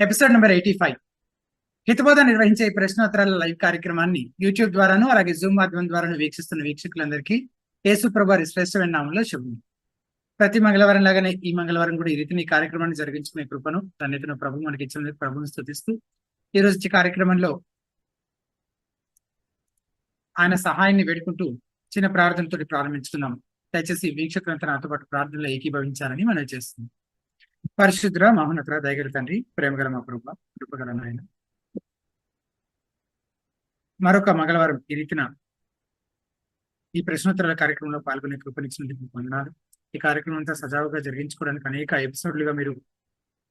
Episode number 85. హితబోధ నిర్వహించే ఈ ప్రశ్నోత్తరాల లైవ్ కార్యక్రమాన్ని యూట్యూబ్ ద్వారాను అలాగే జూమ్ మాధ్యమం ద్వారాను వీక్షిస్తున్న వీక్షకులందరికీ యేసు ప్రభు వారి శ్రేష్టమైన నామంలో శుభం. ప్రతి మంగళవారం లాగానే ఈ మంగళవారం కూడా ఈ రీతిని కార్యక్రమాన్ని జరిగించుకునే కృపను ధన్యతను ప్రభు మనకి ఇచ్చినందుకు ప్రభువును స్తుతిస్తూ ఈ రోజు ఈ కార్యక్రమంలో ఆయన సహాయాన్ని వేడుకుంటూ చిన్న ప్రార్థనతో ప్రారంభించుకున్నాం. దయచేసి వీక్షకులంతా నాతో పాటు ప్రార్థనలో ఏకీభవించాలని మనం చేస్తున్నాం. పరిశుద్ధ మహోన్నత దయగల తండ్రి, ప్రేమగల మా ప్రభు, కృపగల నాయన, మరొక మంగళవారం ఈ రీతిన ఈ ప్రశ్నోత్తరాల కార్యక్రమంలో పాల్గొనే కృపనిచ్చినందుకు వందనాలు. ఈ కార్యక్రమం అంతా సజావుగా జరిగించుకోవడానికి అనేక ఎపిసోడ్లుగా మీరు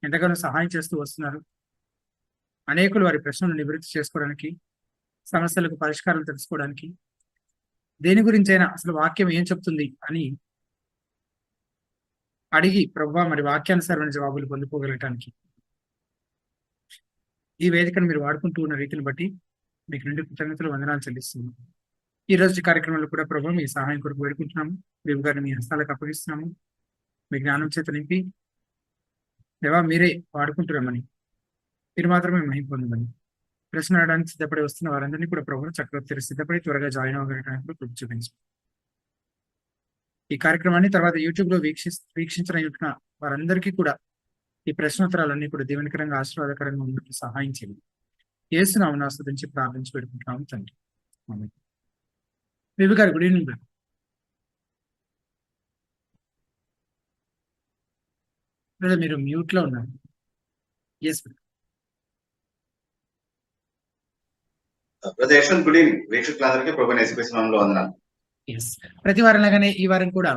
ఎంతగానో సహాయం చేస్తూ వస్తున్నారు. అనేకులు వారి ప్రశ్నలను నివృత్తి చేసుకోవడానికి, సమస్యలకు పరిష్కారం తెలుసుకోవడానికి, దేని గురించైనా అసలు వాక్యం ఏం చెప్తుంది అని అడిగి ప్రభువా మరి వాక్యానుసారమైన జవాబులు పొందుకోగలటానికి ఈ వేదికను మీరు వాడుకుంటూ ఉన్న రీతిని బట్టి మీకు నుండి కృతజ్ఞతలు వందనాలు చెల్లిస్తున్నాము. ఈ రోజు కార్యక్రమంలో కూడా ప్రభు మీ సహాయం కొరకు వేడుకుంటున్నాము. దేవు గారిని మీ హస్తాలకు అప్పగిస్తున్నాము. మీ జ్ఞానం చేత నింపి దేవా మీరే వాడుకుంటున్నామని, మీరు మాత్రమే మహిమ పొందమని, ప్రశ్న అడగడానికి సిద్ధపడి వస్తున్న వారందరినీ కూడా ప్రభు చక్రవర్తి సిద్ధపడి త్వరగా జాయిన్ అవ్వగలడానికి కృప చూపించు. ఈ కార్యక్రమాన్ని తర్వాత యూట్యూబ్ లో వీక్షించిన వారందరికీ కూడా ఈ ప్రశ్నోత్తరాలన్నీ కూడా దీవెనకరంగా ఆశీర్వాదకరంగా ఉన్నట్టు సహాయం చేయండి. యేసు నామమున ఆస్వాదించి ప్రార్థించి పెట్టుకుంటున్నాము తండ్రి. ఆమేన్. వివి గారు, గుడ్ ఈవినింగ్. బ్రదర్ మీరు మ్యూట్ లో ఉన్నారు. Yes brother Yashwant, good evening. వీక్షకులందరికీ ప్రభువైన యేసుక్రీస్తు నామములో వందనాలు. ఎస్ ప్రతి వారం లాగానే ఈ వారం కూడా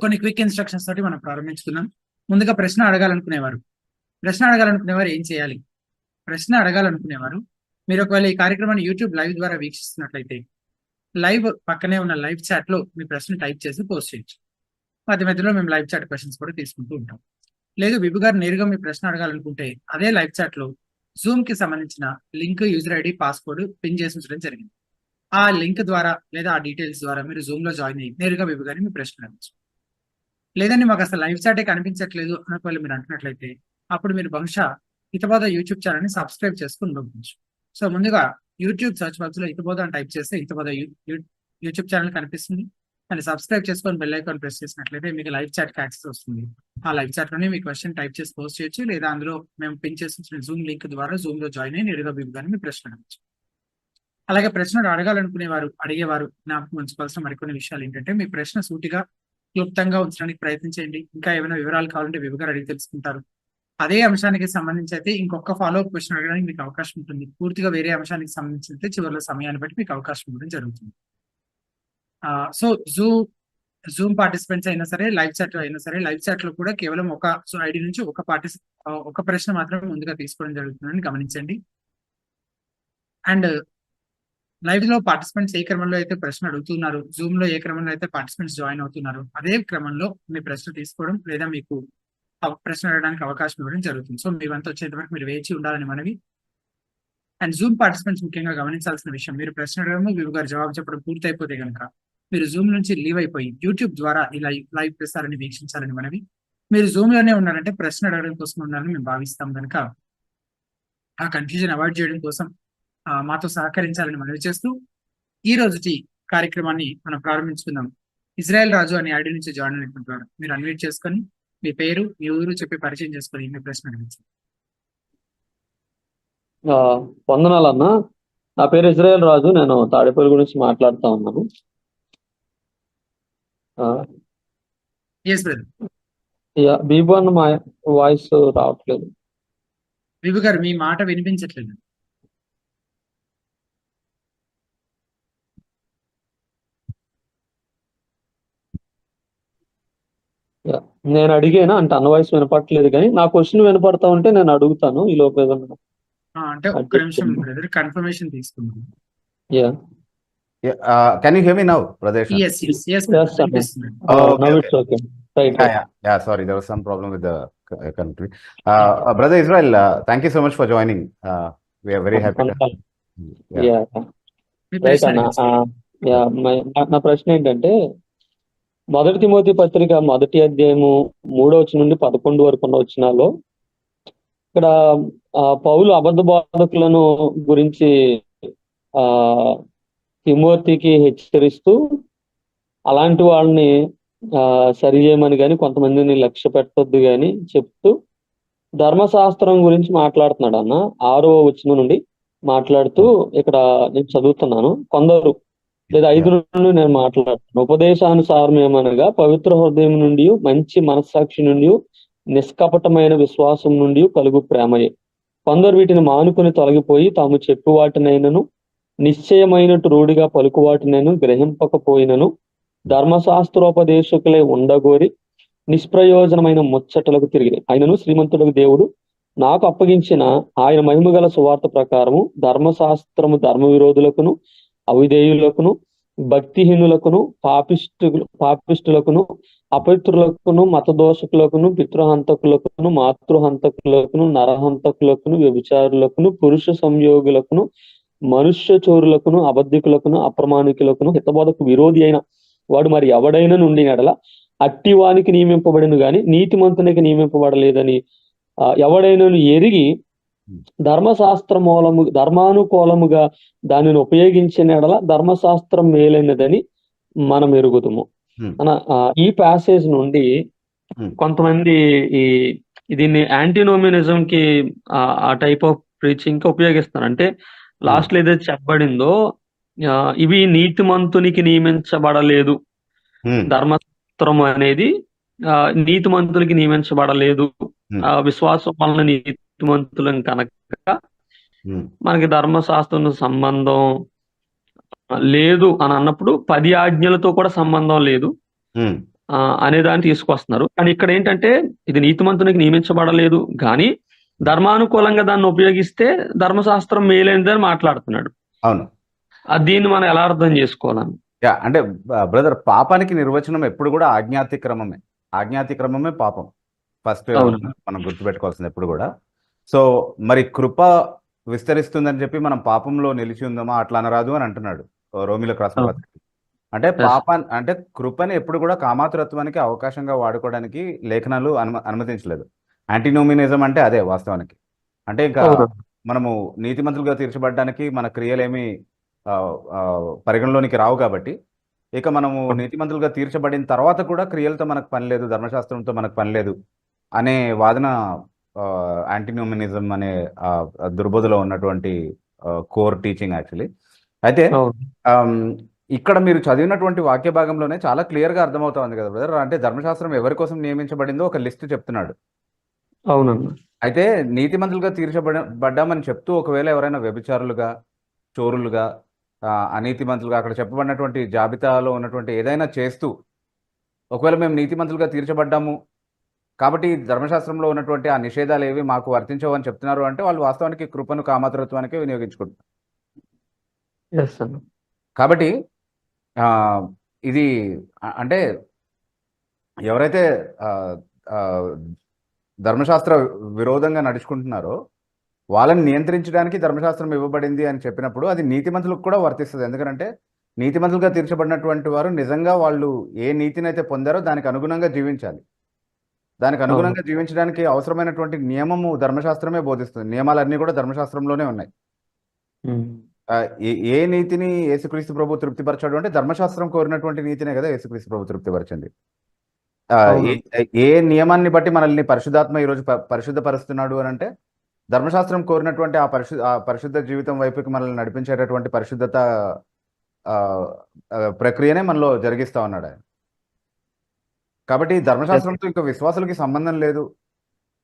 కొన్ని క్విక్ ఇన్స్ట్రక్షన్స్ తోటి మనం ప్రారంభించుకున్నాం. ముందుగా ప్రశ్న అడగాలనుకునేవారు ఏం చేయాలి? ప్రశ్న అడగాలనుకునేవారు మీరు ఒకవేళ ఈ కార్యక్రమాన్ని యూట్యూబ్ లైవ్ ద్వారా వీక్షిస్తున్నట్లయితే లైవ్ పక్కనే ఉన్న లైవ్ చాట్ లో మీ ప్రశ్న టైప్ చేసి పోస్ట్ చేయొచ్చు. మధ్య మధ్యలో మేము లైవ్ చాట్ క్వశ్చన్స్ కూడా తీసుకుంటూ ఉంటాం. లేదు విభు గారు నేరుగా మీ ప్రశ్న అడగాలనుకుంటే అదే లైవ్ చాట్ లో జూమ్ కి సంబంధించిన link, user ID, password pin చేసి ఉంచడం జరిగింది. ఆ లింక్ ద్వారా లేదా ఆ డీటెయిల్స్ ద్వారా మీరు జూమ్ లో జాయిన్ అయ్యి నేరుగా విభు గారిని మీ ప్రశ్న అడగచ్చు. లేదండి మాకు అసలు లైవ్ చాటే కనిపించట్లేదు అనుకోవాలి మీరు అంటున్నట్లయితే అప్పుడు మీరు బహుశా హితబోధ యూట్యూబ్ ఛానల్ ని సబ్స్క్రైబ్ చేసుకుని ఉండవచ్చు. సో ముందుగా యూట్యూబ్ సర్చ్ బాక్స్ లో హితబోధ అని టైప్ చేస్తే హితబోధ యూట్యూబ్ ఛానల్ కనిపిస్తుంది. అని సబ్స్క్రైబ్ చేసుకొని బెల్ ఐకాన్ ప్రెస్ చేసినట్లయితే మీకు లైవ్ చాట్ కి యాక్సెస్ వస్తుంది. ఆ లైవ్ చాట్ లోనే మీ క్వశ్చన్ టైప్ చేసి పోస్ట్ చేయొచ్చు, లేదా అందులో మేము పిన్ చేసిన జూమ్ లింక్ ద్వారా జూమ్ లో జాయిన్ అయ్యి నేరుగా విభు గారిని మీ ప్రశ్న అడగచ్చు. అలాగే ప్రశ్నలు అడిగేవారు జ్ఞాపకం ఉంచుకోవాల్సిన మరికొన్ని విషయాలు ఏంటంటే, మీ ప్రశ్న సూటిగా క్లుప్తంగా ఉంచడానికి ప్రయత్నించండి. ఇంకా ఏమైనా వివరాలు కావాలంటే విభు గారు అడిగి తెలుసుకుంటారు. అదే అంశానికి సంబంధించి అయితే ఇంకొక ఫాలోఅప్ క్వశ్చన్ అడగడానికి మీకు అవకాశం ఉంటుంది. పూర్తిగా వేరే అంశానికి సంబంధించి అయితే చివరిలో సమయాన్ని బట్టి మీకు అవకాశం ఇవ్వడం జరుగుతుంది. సో జూమ్ పార్టిసిపెంట్స్ అయినా సరే, లైవ్ చాట్ అయినా సరే, లైవ్ చాట్ లో కూడా కేవలం ఒక ఐడి నుంచి ఒక ప్రశ్న మాత్రమే ముందుగా తీసుకోవడం జరుగుతుందని గమనించండి. అండ్ లైవ్ లో పార్టిసిపెంట్స్ ఏ క్రమంలో అయితే ప్రశ్న అడుగుతున్నారు, జూమ్ లో ఏ క్రమంలో అయితే పార్టిసిపెంట్స్ జాయిన్ అవుతున్నారు, అదే క్రమంలో మీ ప్రశ్న తీసుకోవడం లేదా మీకు ప్రశ్న అడగడానికి అవకాశం ఇవ్వడం జరుగుతుంది. సో మీరంతా వచ్చేంత వరకు మీరు వేచి ఉండాలని మనవి. అండ్ జూమ్ పార్టిసిపెంట్స్ ముఖ్యంగా గమనించాల్సిన విషయం, మీరు ప్రశ్న అడగడం విభు గారు జవాబు చెప్పడం పూర్తయిపోతే కనుక మీరు జూమ్ నుంచి లీవ్ అయిపోయి యూట్యూబ్ ద్వారా ఈ లైవ్ ప్రసారాన్ని వీక్షించాలని మనవి. మీరు జూమ్ లోనే ఉన్నారంటే ప్రశ్న అడగడం కోసం ఉన్నారని మేము భావిస్తాం కనుక ఆ కన్ఫ్యూజన్ అవాయిడ్ చేయడం కోసం మాతో సహకరించాలని మనవి చేస్తూ ఈ రోజుటి కార్యక్రమాన్ని మనం ప్రారంభించుకుందాం. ఇజ్రాయెల్ రాజు అనే ఐడి నుంచి జాయిన్ అయినటువంటి మీరు అన్మ్యూట్ చేసుకొని మీ పేరు, మీ ఊరు చెప్పి పరిచయం చేసుకొని మీ ప్రశ్న అడగచ్చు. వందనాలన్న. నా పేరు ఇజ్రాయెల్ రాజు, నేను తాడేపల్లి గురించి మాట్లాడుతా ఉన్నాను. బీబు అన్న మా వాయిస్ రావట్లేదు. విభు గారు మీ మాట వినిపించట్లేదు. నేను అడిగాను అంటే అన్న వాయిస్ వినపడట్లేదు, కానీ నా క్వశ్చన్ వినపడతా ఉంటే నేను అడుగుతాను ఈ లోపు ఏదన్నా. అంటే ఒక్క నిమిషం బ్రదర్, కన్ఫర్మేషన్ తీసుకుందాం. Can you hear me now, brother? Yes. Now it's okay. Right. Yeah, sorry, there was some problem with the country. Brother Israel, thank you so much for joining. We are very happy. Right అన్న. నా ప్రశ్న ఏంటంటే, 1 Timothy పత్రిక 1వ అధ్యాయము 3వ వచనం నుండి 11 వరకు ఉన్న వచనాల్లో ఇక్కడ పౌలు అబద్ధ బోధకులను గురించి ఆ తిమోతికి హెచ్చరిస్తూ అలాంటి వాళ్ళని సరి చేయమని కానీ కొంతమందిని లక్ష్య పెట్టొద్దు కానీ చెప్తూ ధర్మశాస్త్రం గురించి మాట్లాడుతున్నాడు అన్న. 6వ వచనం నుండి మాట్లాడుతూ ఇక్కడ నేను చదువుతున్నాను. కొందరు లేదా 5 నుండి నేను మాట్లాడుతున్నాను. ఉపదేశానుసారం ఏమనగా పవిత్ర హృదయం నుండి, మంచి మనస్సాక్షి నుండి, నిష్కపటమైన విశ్వాసం నుండి కలుగు ప్రేమయే. కొందరు వీటిని మానుకుని తొలగిపోయి తాము చెప్పు వాటినైనను నిశ్చయమైనట్టు రూఢిగా పలుకు వాటినైనా గ్రహింపకపోయినను ధర్మశాస్త్రోపదేశకులై ఉండగోరి నిష్ప్రయోజనమైన ముచ్చటలకు తిరిగి ఆయనను శ్రీమంతులకు దేవుడు నాకు అప్పగించిన ఆయన మహిమగల సువార్త ప్రకారము ధర్మశాస్త్రము ధర్మ విరోధులకును, అవిధేయులకును, భక్తిహీనులకును, పాపిష్టులకును, అపవిత్రులకును, మతదోషకులకును, పితృహంతకులకును, మాతృహంతకులకును, నరహంతకులకును, వ్యభిచారులకును, పురుష సంయోగులకును, మనుష్య చోరులకును, అబద్ధికులకును, అప్రమాణికులకును, హితబోధకు విరోధి అయిన వాడు మరి ఎవడైనా నుండి ఎడల అట్టి వానికి నియమింపబడిను గాని నీతిమంతునికి నియమింపబడలేదని ఎవడైనా ఎరిగి ధర్మానుకూలముగా దానిని ఉపయోగించిన ఎడల ధర్మశాస్త్రం మేలైనదని మనం ఎరుగుదుము. ఈ ప్యాసేజ్ నుండి కొంతమంది దీన్ని యాంటీనోమినిజం కి ఆ టైప్ ఆఫ్ ప్రీచింగ్ కి ఉపయోగిస్తారు. అంటే లాస్ట్ లో ఏదైతే చెప్పబడిందో ఇవి నీతిమంతునికి నియమించబడలేదు, ధర్మశాస్త్రం అనేది నీతిమంతులకి నియమించబడలేదు, విశ్వాసం వలన నీతిమంతులం కనుక మనకి ధర్మశాస్త్రం సంబంధం లేదు అని అన్నప్పుడు 10 ఆజ్ఞలతో కూడా సంబంధం లేదు అనే దాన్ని తీసుకొస్తున్నారు. కానీ ఇక్కడ ఏంటంటే ఇది నీతిమంతునికి నియమించబడలేదు కానీ ధర్మానుకూలంగా దాన్ని ఉపయోగిస్తే ధర్మశాస్త్రం మేలైనదని మాట్లాడుతున్నాడు. అవును, దీన్ని మనం ఎలా అర్థం చేసుకోవాలని? అంటే బ్రదర్, పాపానికి నిర్వచనం ఎప్పుడు కూడా ఆజ్ఞాతిక్రమమే పాపం. ఫస్ట్ మనం గుర్తుపెట్టుకోవాల్సింది ఎప్పుడు కూడా. సో మరి కృప విస్తరిస్తుందని చెప్పి మనం పాపంలో నిలిచి ఉందామా అట్లా అనరాదు అని అంటున్నాడు రోమిలకు రాసిన పత్రిక. అంటే అంటే కృపని ఎప్పుడు కూడా కామాతురత్వానికి అవకాశంగా వాడుకోవడానికి లేఖనాలు అనుమతించలేదు. యాంటీనోమినిజం అంటే అదే వాస్తవానికి. అంటే ఇంకా మనము నీతిమంతులుగా తీర్చబడడానికి మన క్రియలేమి పరిగణలోనికి రావు కాబట్టి ఇక మనము నీతిమంతులుగా తీర్చబడిన తర్వాత కూడా క్రియలతో మనకు పని లేదు, ధర్మశాస్త్రంతో మనకు పని లేదు అనే వాదన యాంటీనోమినిజం అనే దుర్బోధలో ఉన్నటువంటి కోర్ టీచింగ్ యాక్చువల్లీ. అయితే ఇక్కడ మీరు చదివినటువంటి వాక్య భాగంలోనే చాలా క్లియర్గా అర్థమవుతా ఉంది కదా బ్రదర్. అంటే ధర్మశాస్త్రం ఎవరి కోసం నియమించబడిందో ఒక లిస్ట్ చెప్తున్నాడు. అవునండి. అయితే నీతిమంతులుగా తీర్చబడ్డామని చెప్తూ ఒకవేళ ఎవరైనా వ్యభిచారులుగా, చోరులుగా, అనీతిమంతులుగా అక్కడ చెప్పబడినటువంటి జాబితాలో ఉన్నటువంటి ఏదైనా చేస్తూ ఒకవేళ మేము నీతిమంతులుగా తీర్చబడ్డాము కాబట్టి ధర్మశాస్త్రంలో ఉన్నటువంటి ఆ నిషేధాలు ఏవి మాకు వర్తించవు అని చెప్తున్నారు అంటే వాళ్ళు వాస్తవానికి కృపను కామాతురత్వానికి వినియోగించుకుంటారు. కాబట్టి ఇది అంటే ఎవరైతే ధర్మశాస్త్ర విరోధంగా నడుచుకుంటున్నారో వాళ్ళని నియంత్రించడానికి ధర్మశాస్త్రం ఇవ్వబడింది అని చెప్పినప్పుడు అది నీతిమంతులకు కూడా వర్తిస్తుంది. ఎందుకంటే నీతిమంతులుగా తీర్చబడినటువంటి వారు నిజంగా వాళ్ళు ఏ నీతినైతే పొందారో దానికి అనుగుణంగా జీవించాలి. దానికి అనుగుణంగా జీవించడానికి అవసరమైనటువంటి నియమము ధర్మశాస్త్రమే బోధిస్తుంది. నియమాలన్నీ కూడా ధర్మశాస్త్రంలోనే ఉన్నాయి. ఏ నీతిని యేసుక్రీస్తు ప్రభు తృప్తిపరచాడు అంటే ధర్మశాస్త్రం కోరినటువంటి నీతినే కదా యేసుక్రీస్తు ప్రభు తృప్తిపరిచింది. ఏ నియమాన్ని బట్టి మనల్ని పరిశుద్ధాత్మ ఈరోజు పరిశుద్ధపరుస్తున్నాడు అని అంటే ధర్మశాస్త్రం కోరినటువంటి ఆ పరిశుద్ధ జీవితం వైపుకి మనల్ని నడిపించేటటువంటి పరిశుద్ధత ప్రక్రియనే మనలో జరిగిస్తా ఉన్నాడు ఆయన. కాబట్టి ధర్మశాస్త్రంతో ఇంకా విశ్వాసులకి సంబంధం లేదు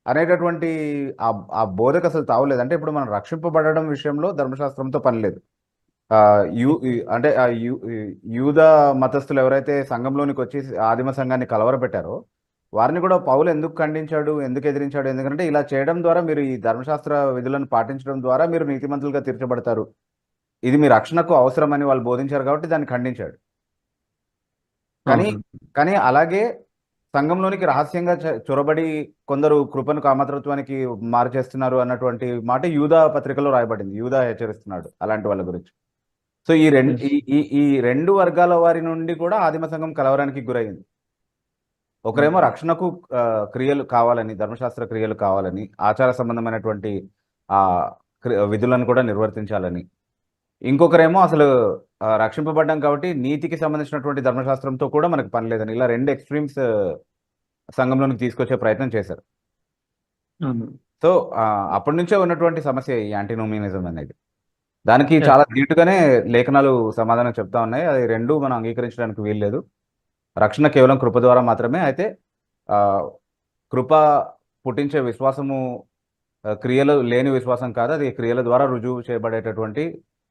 అనేటటువంటి ఆ బోధకు అసలు తావులేదు. అంటే ఇప్పుడు మనం రక్షింపబడడం విషయంలో ధర్మశాస్త్రంతో పని లేదు. అంటే యూద మతస్థులు ఎవరైతే సంఘంలోనికి వచ్చి ఆదిమ సంఘాన్ని కలవరపెట్టారో వారిని కూడా పౌలు ఎందుకు ఖండించాడు, ఎందుకు ఎదిరించాడు? ఎందుకంటే ఇలా చేయడం ద్వారా మీరు ఈ ధర్మశాస్త్ర విధులను పాటించడం ద్వారా మీరు నీతిమంతులుగా తీర్చబడతారు, ఇది మీ రక్షణకు అవసరమని వాళ్ళు బోధించారు కాబట్టి దాన్ని ఖండించాడు. కానీ అలాగే సంఘంలోనికి రహస్యంగా చొరబడి కొందరు కృపను కామతత్వానికి మార్చేస్తున్నారు అన్నటువంటి మాట యూదా పత్రికలో రాయబడింది. యూదా హెచ్చరిస్తున్నాడు అలాంటి వాళ్ళ గురించి. సో ఈ రెండు వర్గాల వారి నుండి కూడా ఆదిమ సంఘం కలవరానికి గురైంది. ఒకరేమో రక్షణకు క్రియలు కావాలని, ధర్మశాస్త్ర క్రియలు కావాలని, ఆచార సంబంధమైనటువంటి ఆ విధులను కూడా నిర్వర్తించాలని, ఇంకొకరేమో అసలు రక్షింపబడ్డాం కాబట్టి నీతికి సంబంధించినటువంటి ధర్మశాస్త్రంతో కూడా మనకు పని లేదని, ఇలా రెండు ఎక్స్ట్రీమ్స్ సంఘంలోనికి తీసుకొచ్చే ప్రయత్నం చేశారు. సో అప్పటి నుంచే ఉన్నటువంటి సమస్య ఈ యాంటీనోమియనిజం అనేది. దానికి చాలా ధీటుగానే లేఖనాలు సమాధానం చెప్తా ఉన్నాయి. అది రెండు మనం అంగీకరించడానికి వీల్లేదు. రక్షణ కేవలం కృప ద్వారా మాత్రమే. అయితే కృప పుట్టించే విశ్వాసము క్రియలు లేని విశ్వాసం కాదు, అది క్రియల ద్వారా రుజువు చేయబడేటటువంటి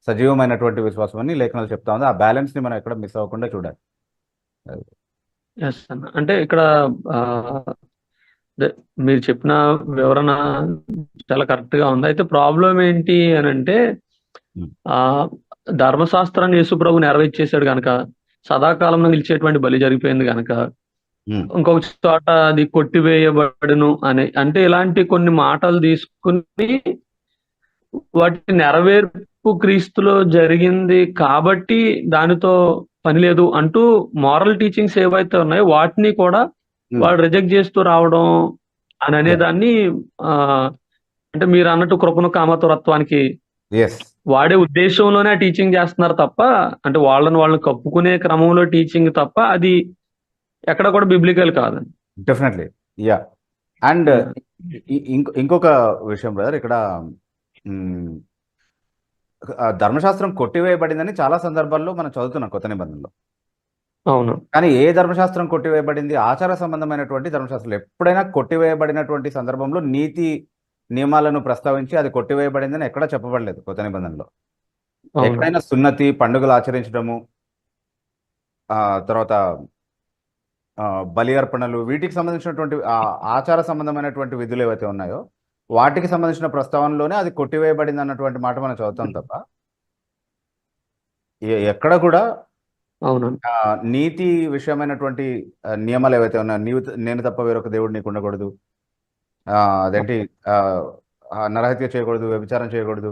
సజీవమైనటువంటి విశ్వాసం అని లేఖనాలు చెప్తా ఉంది. ఆ బ్యాలెన్స్ ని మనం ఎక్కడ మిస్ అవ్వకుండా చూడాలి. అంటే ఇక్కడ మీరు చెప్పిన వివరణ చాలా కరెక్ట్ గా ఉంది. అయితే ప్రాబ్లం ఏంటి అని అంటే ధర్మశాస్త్రాన్ని యేసుప్రభు నెరవేర్చేశాడు కనుక, సదాకాలంలో నిలిచేటువంటి బలి జరిగిపోయింది కనుక, ఇంకొక చోట అది కొట్టివేయబడును అని, అంటే ఇలాంటి కొన్ని మాటలు తీసుకుని వాటి నెరవేర్పు క్రీస్తులో జరిగింది కాబట్టి దానితో పని లేదు అంటూ మారల్ టీచింగ్స్ ఏవైతే ఉన్నాయో వాటిని కూడా వాళ్ళు రిజెక్ట్ చేస్తూ రావడం అని అనేదాన్ని అంటే మీరు అన్నట్టు కృపను కామతురత్వానికి వాడే ఉద్దేశంలోనే టీచింగ్ చేస్తున్నారు తప్ప, అంటే వాళ్ళని కప్పుకునే క్రమంలో టీచింగ్ తప్ప అది ఎక్కడ కూడా బిబ్లికల్ కాదండి. Definitely yeah. అండ్ ఇంకొక విషయం బ్రదర్, ఇక్కడ ధర్మశాస్త్రం కొట్టివేయబడిందని చాలా సందర్భాల్లో మనం చదువుతున్నాం కొత్త నిబంధనలో. అవును. కానీ ఏ ధర్మశాస్త్రం కొట్టివేయబడింది? ఆచార సంబంధమైనటువంటి ధర్మశాస్త్రం. ఎప్పుడైనా కొట్టివేయబడినటువంటి సందర్భంలో నీతి నియమాలను ప్రస్తావించి అది కొట్టివేయబడిందని ఎక్కడా చెప్పబడలేదు కొత్త నిబంధనలో. ఎక్కడైనా సున్నతి, పండుగలు ఆచరించడము, తర్వాత బలి అర్పణలు, వీటికి సంబంధించినటువంటి ఆచార సంబంధమైనటువంటి విధులు ఏవైతే ఉన్నాయో వాటికి సంబంధించిన ప్రస్తావనలోనే అది కొట్టివేయబడింది అన్నటువంటి మాట మనం చదువుతాం తప్ప ఎక్కడ కూడా నీతి విషయమైనటువంటి నియమాలు ఏవైతే ఉన్నాయో, నేను తప్ప వేరొక దేవుడు నీకు ఉండకూడదు, అదేంటి నరహత్య చేయకూడదు, వ్యభిచారం చేయకూడదు,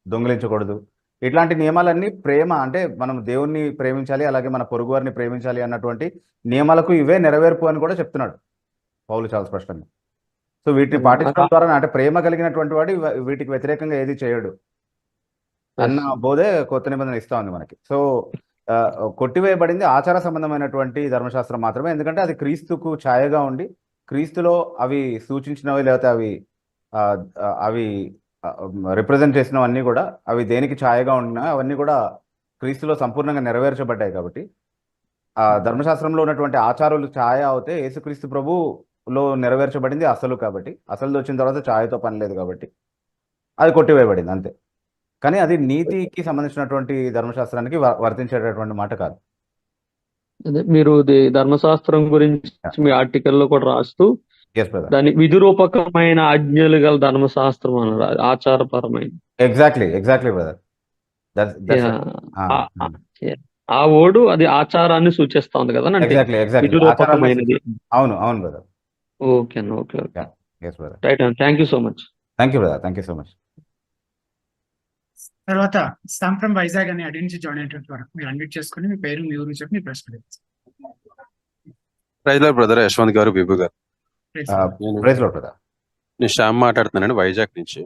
దొంగిలించకూడదు, ఇట్లాంటి నియమాలన్నీ ప్రేమ, అంటే మనం దేవుణ్ణి ప్రేమించాలి, అలాగే మన పొరుగు వారిని ప్రేమించాలి అన్నటువంటి నియమాలకు ఇవే నెరవేర్పు అని కూడా చెప్తున్నాడు పౌలు చాలా స్పష్టంగా. సో వీటిని పాటించడం ద్వారా, అంటే ప్రేమ కలిగినటువంటి వాడు వీటికి వ్యతిరేకంగా ఏది చేయడు అన్న బోధే కొత్త నిబంధన ఇస్తా ఉంది మనకి. సో కొట్టివేయబడింది ఆచార సంబంధమైనటువంటి ధర్మశాస్త్రం మాత్రమే, ఎందుకంటే అది క్రీస్తుకు ఛాయగా ఉండి క్రీస్తులో అవి సూచించినవి, లేకపోతే అవి రిప్రజెంట్ చేసినవన్నీ కూడా అవి దేనికి ఛాయగా ఉండినాయి అవన్నీ కూడా క్రీస్తులో సంపూర్ణంగా నెరవేర్చబడ్డాయి. కాబట్టి ఆ ధర్మశాస్త్రంలో ఉన్నటువంటి ఆచారాలు ఛాయ అవుతే యేసుక్రీస్తు ప్రభులో నెరవేర్చబడింది అసలు, కాబట్టి అసలు వచ్చిన తర్వాత ఛాయతో పని లేదు కాబట్టి అది కొట్టివేయబడింది అంతే. కానీ అది నీతికి సంబంధించినటువంటి ధర్మశాస్త్రానికి వర్తించేటటువంటి మాట కాదు. అదే మీరు ధర్మశాస్త్రం గురించి మీ ఆర్టికల్లో కూడా రాస్తూ దాని విధిరూపకమైన ఆజ్ఞలు గల ధర్మశాస్త్రం అన్నారు, ఆచారపరమైన. Exactly brother. ఆ వర్డ్ అది ఆచారాన్ని సూచిస్తా ఉంది కదా, విధిరూపకమైనది. అవును brother. Okay right. Thank you so much. Thank you brother, thank you so much. తర్వాత సామ్ ఫ్రమ్ వైజాగ్ అని అటెండ్ జాయిన్ అయినటువంటి వారు మీరు అన్మ్యూట్ చేసుకుని మీ పేరు, మీ ఊరు చెప్పి మీ ప్రశ్న. ప్రైజ్లార్డ్ బ్రదర్, యశ్వంత్ గారు, బిబు గారు. నేను శ్యామ్ మాట్లాడుతున్నానండి వైజాగ్ నుంచి.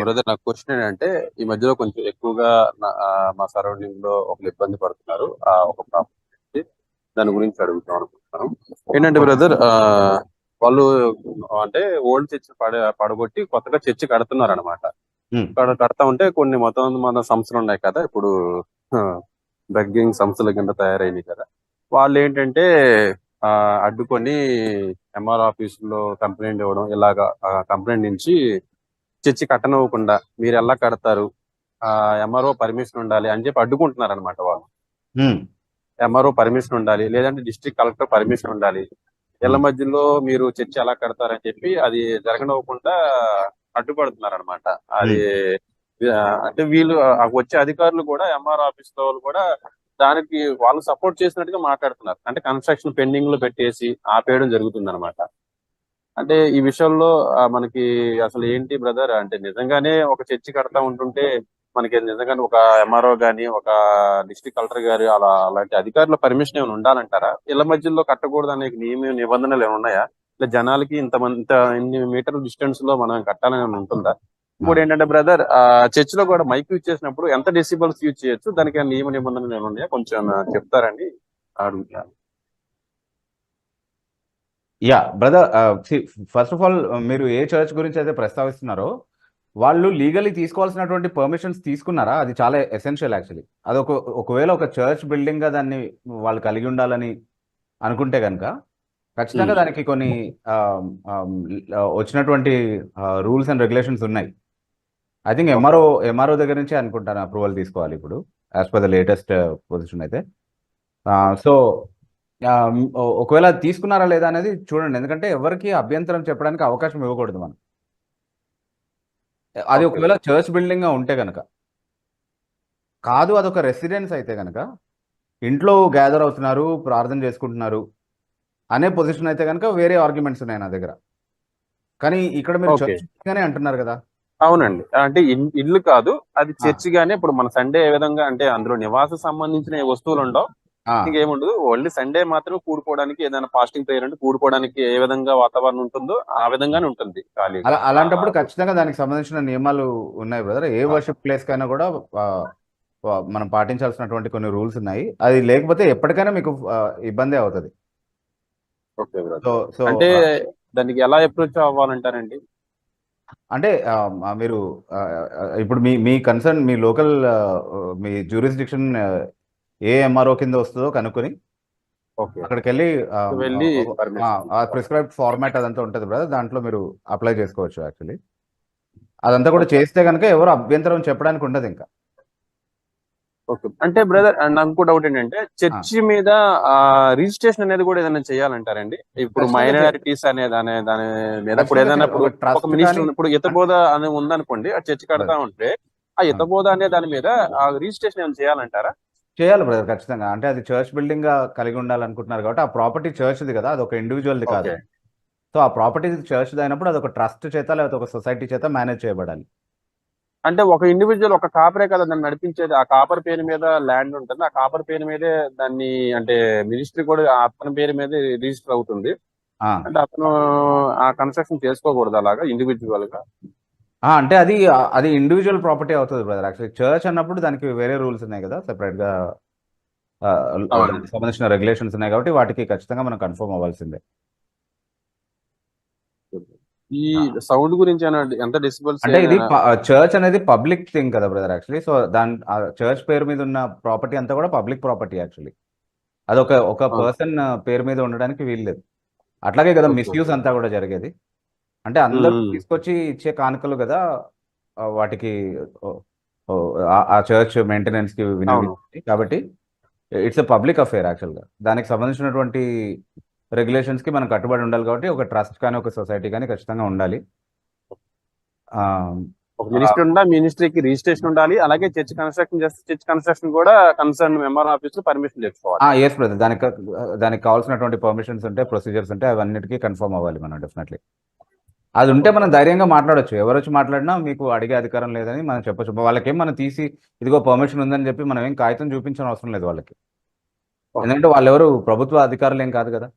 బ్రదర్, నా క్వశ్చన్ ఏంటంటే, ఈ మధ్యలో కొంచెం ఎక్కువగా మా సరౌండింగ్ లో ఒకరు ఇబ్బంది పడుతున్నారు, ఒక ప్రాబ్లం, దాని గురించి అడుగుతాం అనుకుంటున్నాను. ఏంటంటే బ్రదర్, వాళ్ళు అంటే ఓల్డ్ చర్చ్ పడగొట్టి కొత్తగా చర్చి కడుతున్నారు అనమాట. కడతా ఉంటే కొన్ని మన సంస్థలు ఉన్నాయి కదా, ఇప్పుడు బెగ్గింగ్ సంస్థల కింద తయారైనాయి కదా, వాళ్ళు ఏంటంటే అడ్డుకొని ఎంఆర్ ఆఫీసులో కంప్లైంట్ ఇవ్వడం, ఇలాగా కంప్లైంట్ నుంచి చర్చి కట్టనివ్వకుండా మీరు ఎలా కడతారు, ఎంఆర్ఓ పర్మిషన్ ఉండాలి అని చెప్పి అడ్డుకుంటున్నారు అనమాట వాళ్ళు. ఎంఆర్ఓ పర్మిషన్ ఉండాలి, లేదంటే డిస్ట్రిక్ట్ కలెక్టర్ పర్మిషన్ ఉండాలి, ఇళ్ల మధ్యలో మీరు చర్చి ఎలా కడతారని చెప్పి అది జరగనివ్వకుండా అడ్డుపడుతున్నారు అనమాట. అది అంటే వీళ్ళు వచ్చే అధికారులు కూడా ఎంఆర్ ఆఫీస్ లో కూడా దానికి వాళ్ళు సపోర్ట్ చేసినట్టుగా మాట్లాడుతున్నారు. అంటే కన్స్ట్రక్షన్ పెండింగ్ లో పెట్టేసి ఆపేయడం జరుగుతుంది అనమాట. అంటే ఈ విషయంలో మనకి అసలు ఏంటి బ్రదర్, అంటే నిజంగానే ఒక చర్చి కడతా ఉంటుంటే మనకి నిజంగా ఒక ఎంఆర్ఓ గాని, ఒక డిస్ట్రిక్ట్ కలెక్టర్ గారు అలాంటి అధికారుల పర్మిషన్ ఏమైనా ఉండాలంటారా? ఇళ్ల మధ్యలో కట్టకూడదు అనే నిబంధనలు ఏమైనా ఉన్నాయా? ఇలా జనాలకి ఇన్ని మీటర్ల డిస్టెన్స్ లో మనం కట్టాలని ఏమైనా ఉంటుందా? ఇంకోటి ఏంటంటే బ్రదర్, చర్చ్ లో కూడా మైక్ యూజ్ చేసినప్పుడు ఎంత డెసిబల్స్ యూజ్ చేయొచ్చు, దానికి నియమ నిబంధనలు ఏమైనా ఉన్నాయా? కొంచెం చెప్తారండి అడుగుతాను. Yeah brother, first of all మీరు ఏ చర్చ్ గురించి అయితే ప్రస్తావిస్తున్నారో వాళ్ళు లీగల్లీ తీసుకోవాల్సినటువంటి పర్మిషన్స్ తీసుకున్నారా? అది చాలా ఎసెన్షియల్ యాక్చువల్లీ. అది ఒకవేళ ఒక చర్చ్ బిల్డింగ్ గా దాన్ని వాళ్ళు కలిగి ఉండాలని అనుకుంటే కనుక ఖచ్చితంగా దానికి కొన్ని వచ్చినటువంటి రూల్స్ అండ్ రెగ్యులేషన్స్ ఉన్నాయి. ఐ థింక్ ఎంఆర్ఓ దగ్గర నుంచి అనుకుంటాను అప్రూవల్ తీసుకోవాలి ఇప్పుడు, as per the latest position అయితే. సో ఒకవేళ తీసుకున్నారా లేదా అనేది చూడండి, ఎందుకంటే ఎవరికి అభ్యంతరం చెప్పడానికి అవకాశం ఇవ్వకూడదు మనం. అది ఒకవేళ చర్చ్ బిల్డింగ్ గా ఉంటే కనుక, కాదు అదొక రెసిడెన్స్ అయితే కనుక, ఇంట్లో గ్యాదర్ అవుతున్నారు, ప్రార్థన చేసుకుంటున్నారు అనే పొజిషన్ అయితే కనుక వేరే ఆర్గ్యుమెంట్స్ ఉన్నాయి నా దగ్గర. కానీ ఇక్కడ మీరు చర్చ్ గానే అంటున్నారు కదా. అవునండి, అంటే ఇల్లు కాదు, అది చర్చ్ గానే. ఇప్పుడు మన సండే ఏ విధంగా అంటే అందులో నివాస సంబంధించిన వస్తువులు ఉండవు, ఇంకేముండదు, ఓన్లీ సండే మాత్రమే కూడుకోవడానికి, ఏదైనా ఫాస్టింగ్ ప్రేయర్ అంటే కూడుకోవడానికి ఏ విధంగా వాతావరణం ఉంటుందో ఆ విధంగానే ఉంటుంది. అలాంటప్పుడు ఖచ్చితంగా దానికి సంబంధించిన నియమాలు ఉన్నాయి బ్రదర్. ఏ వర్షిప్ ప్లేస్ కైనా కూడా మనం పాటించాల్సినటువంటి కొన్ని రూల్స్ ఉన్నాయి. అది లేకపోతే ఎప్పటికైనా మీకు ఇబ్బంది అవుతుంది. అంటే దానికి ఎలా అప్రోచ్ అవ్వాలంటారండి? అంటే మీరు ఇప్పుడు మీ కన్సర్న్, మీ లోకల్, మీ జ్యూరిస్డిక్షన్ ఏ ఎంఆర్ఓ కింద వస్తుందో కనుక్కొని అక్కడికి వెళ్ళి ప్రిస్క్రైబ్డ్ ఫార్మాట్ అదంతా ఉంటుంది బ్రదర్, దాంట్లో మీరు అప్లై చేసుకోవచ్చు. యాక్చువల్లీ అదంతా కూడా చేస్తే కనుక ఎవరు అభ్యంతరం చెప్పడానికి ఉండదు ఇంకా. ఓకే, అంటే బ్రదర్ నాకు కూడా డౌట్ ఏంటంటే చర్చి మీద రిజిస్ట్రేషన్ అనేది కూడా ఏదైనా చేయాలంటారండి? ఇప్పుడు మైనారిటీస్ అనే దాని మీద ఇప్పుడు ఏదైనా ఒక మినిస్టర్ ఇప్పుడు హితబోధ అని ఉందనుకోండి, ఆ చర్చి కడతా ఉంటే ఆ హితబోధ అనే దాని మీద ఆ రిజిస్ట్రేషన్ ఏమైనా చేయాలంటారా? చేయాలి బ్రదర్, ఖచ్చితంగా. అంటే అది చర్చ్ బిల్డింగ్ గా కలిగి ఉండాలనుకుంటున్నారు కాబట్టి ఆ ప్రాపర్టీ చర్చ్ది కదా, అది ఒక ఇండివిజువల్ది కాదు. సో ఆ ప్రాపర్టీ చర్చ్ది అయినప్పుడు అది ఒక ట్రస్ట్ చేత లేకపోతే ఒక సొసైటీ చేత మేనేజ్ చేయబడాలి. అంటే ఒక ఇండివిజువల్, ఒక కాపరే కదా దాన్ని నడిపించేది, ఆ కాపర్ పేరు మీద ల్యాండ్ ఉంటుంది, ఆ కాపర్ పేరు మీదే దాన్ని అంటే మినిస్ట్రీ కూడా అతని పేరు మీద రిజిస్టర్ అవుతుంది. అంటే అతను ఆ కన్స్ట్రక్షన్ చేసుకోకూడదు అలాగా ఇండివిజువల్ గా? అంటే అది ఇండివిజువల్ ప్రాపర్టీ అవుతుంది బ్రదర్. యాక్చువల్లీ చర్చ్ అన్నప్పుడు దానికి వేరే రూల్స్ ఉన్నాయి కదా, సెపరేట్ గా సంబంధించిన రెగ్యులేషన్స్ ఉన్నాయి కాబట్టి వాటికి ఖచ్చితంగా మనం కన్ఫర్మ్ అవ్వాల్సిందే. ఈ సౌండ్ గురించి ఎంత డెసిబల్స్ అంటే ఇది చర్చ్ అనేది పబ్లిక్ థింగ్ కదా బ్రదర్ యాక్చువల్లీ. సో దాని చర్చ్ పేరు మీద ఉన్న ప్రాపర్టీ అంతా కూడా పబ్లిక్ ప్రాపర్టీ యాక్చువల్లీ. అది ఒక పర్సన్ పేరు మీద ఉండడానికి వీల్లేదు. అట్లాగే కదా మిస్యూజ్ అంతా కూడా జరిగేది. అంటే అందరూ తీసుకొచ్చి ఇచ్చే కానుకలు కదా వాటికి, ఆ చర్చ్ మెయింటెనెన్స్ కి వినియోగించింది కాబట్టి ఇట్స్ ఎ పబ్లిక్ అఫేర్ యాక్చువల్గా. దానికి సంబంధించినటువంటి రెగ్యులేషన్స్ కి మనం కట్టుబడి ఉండాలి కాబట్టి ఒక ట్రస్ట్ కానీ ఒక సొసైటీ కానీ ఖచ్చితంగా ఉండాలి. ఒక మినిస్ట్రీకి రిజిస్ట్రేషన్ ఉండాలి, అలాగే చర్చ్ కన్స్ట్రక్షన్ చేస్తే చర్చ్ కన్స్ట్రక్షన్ కూడా కన్సర్న్ మెంబర్ ఆఫీస్ లో పర్మిషన్ తెచ్చుకోవాలి. ఎస్ బ్రదర్, దానికి కావాల్సినటువంటి పర్మిషన్స్ ఉంటాయి, ప్రొసీజర్స్ ఉంటాయి, అవన్నిటికీ కన్ఫర్మ్ అవ్వాలి మనం డెఫినెట్లీ. అది ఉంటే మనం ధైర్యంగా మాట్లాడొచ్చు. ఎవరు వచ్చి మాట్లాడినా మీకు అడిగే అధికారం లేదని మనం చెప్పొచ్చు. వాళ్ళకేం మనం తీసి ఇదిగో పర్మిషన్ ఉందని చెప్పి మనం ఏం కాగితం చూపించడం అవసరం లేదు వాళ్ళకి, ఎందుకంటే వాళ్ళు ఎవరు ప్రభుత్వ అధికారులు ఏం కాదు కదా.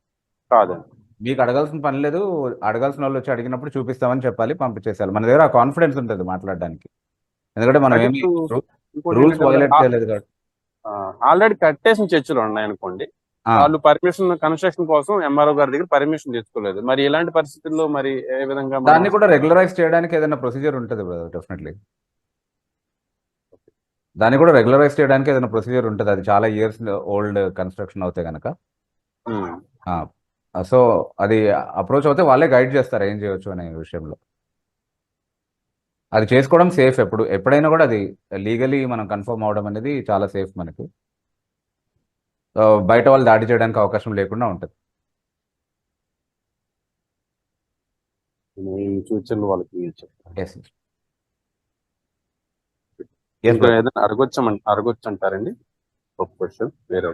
మీకు అడగాల్సిన పని లేదు, అడగాల్సిన వాళ్ళు వచ్చి అడిగినప్పుడు చూపిస్తామని చెప్పాలి, పంపించేసాలి. మన దగ్గర ఆ కాన్ఫిడెన్స్ ఉంటుంది మాట్లాడడానికి, ఎందుకంటే మనం ఏమి రూల్స్ వైలేట్ చేయలేదు కాబట్టి. ఆల్రెడీ కట్టేసిన చర్చిలు ఉన్నాయి అనుకోండి, వాళ్ళు పర్మిషన్ కన్స్ట్రక్షన్ కోసం ఎంఆర్ఓ గారి దగ్గర పర్మిషన్ తెచ్చుకోలేదు, మరి ఇలాంటి పరిస్థితుల్లో మరి ఏ విధంగా దాన్ని కూడా రెగ్యులరైజ్ చేయడానికి ఏదైనా ప్రొసీజర్ ఉంటుంది డెఫినెట్లీ. దాన్ని కూడా రెగ్యులరైజ్ చేయడానికి ఏదైనా ప్రొసీజర్ ఉంటుంది. అది చాలా ఇయర్స్ ఓల్డ్ కన్స్ట్రక్షన్ అవుతే కనుక. సో అది అప్రోచ్ అవుతే వాళ్ళే గైడ్ చేస్తారు ఏం చేయొచ్చు అనే విషయంలో. అది చేసుకోవడం సేఫ్. ఎప్పుడైనా కూడా అది లీగలీ మనం కన్ఫర్మ్ అవడం అనేది చాలా సేఫ్ మనకి. బయట వాళ్ళు దాడి చేయడానికి అవకాశం లేకుండా ఉంటుంది. అడగొచ్చు అంటారండి? ఒక క్వశ్చన్ వేరే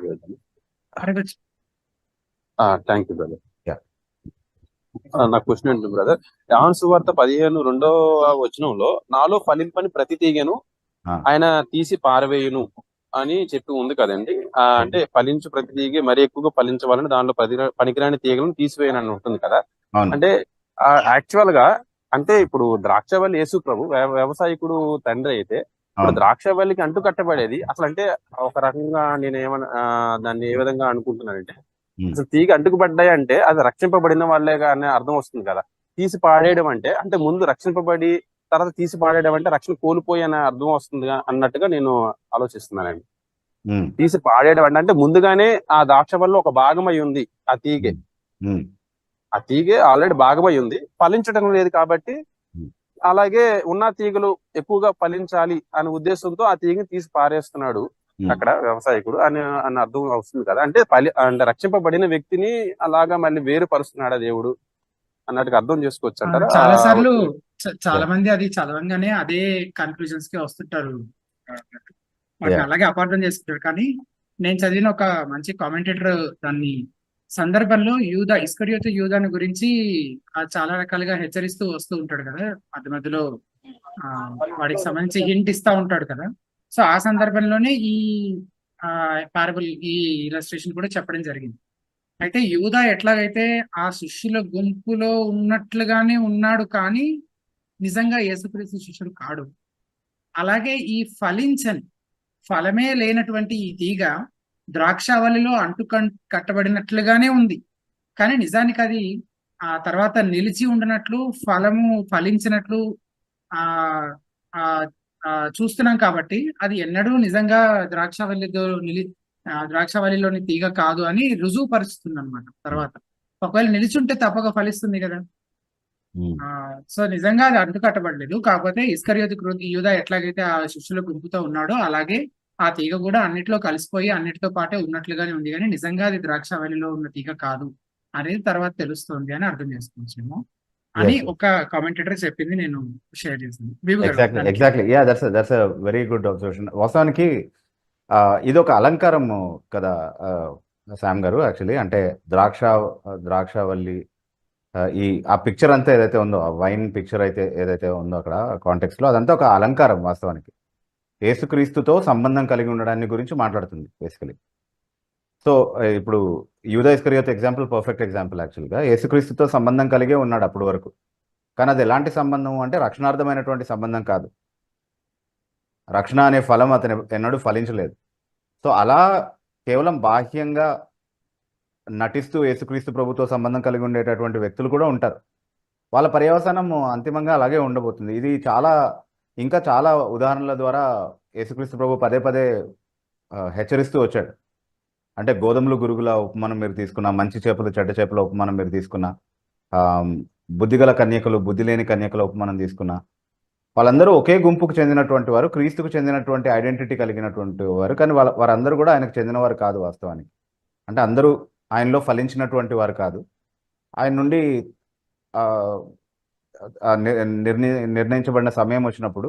అడగచ్చు. Thank you brother. నా క్వశ్చన్ ఏంటి బ్రదర్, యోహాను సువార్త 15:2 వచనంలో నాలో ఫలింపని ప్రతి తీగను ఆ, ఆయన తీసి పారవేయును అని చెప్పి ఉంది కదండి. అంటే ఫలించు ప్రతి తీగ మరి ఎక్కువగా ఫలించవాలని దానిలో పనికిరాని తీగలను తీసివేయను అని ఉంటుంది కదా. అవును. అంటే యాక్చువల్ గా అంటే ఇప్పుడు ద్రాక్షవల్లి యేసు ప్రభు వ్యవసాయకుడు తండ్రి అయితే ఇప్పుడు అవును. ద్రాక్షవల్లికి అంటు కట్టబడేది అసలు. అంటే ఒక రకంగా నేను ఏమన్నా దాన్ని ఏ విధంగా అనుకుంటున్నానంటే, ఉమ్, అసలు తీగ అంటుకుపడ్డాయి అంటే అది రక్షింపబడిన వాళ్ళేగా అనే అర్థం వస్తుంది కదా. తీసి పాడేయడం అంటే ముందు రక్షింపబడి తర్వాత తీసి పాడేయడం అంటే రక్షణ కోల్పోయి అనే అర్థం వస్తుంది అన్నట్టుగా నేను ఆలోచిస్తున్నానండి. ఉమ్, తీసి పాడేయడం అంటే ముందుగానే ఆ ద్రాక్ష వల్ల ఒక భాగం అయి ఉంది ఆ తీగ. ఉమ్, ఉమ్, ఆ తీగే ఆల్రెడీ భాగమై ఉంది, ఫలించడం లేదు కాబట్టి. ఉమ్, అలాగే ఉన్న తీగలు ఎక్కువగా ఫలించాలి అనే ఉద్దేశంతో ఆ తీగని తీసి పారేస్తున్నాడు ఉమ్. అక్కడ వ్యవసాయకుడు అని అర్థం వస్తుంది కదా. అంటే అంటే రక్షింపబడిన వ్యక్తిని అలాగా మళ్ళీ వేరుపరుస్తున్నాడా దేవుడు అన్నట్టుగా అర్థం చేసుకోవచ్చు అంటారా? చాలా సార్లు చాలా Yeah. మంది అది చదవంగానే అదే కన్క్లూజన్స్ కి వస్తుంటారు, వాటిని Yeah. అలాగే అపార్థం చేసుకుంటారు. కానీ నేను చదివిన ఒక మంచి కామెంటేటర్ దాన్ని సందర్భంలో ఇస్కరియోతు యూదాను గురించి చాలా రకాలుగా హెచ్చరిస్తూ వస్తూ ఉంటాడు కదా. మధ్య మధ్యలో వాడికి సంబంధించి హింట్ ఇస్తా ఉంటాడు కదా. సో ఆ సందర్భంలోనే ఈ పారబుల్ ఈ ఇలస్ట్రేషన్ కూడా చెప్పడం జరిగింది. అయితే యూదా ఎట్లాగైతే ఆ శిష్యుల గుంపులో ఉన్నట్లుగానే ఉన్నాడు, కానీ నిజంగా యేసుక్రీస్తు శిష్యుడు కాడు. అలాగే ఈ ఫలమే లేనటువంటి ఈ తీగ ద్రాక్షావళిలో కట్టబడినట్లుగానే ఉంది, కానీ నిజానికి అది ఆ తర్వాత నిలిచి ఉండినట్లు ఫలించినట్లు ఆ ఆ ఆ చూస్తున్నాం. కాబట్టి అది ఎన్నడూ నిజంగా ద్రాక్షావళిలోని తీగ కాదు అని రుజువు పరుస్తుంది అనమాట. తర్వాత ఒకవేళ నిలిచుంటే తప్పక ఫలిస్తుంది కదా. ఉమ్, సో నిజంగా అది అంటుకట్టబడలేదు. కాకపోతే ఇస్కరియోతు యూదా ఎట్లాగైతే ఆ శిష్యుల గుంపుతో ఉన్నాడో అలాగే ఆ తీగ కూడా అన్నిట్లో కలిసిపోయి అన్నిటితో పాటే ఉన్నట్లుగానే ఉంది, కానీ నిజంగా అది ద్రాక్షావళిలో ఉన్న తీగ కాదు అనేది తర్వాత తెలుస్తుంది అని అర్థం చేసుకోవచ్చేమో అని Yes. ఒక కామెంటేటర్ చెప్పింది, నేను షేర్ చేసింది. బీబు గారు, ఎగ్జాక్ట్లీ దానికి exactly yeah, that's very good observation. వాస్తవానికి ఇది ఒక అలంకారం కదా శామ్ గారు. యాక్చువల్లీ అంటే ద్రాక్షావల్లి ఆ పిక్చర్ అంతా ఏదైతే ఉందో, ఆ వైన్ పిక్చర్ అయితే ఏదైతే ఉందో అక్కడ కాంటెక్స్ట్ లో, అదంతా ఒక అలంకారం వాస్తవానికి. యేసుక్రీస్తుతో సంబంధం కలిగి ఉండడాన్ని గురించి మాట్లాడుతుంది బేసికలీ. సో ఇప్పుడు యూదా ఇస్కరియోతు ఎగ్జాంపుల్ పర్ఫెక్ట్ ఎగ్జాంపుల్. యాక్చువల్గా యేసుక్రీస్తుతో సంబంధం కలిగే ఉన్నాడు అప్పటి వరకు, కానీ అది ఎలాంటి సంబంధం అంటే రక్షణార్థమైనటువంటి సంబంధం కాదు. రక్షణ అనే ఫలం అతను ఎన్నడూ ఫలించలేదు. సో అలా కేవలం బాహ్యంగా నటిస్తూ యేసుక్రీస్తు ప్రభుతో సంబంధం కలిగి ఉండేటటువంటి వ్యక్తులు కూడా ఉంటారు. వాళ్ళ పర్యవసానం అంతిమంగా అలాగే ఉండబోతుంది. ఇది ఇంకా చాలా ఉదాహరణల ద్వారా యేసుక్రీస్తు ప్రభు పదే పదే హెచ్చరిస్తూ వచ్చాడు. అంటే గోధుమలు గురుగుల ఉపమానం మీరు తీసుకున్న, మంచి చేపలు చెడ్డ చేపల ఉపమానం మీరు తీసుకున్న, బుద్ధిగల కన్యకలు బుద్ధి లేని కన్యకల ఉపమానం తీసుకున్న, వాళ్ళందరూ ఒకే గుంపుకు చెందినటువంటి వారు, క్రీస్తుకు చెందినటువంటి ఐడెంటిటీ కలిగినటువంటి వారు, కానీ వారందరూ కూడా ఆయనకు చెందినవారు కాదు వాస్తవానికి. అంటే అందరూ ఆయనలో ఫలించినటువంటి వారు కాదు. ఆయన నుండి నిర్ణయించబడిన సమయం వచ్చినప్పుడు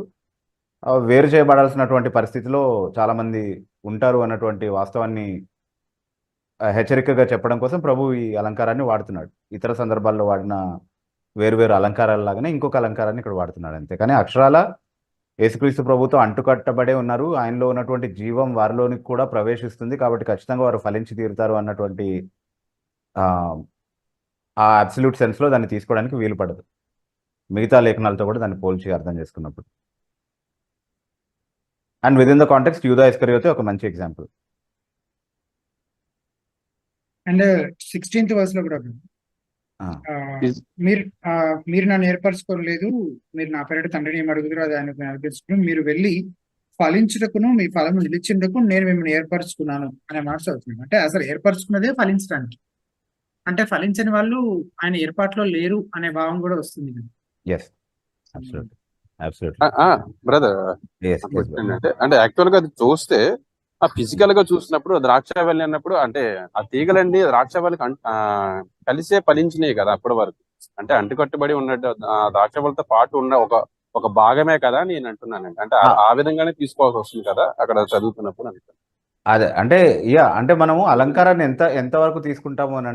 వేరు చేయబడాల్సినటువంటి పరిస్థితిలో చాలామంది ఉంటారు అన్నటువంటి వాస్తవాన్ని హెచ్చరికగా చెప్పడం కోసం ప్రభు ఈ అలంకారాన్ని వాడుతున్నాడు. ఇతర సందర్భాల్లో వాడిన వేరువేరు అలంకారాల లాగానే ఇంకొక అలంకారాన్ని ఇక్కడ వాడుతున్నాడు అంతే. కానీ అక్షరాల యేసుక్రీస్తు ప్రభుతో అంటుకట్టబడే ఉన్నారు, ఆయనలో ఉన్నటువంటి జీవం వారిలోనికి కూడా ప్రవేశిస్తుంది, కాబట్టి ఖచ్చితంగా వారు ఫలించి తీరుతారు అన్నటువంటి ఆ అబ్సల్యూట్ సెన్స్లో దాన్ని తీసుకోవడానికి వీలు పడదు, మిగతా లేఖనాలతో కూడా దాన్ని పోల్చి అర్థం చేసుకున్నప్పుడు. And with in the context యూదా ఇస్కరియోతు ఒక మంచి ఎగ్జాంపుల్. అండ్ 16th verse లో కూడా మీరు నన్ను ఏర్పరచుకోలేదు, మీరు నా పేరిట తండ్రిని ఏం అడుగుతారో అది ఆయనకు నేర్పించుకుని మీరు వెళ్ళి ఫలించుటకును మీ ఫలము నిలిచిండకు నేను మిమ్మల్ని ఏర్పరచుకున్నాను అనే మాట చదువుతున్నాను. అంటే అసలు ఏర్పరచుకున్నదే ఫలించడానికి, అంటే ఫలించని వాళ్ళు ఆయన ఏర్పాట్లో లేరు అనే భావం కూడా వస్తుంది. బ్రదర్ అంటే యాక్చువల్ గా అది చూస్తే ఆ ఫిజికల్ గా చూసినప్పుడు ద్రాక్షావల్లి అన్నప్పుడు అంటే ఆ తీగలండి ద్రాక్షావల్లికి కలిసే ఫలించినాయి కదా అప్పటి వరకు. అంటే అంటుకట్టుబడి ఉన్నట్టు ద్రాక్షావల్లితో పాటు ఉన్న ఒక భాగమే కదా నేను అంటున్నానండి. అంటే ఆ విధంగానే తీసుకోవాల్సి వస్తుంది కదా అక్కడ చదువుతున్నప్పుడు అనుకుంటున్నాను. అదే అంటే మనము అలంకారాన్ని ఎంతవరకు తీసుకుంటాము అని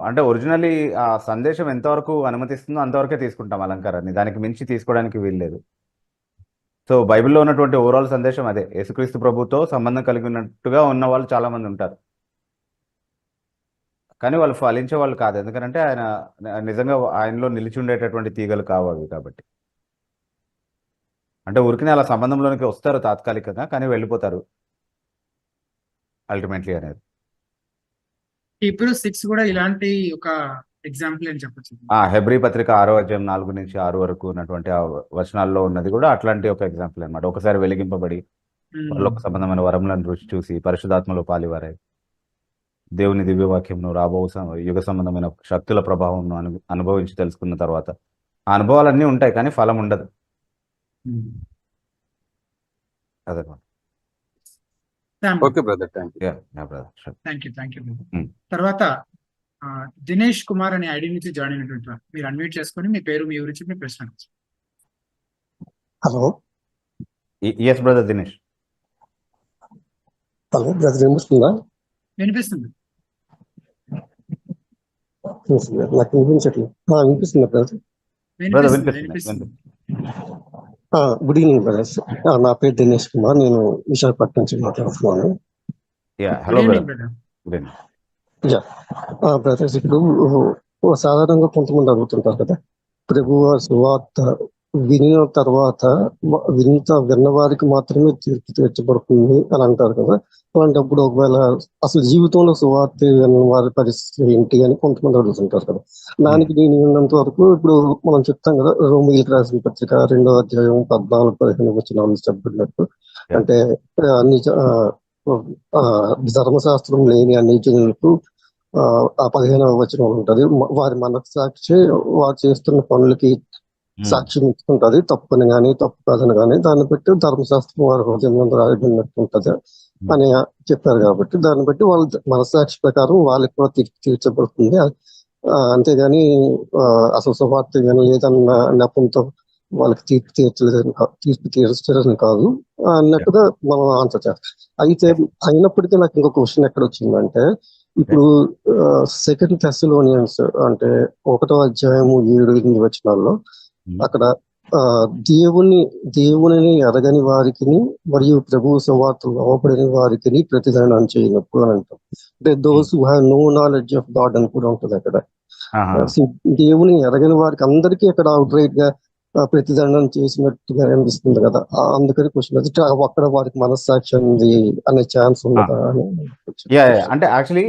అంటే ఒరిజినలీ ఆ సందేశం ఎంతవరకు అనుమతిస్తుందో అంతవరకే తీసుకుంటాం అలంకారాన్ని, దానికి మించి తీసుకోవడానికి వీల్లేదు. సో బైబిల్లో ఉన్నటువంటి ఓవరాల్ సందేశం అదే, యేసుక్రీస్తు ప్రభుతో సంబంధం కలిగి ఉన్నట్టుగా ఉన్న వాళ్ళు చాలా మంది ఉంటారు, కానీ వాళ్ళు ఫలించే వాళ్ళు కాదు. ఎందుకంటే ఆయన నిజంగా ఆయనలో నిలిచి ఉండేటటువంటి తీగలు కావు అవి. కాబట్టి అంటే ఊరికనే అలా సంబంధంలోనికి వస్తారు తాత్కాలికంగా, కానీ వెళ్ళిపోతారు అల్టిమేట్లీ అనేది. Hebrews 6 కూడా ఇలాంటి ఒక ఎగ్జాంపుల్ అని చెప్పొచ్చు. హెబ్రీ పత్రిక 6వ అధ్యాయం 4 నుంచి 6 వరకు ఉన్నటువంటి ఆ వచనాల్లో ఉన్నది కూడా అట్లాంటి ఒక ఎగ్జాంపుల్ అన్నమాట. ఒకసారి వెలిగింపబడి పరలోక సంబంధమైన వరములను రుచి చూసి పరిశుధాత్మలో పాలివారై దేవుని దివ్యవాక్యంను రాబో యుగ సంబంధమైన శక్తుల ప్రభావం అనుభవించి తెలుసుకున్న తర్వాత ఆ అనుభవాలన్నీ ఉంటాయి, కానీ ఫలం ఉండదు. అదనమాట. Okay brother, thank you. Thank you. తర్వాత దినేష్ కుమార్ అనే ఐడి నుంచి జాయిన్ అయినటువంటి వారు, మీరు అన్మ్యూట్ చేసుకొని మీ పేరు, మీ గురించి మీ ప్రశ్న. Hello yes brother Dinesh. Hello brother, వినిపిస్తుందా? వినిపిస్తుంది. నాకు వినిపించట్లేదు. వినిపిస్తుందా బ్రదర్? వినిపిస్తుంది. Good evening brothers. నా పేరు దినేష్ కుమార్, నేను విశాఖపట్నం నుంచి మాట్లాడుతున్నాను. హలో బ్రదర్స్, ఇప్పుడు సాధారణంగా కొంతమంది అడుగుతుంటారు కదా, ప్రభు సువార్త వినిన తర్వాత విన్న వారికి మాత్రమే తీర్పు తీర్చబడుతుంది అని అంటారు కదా. అలాంటప్పుడు ఒకవేళ అసలు జీవితంలో సువార్త విన్న వారి పరిస్థితి ఏంటి అని కొంతమంది అడుగుతుంటారు కదా. దానికి నేను విన్నంత వరకు ఇప్పుడు మనం చెప్తాం కదా, రోమిలకు రాసిన పత్రిక 2వ అధ్యాయం 14-15 వచనాలు చెప్పినట్టు, అంటే ధర్మశాస్త్రం లేని అన్ని జనులకు ఆ 15వ వచనం ఉంటది, వారి మనస్సాక్షి వారు చేస్తున్న పనులకి సాక్ష్యం ఇస్తుంటది, తప్పని గాని తప్పు కాదని గాని దాన్ని బట్టి ధర్మశాస్త్రం వారి హృదయం రాయబడినట్టు ఉంటది అని చెప్పారు. కాబట్టి దాన్ని బట్టి వాళ్ళ మనస్సాక్షి ప్రకారం వాళ్ళకి కూడా తీర్చబడుతుంది. అంతేగాని అసలు సువార్త వినలేదన్న నెపంతో వాళ్ళకి తీర్పు తీర్చలేదని కాదు అన్నట్టుగా మనం ఆన్సర్ చేస్తాం. అయితే అయినప్పటికీ నాకు ఇంకొక క్వశ్చన్ ఎక్కడ వచ్చిందంటే, ఇప్పుడు 2 Thessalonians అంటే 1వ అధ్యాయము 7-8 వచనాల్లో అక్కడ దేవుని ఎరగని వారికి మరియు ప్రభు సువార్త లోబడిన వారికి ప్రతిదానం చేయనప్పుడు అని అంటాం. అంటే those who have no knowledge of God అని కూడా ఉంటుంది అక్కడ. దేవుని ఎరగని వారికి అందరికీ అక్కడ అవుట్ రైట్ గా ప్రతిదండం చేసినట్టుగా అనిపిస్తుంది కదా. అందుకని క్వశ్చన్ అది అక్కడ వారికి మనస్సాక్షి ఉంది అనే ఛాన్స్ ఉండదా అని. అంటే యాక్చువల్లీ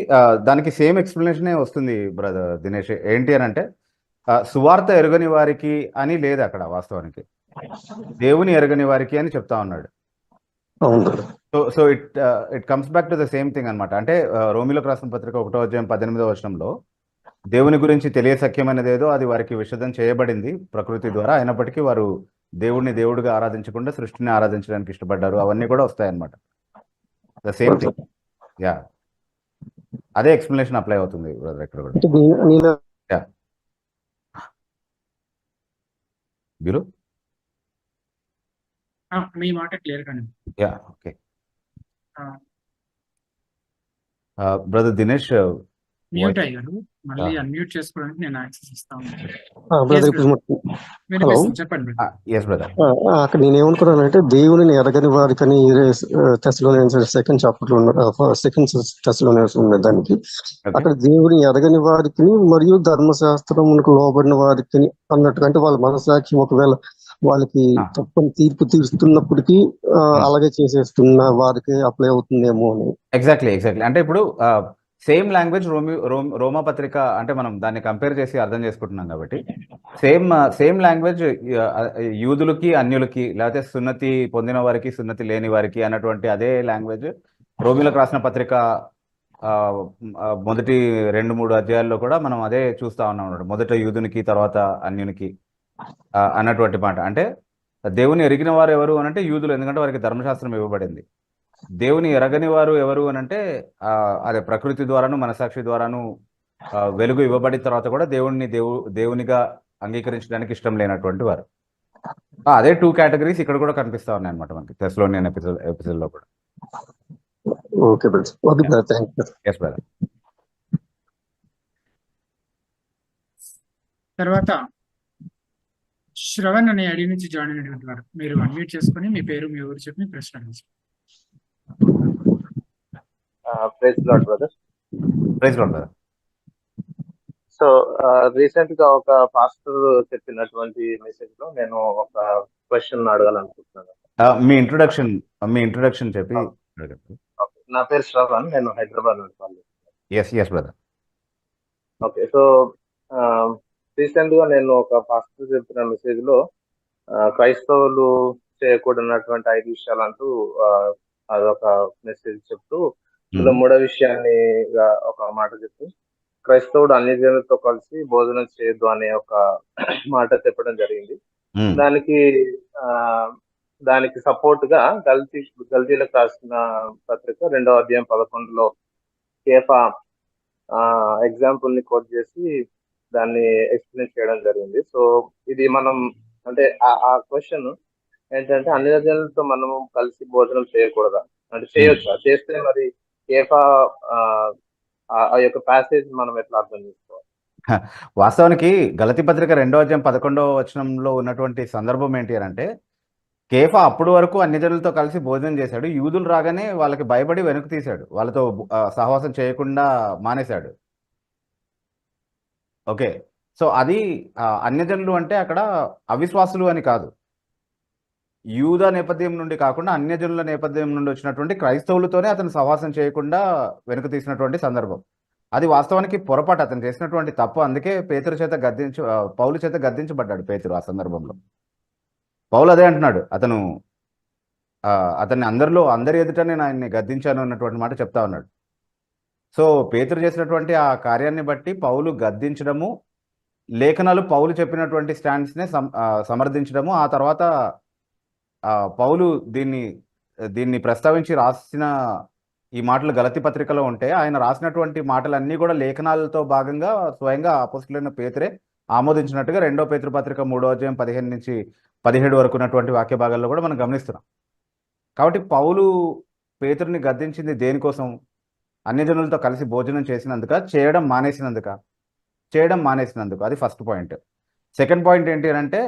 దానికి సేమ్ ఎక్స్ప్లెనేషన్ వస్తుంది బ్రదర్ దినేష్. ఏంటి అని అంటే, సువార్త ఎరగని వారికి అని లేదు అక్కడ, వాస్తవానికి దేవుని ఎరగని వారికి అని చెప్తా ఉన్నాడు. So it comes back to the same thing అనమాట. అంటే రోమిలోకి రాసిన పత్రిక 1వ అధ్యాయం 18వ వచనంలో దేవుని గురించి తెలియసఖ్యమైనది ఏదో అది వారికి విషదం చేయబడింది ప్రకృతి ద్వారా, అయినప్పటికీ వారు దేవుడిని దేవుడిగా ఆరాధించకుండా సృష్టిని ఆరాధించడానికి ఇష్టపడ్డారు. అవన్నీ కూడా వస్తాయన్నమాట. The same thing. అదే ఎక్స్ప్లెనేషన్ అప్లై అవుతుంది ఇక్కడ కూడా. మీ మాట క్లియర్ గానే. ఓకే బ్రదర్ దినేష్, మ్యూట్ అయ్యారు, మళ్ళీ అన్మ్యూట్ చేసుకోవడానికి నేను యాక్సెస్ ఇస్తాను. చెప్పండి. అక్కడ నేను ఏమనుకున్నానంటే, దేవుని ఎరగని వారికని 2 Thessalonians ఉన్న దానికి అక్కడ దేవుని ఎరగని వారికి మరియు ధర్మశాస్త్రమునకు లోబడిన వారికి అన్నట్టుగా, అంటే వాళ్ళ మనసాక్షి ఒకవేళ వాళ్ళకి తప్పని తీర్పు తీరుస్తున్నప్పటికీ అలాగే చేసేస్తున్న వారికి అప్లై అవుతుందేమో అని. ఎగ్జాక్ట్లీ. అంటే ఇప్పుడు సేమ్ లాంగ్వేజ్ రోమా పత్రిక, అంటే మనం దాన్ని కంపేర్ చేసి అర్థం చేసుకుంటున్నాం కాబట్టి సేమ్ లాంగ్వేజ్ యూదులకి అన్యులకి, లేకపోతే సున్నతి పొందిన వారికి సున్నతి లేని వారికి అన్నటువంటి అదే లాంగ్వేజ్ రోమిలకు రాసిన పత్రిక మొదటి 2-3 అధ్యాయాల్లో కూడా మనం అదే చూస్తా ఉన్నాం. మొదట యూదునికి, తర్వాత అన్యునికి అన్నటువంటి మాట. అంటే దేవుని ఎరిగిన వారు ఎవరు అని అంటే యూదులు, ఎందుకంటే వారికి ధర్మశాస్త్రం ఇవ్వబడింది. దేవుని ఎరగని వారు ఎవరు అని అంటే అదే ప్రకృతి ద్వారాను మనసాక్షి ద్వారాను వెలుగు ఇవ్వబడిన తర్వాత కూడా దేవునిగా అంగీకరించడానికి ఇష్టం లేనటువంటి వారు. అదే 2 కేటగిరీస్ ఇక్కడ కూడా కనిపిస్తా ఉన్నాయి అనమాట మనకి థెస్సలోనియన్ ఎపిసోడ్ లో కూడా. Okay brother, thank you. yes brother. తర్వాత శ్రవణ్ అనే ఐడి నుంచి జాయిన్ అయినటువంటి వారు మీరు అన్మ్యూట్ చేసుకొని మీ పేరు మీ ఊరు చెప్పి ప్రశ్న అడగండి. Praise Lord brother. Praise Lord brother. So recent గా ఒక పాస్టర్ చెప్పినటువంటి మెసేజ్ లో నేను ఒక క్వశ్చన్ అడగాలనుకుంటున్నాను. మీ ఇంట్రొడక్షన్ చెప్పి అడగండి. Okay. నా పేరు శ్రవణ్, నేను హైదరాబాద్ నుంచి. Yes brother. Okay, so recent గా నేను ఒక పాస్టర్ చెప్పిన మెసేజ్ లో క్రైస్తవులు చేయకూడనటువంటి 5 విషయాలు అంటూ అదొక మెసేజ్ చెప్తూ ఇందులో మూడో విషయాన్ని ఒక మాట చెప్తూ క్రైస్తవుడు అన్ని జనులతో కలిసి భోజనం చేయొద్దు అనే ఒక మాట చెప్పడం జరిగింది. దానికి సపోర్ట్ గా గల్తీలకు రాసిన పత్రిక 2వ అధ్యాయం 11లో కేఫా ఎగ్జాంపుల్ ని కోట్ చేసి దాన్ని ఎక్స్ప్లెయిన్ చేయడం జరిగింది. సో ఇది మనం అంటే ఆ క్వశ్చన్ ఏంటంటే అన్ని జనులతో మనము కలిసి భోజనం చేయకూడదా అంటే చేయొచ్చా, చేస్తే మరి కేఫా ఆ యొక్క ప్యాసేజ్ మనం ఎట్లా అర్థం చేసుకోవాలి? వాస్తవానికి గలతీ పత్రిక 2వ అధ్యాయం 11వ వచనంలో ఉన్నటువంటి సందర్భం ఏంటి అని అంటే, కేఫా అప్పటి వరకు అన్ని జనులతో కలిసి భోజనం చేశాడు. యూదులు రాగానే వాళ్ళకి భయపడి వెనక్కి తీశాడు, వాళ్ళతో సహవాసం చేయకుండా మానేశాడు. ఓకే, సో అది అన్యజనులు అంటే అక్కడ అవిశ్వాసులు అని కాదు, యూద నేపథ్యం నుండి కాకుండా అన్యజనుల నేపథ్యం నుండి వచ్చినటువంటి క్రైస్తవులతోనే అతను సహవాసం చేయకుండా వెనుక తీసినటువంటి సందర్భం. అది వాస్తవానికి పొరపాటు, అతను చేసినటువంటి తప్పు. అందుకే పౌలు చేత గద్దించబడ్డాడు పేతురు. ఆ సందర్భంలో పౌలు అదే అంటున్నాడు, అతన్ని అందరి ఎదుట నేను ఆయన్ని గద్దించాను అన్నటువంటి మాట చెప్తా ఉన్నాడు. సో పేతురు చేసినటువంటి ఆ కార్యాన్ని బట్టి పౌలు గద్దించడము, లేఖనాలు పౌలు చెప్పినటువంటి స్టాండ్స్నే సమర్థించడము, ఆ తర్వాత పౌలు దీన్ని ప్రస్తావించి రాసిన ఈ మాటలు గలతీ పత్రికలో ఉంటే ఆయన రాసినటువంటి మాటలన్నీ కూడా లేఖనాలతో భాగంగా స్వయంగా అపోస్తలుడైన పేతురే ఆమోదించినట్టుగా 2వ పేతురు పత్రిక 3వ అధ్యాయం 15 నుంచి 17 వరకు ఉన్నటువంటి వాక్య భాగాల్లో కూడా మనం గమనిస్తున్నాం. కాబట్టి పౌలు పేతురుని గద్దించింది దేనికోసం? అన్యజనులతో కలిసి భోజనం చేసినందుక, చేయడం మానేసినందుకు. అది ఫస్ట్ పాయింట్. సెకండ్ పాయింట్ ఏంటి అంటే,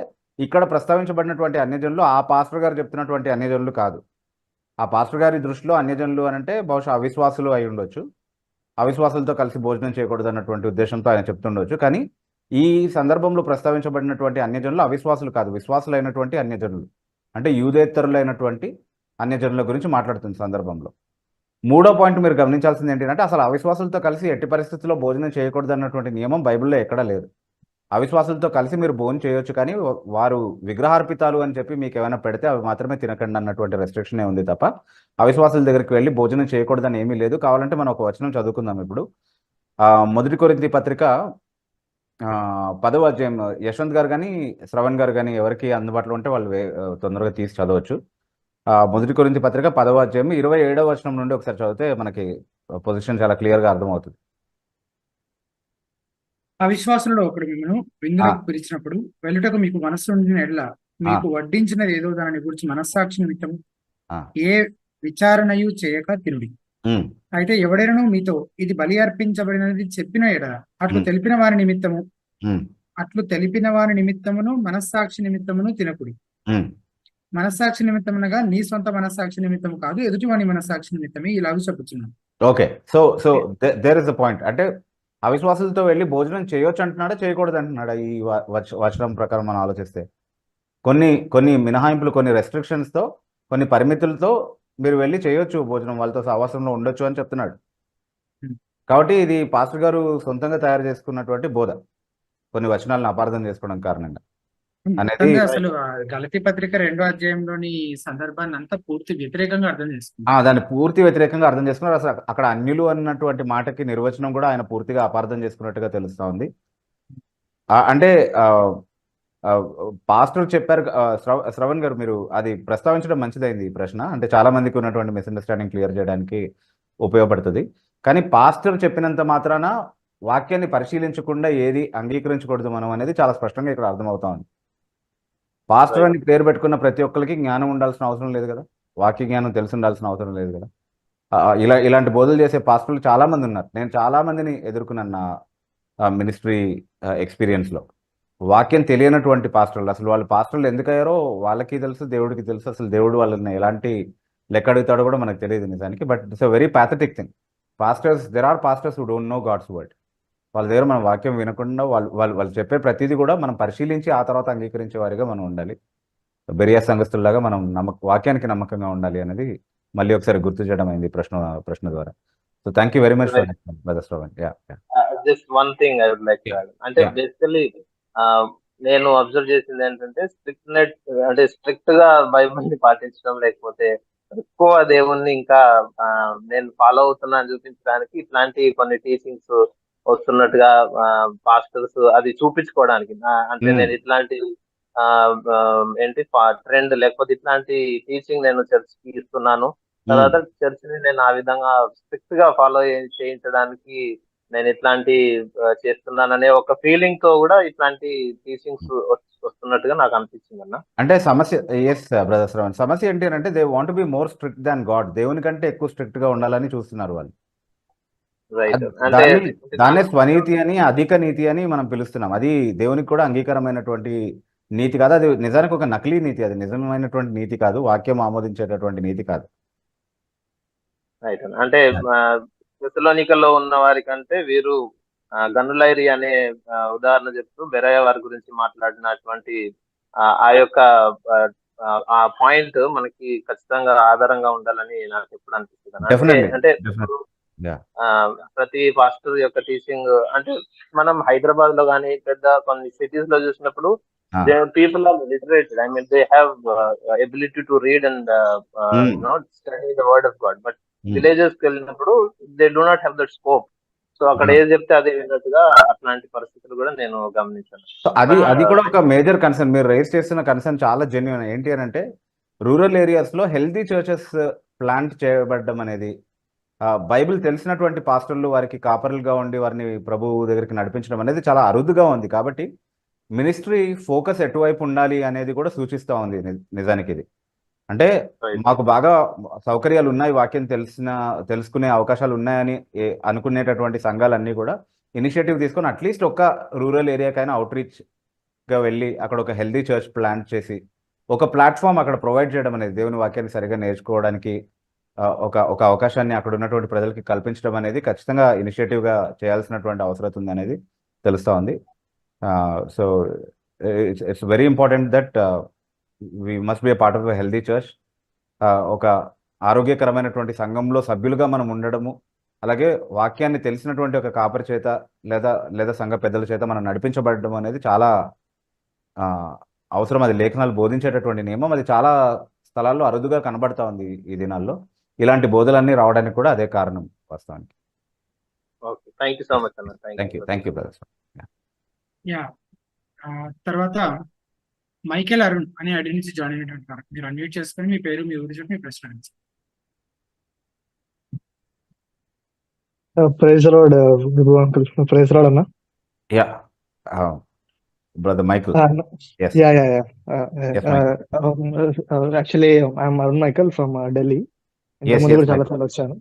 ఇక్కడ ప్రస్తావించబడినటువంటి అన్యజనులు ఆ పాస్టర్ గారు చెప్తున్నటువంటి అన్యజనులు కాదు. ఆ పాస్టర్ గారి దృష్టిలో అన్యజనులు అంటే బహుశా అవిశ్వాసులు అయి ఉండొచ్చు, అవిశ్వాసులతో కలిసి భోజనం చేయకూడదు అన్నటువంటి ఉద్దేశంతో ఆయన చెప్తుండొచ్చు. కానీ ఈ సందర్భంలో ప్రస్తావించబడినటువంటి అన్యజనులు అవిశ్వాసులు కాదు, విశ్వాసులైనటువంటి అన్యజనులు, అంటే యూదేతరులైనటువంటి అన్యజనుల గురించి మాట్లాడుతున్న సందర్భంలో. మూడో పాయింట్ మీరు గమనించాల్సింది ఏంటంటే, అసలు అవిశ్వాసులతో కలిసి ఎట్టి పరిస్థితుల్లో భోజనం చేయకూడదు అన్నటువంటి నియమం బైబిల్లో ఎక్కడా లేదు. అవిశ్వాసులతో కలిసి మీరు భోజనం చేయొచ్చు, కానీ వారు విగ్రహార్పితాలు అని చెప్పి మీకు ఏమైనా పెడితే అవి మాత్రమే తినకండి అన్నటువంటి రెస్ట్రిక్షనే ఉంది తప్ప అవిశ్వాసుల దగ్గరికి వెళ్ళి భోజనం చేయకూడదని ఏమీ లేదు. కావాలంటే మనం ఒక వచనం చదువుకుందాం ఇప్పుడు. 1 కొరింథీ పత్రిక 10వ అధ్యాయం, యశ్వంత్ గారు కానీ శ్రవణ్ గారు కానీ ఎవరికి అందుబాటులో ఉంటే వాళ్ళు తొందరగా తీసి చదవచ్చు. 1 కొరింథీ పత్రిక 10వ అధ్యాయం 27వ వచనం నుండి ఒకసారి చదివితే మనకి పొజిషన్ చాలా క్లియర్గా అర్థమవుతుంది. అవిశ్వాసులలో ఒకడు మిమ్మల్ని విందులకు పిలిచినప్పుడు వెళ్ళుటకు మీకు మనస్సు ఉండిన ఎడల మీకు వడ్డించినది ఏదో దాని గురించి మనస్సాక్షి నిమిత్తం ఏ విచారణయు చేయక తిరుడి. అయితే ఎవడైనా మీతో ఇది బలి అర్పించబడినది చెప్పిన ఎడల అట్లు తెలిపిన వారి నిమిత్తమును మనస్సాక్షి నిమిత్తమును తినకుడి. మనస్సాక్షి నిమిత్తమునగా నీ సొంత మనస్సాక్షి నిమిత్తము కాదు, ఎదుటివాని మనస్సాక్షి నిమిత్తమే ఇలాగ చెప్పుచున్నాను. Okay, so there is the point. అంటే అవిశ్వాసులతో వెళ్ళి భోజనం చేయొచ్చు అంటున్నాడా, చేయకూడదు అంటున్నాడా? ఈ వచనం ప్రకారం మనం ఆలోచిస్తే కొన్ని మినహాయింపులు, కొన్ని రెస్ట్రిక్షన్స్తో, కొన్ని పరిమితులతో మీరు వెళ్ళి చేయొచ్చు భోజనం, వాళ్ళతో సహవాసంలో ఉండొచ్చు అని చెప్తున్నాడు. కాబట్టి ఇది పాస్టర్ గారు సొంతంగా తయారు చేసుకున్నటువంటి బోధ, కొన్ని వచనాలను అపార్థం చేసుకోవడం కారణంగా అనేది. అసలు గలతీ పత్రిక 2వ అధ్యాయంలోని సందర్భాన్ని అంతా పూర్తి వ్యతిరేకంగా అర్థం చేసుకున్నారు. దాన్ని పూర్తి వ్యతిరేకంగా అర్థం చేసుకున్నారు. అసలు అక్కడ అన్యులు అన్నటువంటి మాటకి నిర్వచనం కూడా ఆయన పూర్తిగా అపార్థం చేసుకున్నట్టుగా తెలుస్తా ఉంది. అంటే పాస్టర్ చెప్పారు. శ్రవణ్ గారు, మీరు అది ప్రస్తావించడం మంచిదైంది ఈ ప్రశ్న. అంటే చాలా మందికి ఉన్నటువంటి మిస్అండర్స్టాండింగ్ క్లియర్ చేయడానికి ఉపయోగపడుతుంది. కానీ పాస్టర్ చెప్పినంత మాత్రాన వాక్యాన్ని పరిశీలించకుండా ఏది అంగీకరించకూడదు మనం అనేది చాలా స్పష్టంగా ఇక్కడ అర్థమవుతా ఉంది. పాస్టర్ అని పేరు పెట్టుకున్న ప్రతి ఒక్కరికి జ్ఞానం ఉండాల్సిన అవసరం లేదు కదా, వాక్య జ్ఞానం తెలిసి ఉండాల్సిన అవసరం లేదు కదా. ఇలాంటి బోధలు చేసే పాస్టర్లు చాలా మంది ఉన్నారు. నేను చాలా మందిని ఎదుర్కొన్నాను నా మినిస్ట్రీ ఎక్స్పీరియన్స్లో. వాక్యం తెలియనటువంటి పాస్టర్లు, అసలు వాళ్ళు పాస్టర్లు ఎందుకు అయ్యారో వాళ్ళకి తెలుసు, దేవుడికి తెలుసు. అసలు దేవుడు వాళ్ళని ఎలాంటి లెక్క అడుగుతాడో కూడా మనకు తెలియదు నిజానికి. But it's a very pathetic thing. There are pastors who don't know God's word. వాళ్ళ దగ్గర మనం వాక్యం వినకుండా వాళ్ళు చెప్పే ప్రతిదీ కూడా మనం పరిశీలించి ఆ తర్వాత అంగీకరించే వారిగా మనం ఉండాలి. బెరియా సంఘస్థుల్లాగా మనం వాక్యానికి నమ్మకంగా ఉండాలి అనేది మళ్ళీ ఒకసారి గుర్తు చేయడం అయింది ప్రశ్న ద్వారా. So thank you very much for brother Shravan. Just one thing I would like to add. అంటే Yeah. బేసికలీ నేను అబ్జర్వ్ చేసింది ఏంటంటే స్ట్రిక్ట్ గా బైబిల్ ని పాటించడం, లేకపోతే ఎక్కువ దేవుణ్ణి ఇంకా నేను ఫాలో అవుతున్నా అని చూపించడానికి ఇట్లాంటి కొన్ని టీచింగ్స్ వస్తున్నట్టుగా పాస్టర్స్ అది చూపించుకోవడానికి అంటే నేను ఇట్లాంటి ఏంటి ట్రెండ్ లేకపోతే ఇట్లాంటి టీచింగ్ నేను చర్చ్కి ఇస్తున్నాను, తర్వాత చర్చ్ ని నేను ఆ విధంగా స్ట్రిక్ట్ గా ఫాలో చేయించడానికి నేను ఇట్లాంటి చేస్తున్నాననే ఒక ఫీలింగ్ తో కూడా ఇట్లాంటి టీచింగ్స్ వస్తున్నట్టుగా నాకు అనిపించింది అన్న. అంటే సమస్య, ఎస్ బ్రదర్ శ్రవణ్, సమస్య ఏంటి అంటే they want be more strict than God. దేవుని కంటే ఎక్కువ స్ట్రిక్ట్ గా ఉండాలని చూస్తున్నారు వాళ్ళు. రైట్. అంటే దాన్నే స్వనీతి అని, అధిక నీతి అని మనం పిలుస్తున్నాం. అది దేవునికి కూడా అంగీకారమైనటువంటి నీతి కాదు. అది నిజానికి ఒక నకిలీ నీతి. అది నిజమైనటువంటి నీతి కాదు. వాక్యం ఆమోదించేటటువంటి నీతి కాదు. రైట్. అంటే తెస్సలోనికలో ఉన్న వారికంటే వీరు గనులైరి అనే ఉదాహరణ చెప్తూ బెరయ వారి గురించి మాట్లాడినటువంటి ఆ యొక్క ఆ పాయింట్ మనకి ఖచ్చితంగా ఆధారంగా ఉండాలని నాకు ఎప్పుడు అనిపిస్తుంది. అంటే ప్రతి పాస్టర్ యొక్క టీచింగ్ అంటే మనం హైదరాబాద్ లో కానీ పెద్ద కొన్ని సిటీస్ లో చూసినప్పుడు people are literate. I mean, they have ability to read and study the word of God. But villages కి వెళ్ళినప్పుడు they do not have that scope. So అక్కడ ఏది చెప్తే అదే విన్నట్టుగా అట్లాంటి పరిస్థితులు కూడా నేను గమనించాను. సో అది కూడా ఒక మేజర్ కన్సర్న్. మీరు రైజ్ చేస్తున్న కన్సర్న్ చాలా జెన్యూన్. ఏంటి అని అంటే రూరల్ ఏరియాస్ లో హెల్దీ చర్చెస్ ప్లాంట్ చేయబడడం అనేది, బైబిల్ తెలిసినటువంటి పాస్టర్లు వారికి కాపర్లుగా ఉండి వారిని ప్రభు దగ్గరికి నడిపించడం అనేది చాలా అరుదుగా ఉంది. కాబట్టి మినిస్ట్రీ ఫోకస్ ఎటువైపు ఉండాలి అనేది కూడా సూచిస్తూ ఉంది నిజానికి. ఇది అంటే మాకు బాగా సౌకర్యాలు ఉన్నాయి, వాక్యం తెలుసుకునే అవకాశాలు ఉన్నాయని అనుకునేటటువంటి సంఘాలన్నీ కూడా ఇనిషియేటివ్ తీసుకొని అట్లీస్ట్ ఒక్క రూరల్ ఏరియాకైనా అవుట్రీచ్గా వెళ్ళి అక్కడ ఒక హెల్దీ చర్చ్ ప్లాన్ చేసి ఒక ప్లాట్ఫామ్ అక్కడ ప్రొవైడ్ చేయడం అనేది, దేవుని వాక్యాన్ని సరిగా నేర్చుకోవడానికి ఒక అవకాశాన్ని అక్కడ ఉన్నటువంటి ప్రజలకి కల్పించడం అనేది ఖచ్చితంగా ఇనిషియేటివ్గా చేయాల్సినటువంటి అవసరం ఉంది అనేది తెలుస్తూ ఉంది. So it's very important that we must be a part of a healthy church. ఒక ఆరోగ్యకరమైనటువంటి సంఘంలో సభ్యులుగా మనం ఉండడము, అలాగే వాక్యాన్ని తెలిసినటువంటి ఒక కాపరి చేత లేదా సంఘ పెద్దల చేత మనం నడిపించబడడం అనేది చాలా అవసరం. అది లేఖనాలు బోధించేటటువంటి నియమం. అది చాలా స్థలాల్లో అరుదుగా కనబడతా ఉంది ఈ దినాల్లో. ఇలాంటి బోధలన్నీ రావడానికి కూడా అదే కారణం వాస్తవానికి. Thank you brother. తర్వాత మైకేల్ అరుణ్ అనే ఐడి నుంచి జాయిన్ అయినటువంటి వారు, మీరు అన్మ్యూట్ చేసుకొని మీ పేరు, మీ ఊరి చెప్పి మీ ప్రశ్న అడగండి. Praise Lord uncle. Praise Lord అన్న. Brother Michael. Actually I'm Arun Michael from Delhi. ఇంతకుముందు కూడా చాలా వచ్చాను.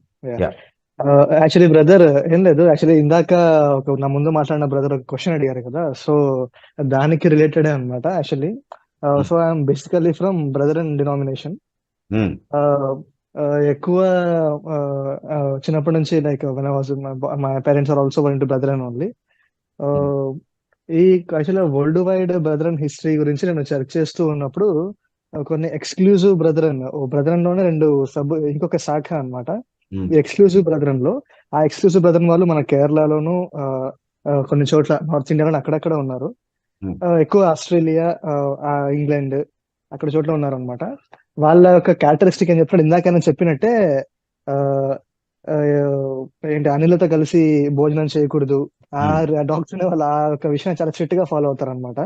యాక్చువల్లీ బ్రదర్ ఏం లేదు, యాక్చువల్లీ ఇందాక నా ముందు మాట్లాడిన బ్రదర్ ఒక క్వశ్చన్ అడిగారు కదా, సో దానికి రిలేటెడ్ అనమాట actually. So I'm basically from brother and denomination. ఎక్కువ చిన్నప్పటి నుంచి like when I was my parents are also one to brother and only. ఈ actually world wide brother and history గురించి నేను సెర్చ్ చేస్తూ ఉన్నప్పుడు కొన్ని ఎక్స్క్లూజివ్ బ్రదరన్, లోనే రెండు ఇంకొక శాఖ అనమాట ఎక్స్క్లూజివ్ బ్రదరన్ లో. ఆ ఎక్స్క్లూజివ్ బ్రదరన్ వాళ్ళు మన కేరళలోను కొన్ని చోట్ల నార్త్ ఇండియాలో అక్కడక్కడ ఉన్నారు. ఎక్కువ ఆస్ట్రేలియా, ఇంగ్లాండ్ అక్కడ చోట్ల ఉన్నారు అనమాట. వాళ్ళ యొక్క క్యారెక్టరిస్టిక్ అని చెప్పినట్టు ఇందాక నేను చెప్పినట్టే ఏంటి అనిలతో కలిసి భోజనం చేయకూడదు, ఆ డాక్టర్ వాళ్ళ ఆ యొక్క విషయాన్ని చాలా స్ట్రిక్ట్ గా ఫాలో అవుతారు అనమాట.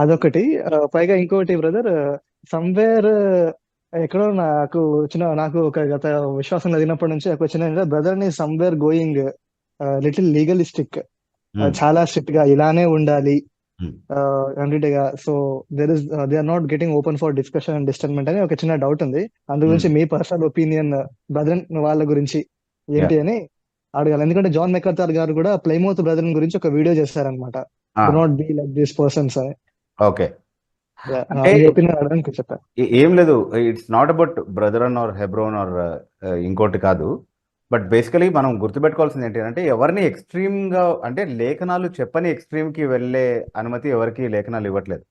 అదొకటి. పైగా ఇంకోటి బ్రదర్, సమ్వేర్ ఎక్కడో నాకు ఒక గత విశ్వాసం కలిగినప్పటి నుంచి ఒక చిన్న బ్రదర్ ని సమ్వేర్ గోయింగ్ లిటిల్ లీగలిస్టిక్, చాలా స్ట్రిక్ట్ గా ఇలానే ఉండాలి అన్నిటిగా. So they are not getting open for discussion and discernment అని ఒక చిన్న డౌట్ ఉంది. అందు గురించి మీ పర్సనల్ ఒపీనియన్ బ్రదర్ వాళ్ళ గురించి ఏంటి అని అడగాలి. ఎందుకంటే జాన్ మెకార్థర్ గారు కూడా ప్లైమౌత్ బ్రదర్ గురించి ఒక వీడియో చేశారనమాట. Do not be like these persons అని. ఓకే. అంటే మీ ఒపీనియన్ అడగడానికి చెప్పాను. ఏం లేదు, it's not about brethren or Hebron or ఇంకోటి కాదు. బట్ బేసికలీ మనం గుర్తుపెట్టుకోవాల్సింది ఏంటంటే ఎవరిని ఎక్స్ట్రీమ్గా అంటే లేఖనాలు చెప్పని ఎక్స్ట్రీమ్కి వెళ్ళే అనుమతి ఎవరికి లేఖనాలు ఇవ్వట్లేదు.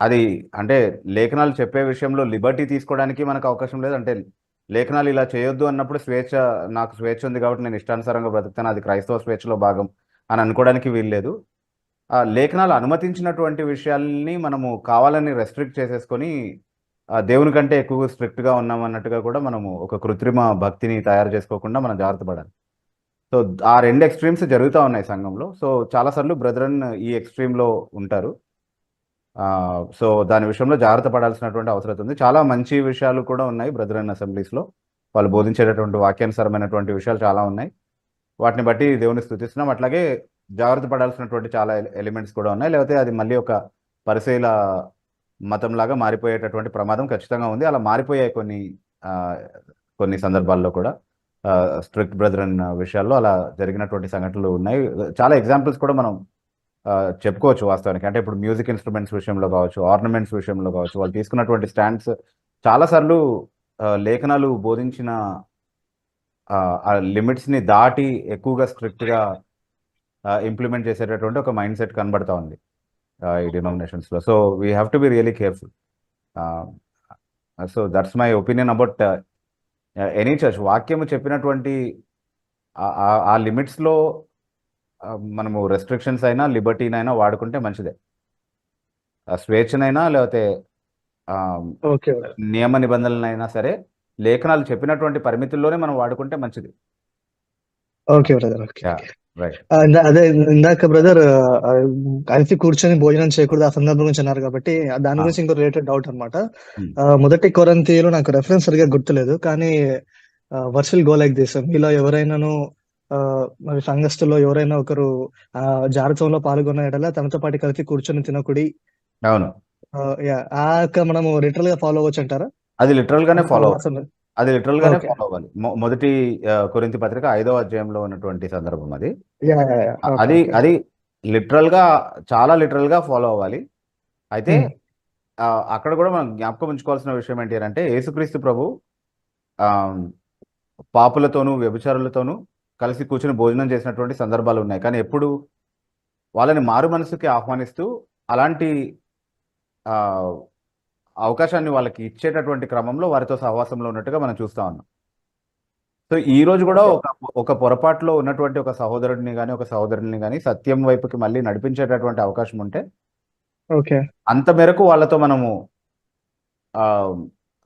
అది అంటే లేఖనాలు చెప్పే విషయంలో లిబర్టీ తీసుకోవడానికి మనకు అవకాశం లేదు. అంటే లేఖనాలు ఇలా చేయొద్దు అన్నప్పుడు నాకు స్వేచ్ఛ ఉంది కాబట్టి నేను ఇష్టానుసారంగా బ్రతుకుతాను, అది క్రైస్తవ స్వేచ్ఛలో భాగం అని అనుకోవడానికి వీల్లేదు. ఆ లేఖనాలు అనుమతించినటువంటి విషయాల్ని మనము కావాలని రెస్ట్రిక్ట్ చేసేసుకొని దేవుని కంటే ఎక్కువ స్ట్రిక్ట్గా ఉన్నాం అన్నట్టుగా కూడా మనము ఒక కృత్రిమ భక్తిని తయారు చేసుకోకుండా మనం జాగ్రత్త పడాలి. సో ఆ రెండు ఎక్స్ట్రీమ్స్ జరుగుతూ ఉన్నాయి సంఘంలో. సో చాలాసార్లు బ్రదరన్ ఈ ఎక్స్ట్రీమ్లో ఉంటారు. సో దాని విషయంలో జాగ్రత్త పడాల్సినటువంటి అవసరం ఉంది. చాలా మంచి విషయాలు కూడా ఉన్నాయి బ్రదరన్ అసెంబ్లీస్లో. వాళ్ళు బోధించేటటువంటి వాక్యానుసరమైనటువంటి విషయాలు చాలా ఉన్నాయి. వాటిని బట్టి దేవుని స్తుతిస్తున్నాం. అట్లాగే జాగ్రత్త పడాల్సినటువంటి చాలా ఎలిమెంట్స్ కూడా ఉన్నాయి. లేకపోతే అది మళ్ళీ ఒక పరిశీల మతంలాగా మారిపోయేటటువంటి ప్రమాదం ఖచ్చితంగా ఉంది. అలా మారిపోయాయి కొన్ని సందర్భాల్లో కూడా స్ట్రిక్ట్ బ్రదరన్ విషయాల్లో అలా జరిగినటువంటి సంఘటనలు ఉన్నాయి. చాలా ఎగ్జాంపుల్స్ కూడా మనం చెప్పుకోవచ్చు వాస్తవానికి. అంటే ఇప్పుడు మ్యూజిక్ ఇన్స్ట్రుమెంట్స్ విషయంలో కావచ్చు, ఆర్నమెంట్స్ విషయంలో కావచ్చు, వాళ్ళు తీసుకున్నటువంటి స్టాండ్స్ చాలాసార్లు లేఖనాలు బోధించిన ఆ లిమిట్స్ని దాటి ఎక్కువగా స్ట్రిక్ట్గా ఇంప్లిమెంట్ చేసేటటువంటి ఒక మైండ్ సెట్ కనబడతా ఉంది ఈ డినామినేషన్స్లో. So we have to be really careful. So that's my opinion about any church. వాక్యము చెప్పినటువంటి ఆ లిమిట్స్లో మనము రెస్ట్రిక్షన్స్ అయినా లిబర్టీనైనా వాడుకుంటే మంచిదే. స్వేచ్ఛనైనా లేకపోతే నియమ నిబంధనలైనా సరే లేఖనాలు చెప్పినటువంటి పరిమితుల్లోనే మనం వాడుకుంటే మంచిది. Okay brother. రైట్. అదే ఇందాక బ్రదర్ కలిసి కూర్చొని భోజనం చేయకూడదు ఆ సందర్భం గురించి అన్నారు కాబట్టి దాని గురించి ఇంకో రిలేటెడ్ డౌట్ అనమాట. మొదటి కొరింథీయులు నాకు రెఫరెన్స్ సరిగా గుర్తులేదు, కానీ verse will go like this. మీలో ఎవరైనాను మరి సంఘస్థుల్లో ఎవరైనా ఒకరు జారత్వంలో పాల్గొన్న ఎడల తనతో పాటు కలిసి కూర్చొని తినకుడి. అవును, మనము లిటరల్ గా ఫాలో అవ్వచ్చు అంటారా? అది లిటరల్ గానే ఫాలో అవ్వాలి. మొదటి కొరింథీ పత్రిక 5వ అధ్యాయంలో ఉన్నటువంటి సందర్భం అది. అది లిటరల్ గా, చాలా లిటరల్ గా ఫాలో అవ్వాలి. అయితే అక్కడ కూడా మనం జ్ఞాపకం ఉంచుకోవాల్సిన విషయం ఏంటి అంటే యేసుక్రీస్తు ప్రభు పాపులతోనూ వ్యభిచారులతోనూ కలిసి కూర్చుని భోజనం చేసినటువంటి సందర్భాలు ఉన్నాయి. కానీ ఎప్పుడు వాళ్ళని మారు మనసుకి ఆహ్వానిస్తూ అలాంటి అవకాశాన్ని వాళ్ళకి ఇచ్చేటటువంటి క్రమంలో వారితో సహవాసంలో ఉన్నట్టుగా మనం చూస్తా ఉన్నాం. సో ఈ రోజు కూడా ఒక పొరపాటులో ఉన్నటువంటి ఒక సహోదరుడిని కానీ ఒక సహోదరుని కానీ సత్యం వైపుకి మళ్ళీ నడిపించేటటువంటి అవకాశం ఉంటే అంత మేరకు వాళ్ళతో మనము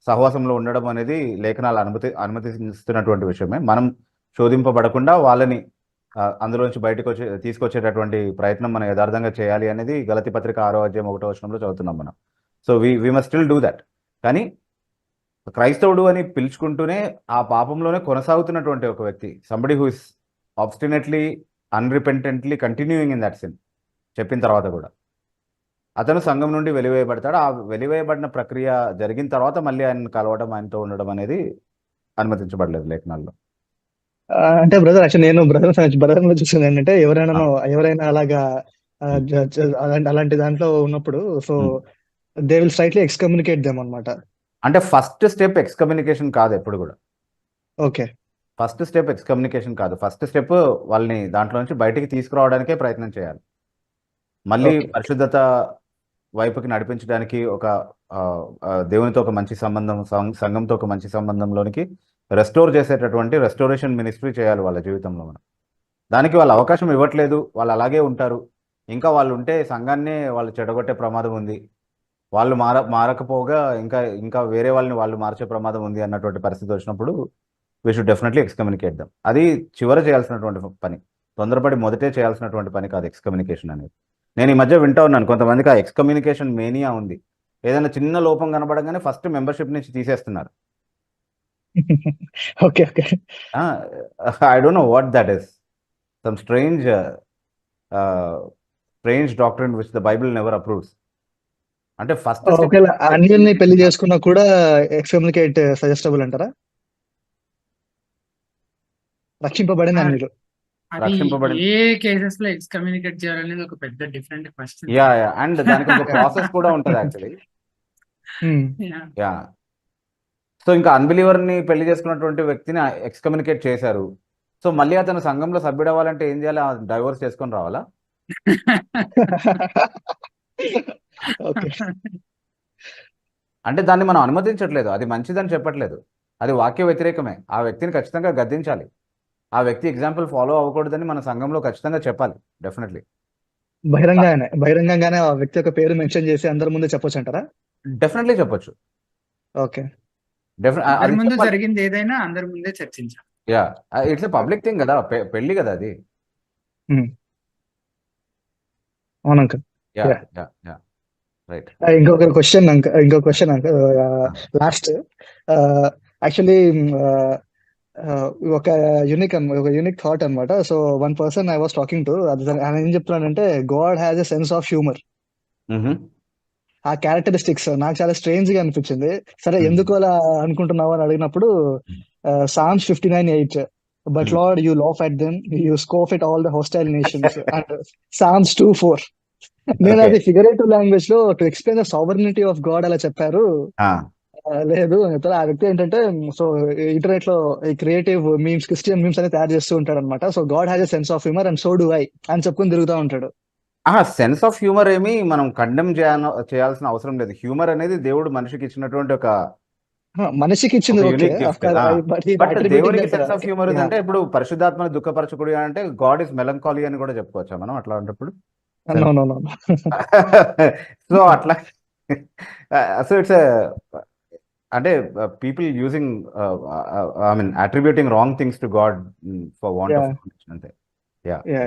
సహవాసంలో ఉండడం అనేది లేఖనాలు అనుమతిస్తున్నటువంటి విషయమే. మనం శోధింపబడకుండా వాళ్ళని అందులోంచి బయటకు తీసుకొచ్చేటటువంటి ప్రయత్నం మనం యథార్థంగా చేయాలి అనేది గలతీ పత్రిక 6వ అధ్యాయం 1వ వచనంలో చదువుతున్నాం మనం. So we must still do that. కానీ క్రైస్తవుడు అని పిలుచుకుంటూనే ఆ పాపంలోనే కొనసాగుతున్నటువంటి ఒక వ్యక్తి, somebody who is obstinately unrepentantly continuing in that sin చెప్పిన తర్వాత కూడా అతను సంఘం నుండి వెలివేయబడతాడు. ఆ వెలివేయబడిన ప్రక్రియ జరిగిన తర్వాత మళ్ళీ ఆయన కలవడం, ఆయనతో ఉండడం అనేది అనుమతించబడలేదు లేఖనాల్లో. అంటే బ్రదర్ యాక్చువల్లీ నేను బ్రదర్ చూసింది ఏంటంటే ఎవరైనా అలాగా అలాంటి దాంట్లో ఉన్నప్పుడు so they will straightly excommunicate them అన్నమాట. అంటే ఫస్ట్ స్టెప్ ఎక్స్కమ్యూనికేషన్ కాదు ఎప్పుడు కూడా. ఓకే, ఫస్ట్ స్టెప్ ఎక్స్కమ్యూనికేషన్ కాదు. ఫస్ట్ స్టెప్ వాళ్ళని దాంట్లో నుంచి బయటికి తీసుకురావడానికే ప్రయత్నం చేయాలి. మళ్ళీ పరిశుద్ధత వైపుకి నడిపించడానికి ఒక దేవునితో ఒక మంచి సంబంధం, సంఘంతో ఒక మంచి సంబంధంలోనికి రెస్టోర్ చేసేటటువంటి రెస్టోరేషన్ మినిస్ట్రీ చేయాలి వాళ్ళ జీవితంలో. మనం దానికి వాళ్ళు అవకాశం ఇవ్వట్లేదు, వాళ్ళు అలాగే ఉంటారు. ఇంకా వాళ్ళు ఉంటే సంఘాన్నే వాళ్ళు చెడగొట్టే ప్రమాదం ఉంది, వాళ్ళు మారకపోగా ఇంకా వేరే వాళ్ళని వాళ్ళు మార్చే ప్రమాదం ఉంది అన్నటువంటి పరిస్థితి వచ్చినప్పుడు వీ షుడ్ డెఫినెట్లీ ఎక్స్కమ్యూనికేట్ దెమ్. అది చివర చేయాల్సినటువంటి పని, తొందరపడి మొదటే చేయాల్సినటువంటి పని కాదు ఎక్స్కమ్యూనికేషన్ అనేది. నేను ఈ మధ్య వింటా ఉన్నాను కొంతమందికి ఆ ఎక్స్కమ్యూనికేషన్ మేనియా ఉంది. ఏదైనా చిన్న లోపం కనబడగానే ఫస్ట్ మెంబర్షిప్ నుంచి తీసేస్తున్నారు. I don't know what that is. Some strange doctrine which the Bible never approves. అంటే ఫస్ట్ అన్యుల్ని పెళ్లి చేసుకున్నా కూడా ఎక్స్కమ్యూనికేట్ సజెస్టబుల్ అంటారా? రక్షింపబడిన అన్యులు అది రక్షింపబడిన ఏ కేసెస్ లో ఎక్స్కమ్యూనికేట్ చేయాలనేది ఒక పెద్ద different question. Yeah yeah and దానికి ఒక ప్రాసెస్ కూడా ఉంటుంది యాక్చువల్లీ. యా సో ఇంకా అన్బిలీవర్ ని పెళ్లి చేసుకున్నటువంటి వ్యక్తిని ఎక్స్కమ్యూనికేట్ చేశారు. సో మళ్ళీ అతను సంఘంలో సభ్యుడు అవ్వాలంటే ఏం చేయాలి? డైవోర్స్ చేసుకొని రావాలా? ఓకే. అంటే దాన్ని మనం అనుమతించట్లేదు, అది మంచిదని చెప్పట్లేదు, అది వాక్య వ్యతిరేకమే. ఆ వ్యక్తిని ఖచ్చితంగా గద్దించాలి. ఆ వ్యక్తి ఎగ్జాంపుల్ ఫాలో అవ్వకూడదని మన సంఘంలో ఖచ్చితంగా చెప్పాలి. డెఫినెట్లీ బహిరంగంగానే ఆ వ్యక్తి యొక్క పేరు మెన్షన్ చేసి అందరి ముందు చెప్పొచ్చు అంటారా? డెఫినెట్లీ చెప్పొచ్చు. ఓకే. అందరి అది ముందు చెప్పాలి. జరిగింది ఏదైనా అందరి ముందే చర్చించాలి. యా ఇట్స్ పబ్లిక్ థింగ్ కదా, పెళ్లి కదా అది. అవును uncle. Yeah Yeah. Yeah yeah right. ఇంకొక క్వశ్చన్ అంకుల్ లాస్ట్. యాక్చువల్లీ ఒక యూనిక్ థాట్ అన్నమాట. So one person I was talking to, ఆయన ఏం చెప్తున్నాడంటే God has a sense of humour. ఆ క్యారెక్టరిస్టిక్స్ నాకు చాలా స్ట్రేంజ్ గా అనిపించింది. సరే ఎందుకు అలా అనుకుంటున్నావు అని అడిగినప్పుడు Psalms 59:8, but Lord you laugh at them, you scoff at all the hostile nations, and Psalms 2:4. నేను అది ఫిగరేటివ్ లాంగ్వేజ్ లో to explain the sovereignty of God అలా చెప్పారు. లేదు ఆ వ్యక్తి ఏంటంటే సో ఇంటర్నెట్ లో ఈ క్రియేటివ్ మీమ్స్, క్రిస్టియన్ మీమ్స్ అనేది తయారు చేస్తూ ఉంటాడు అనమాట. So God has a sense of humour and so do I అని చెప్పుకుని తిరుగుతూ ఉంటాడు. సెన్స్ ఆఫ్ హ్యూమర్ ఏమి మనం కండెమ్ చేయాల్సిన అవసరం లేదు. హ్యూమర్ అనేది దేవుడు మనిషికి ఇచ్చినటువంటి ఒక మనిషికి ఇచ్చింది ఓకే, బట్ దేవునికి సెన్స్ ఆఫ్ హ్యూమర్ అంటే ఇప్పుడు పరిశుద్ధాత్మని దుఃఖపరచకూడదు అంటే గాడ్ ఇస్ మెలంకాలీ అని కూడా చెప్పుకోవచ్చా మనం అట్లా ఉన్నప్పుడు? సో అట్లా సో ఇట్స్ అంటే people using I mean attributing wrong things to God for want of అంతే. యా యా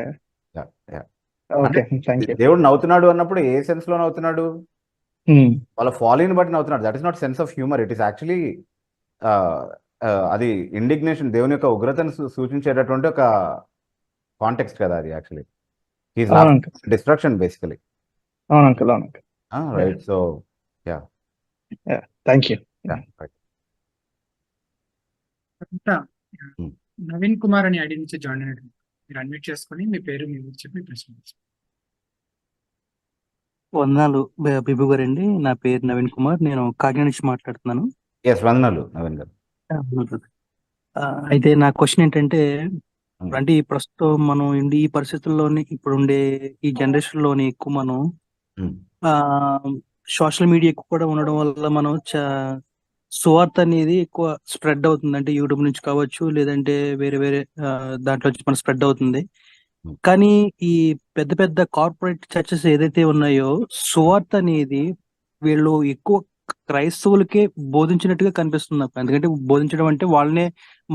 యా దేవుడు నవ్వుతున్నాడు అన్నప్పుడు ఏ సెన్స్ లో నవ్వుతున్నాడు? వాళ్ళ ఫాలోయింగ్ బట్టి నవ్వుతున్నాడు. That is not sense of humour. It is actually అది ఇండిగ్నేషన్, దేవుని యొక్క ఉగ్రతను సూచించేటటువంటి ఒక కాంటెక్స్ట్ కదా అది. Actually his destruction basically. Right. So yeah thank you. Naveen Kumar అని ఐడి నుంచి జాయిన్ అయ్యాడు. మీరు అన్మ్యూట్ చేసుకొని మీ పేరు మీ ఊరు చెప్పి ప్రశ్న. వందనాలు బిబు గారండి. నా పేరు నవీన్ కుమార్, నేను కాకినాడ నుంచి మాట్లాడుతున్నాను. వందనాలు నవీన్ గారు. అయితే నా క్వశ్చన్ ఏంటంటే, అంటే ఈ ప్రస్తుతం మనం ఈ పరిస్థితుల్లోని ఇప్పుడు ఉండే ఈ జనరేషన్ లోని ఎక్కువ మనం సోషల్ మీడియా ఎక్కువ కూడా ఉండడం వల్ల మనం సువార్త అనేది ఎక్కువ స్ప్రెడ్ అవుతుంది. అంటే యూట్యూబ్ నుంచి కావచ్చు, లేదంటే వేరే వేరే దాంట్లో నుంచి మనం స్ప్రెడ్ అవుతుంది. కానీ ఈ పెద్ద పెద్ద కార్పొరేట్ చర్చెస్ ఏదైతే ఉన్నాయో సువార్త అనేది వీళ్ళు ఎక్కువ క్రైస్తవులకే బోధించినట్టుగా కనిపిస్తుంది నాకు. ఎందుకంటే బోధించడం అంటే వాళ్ళనే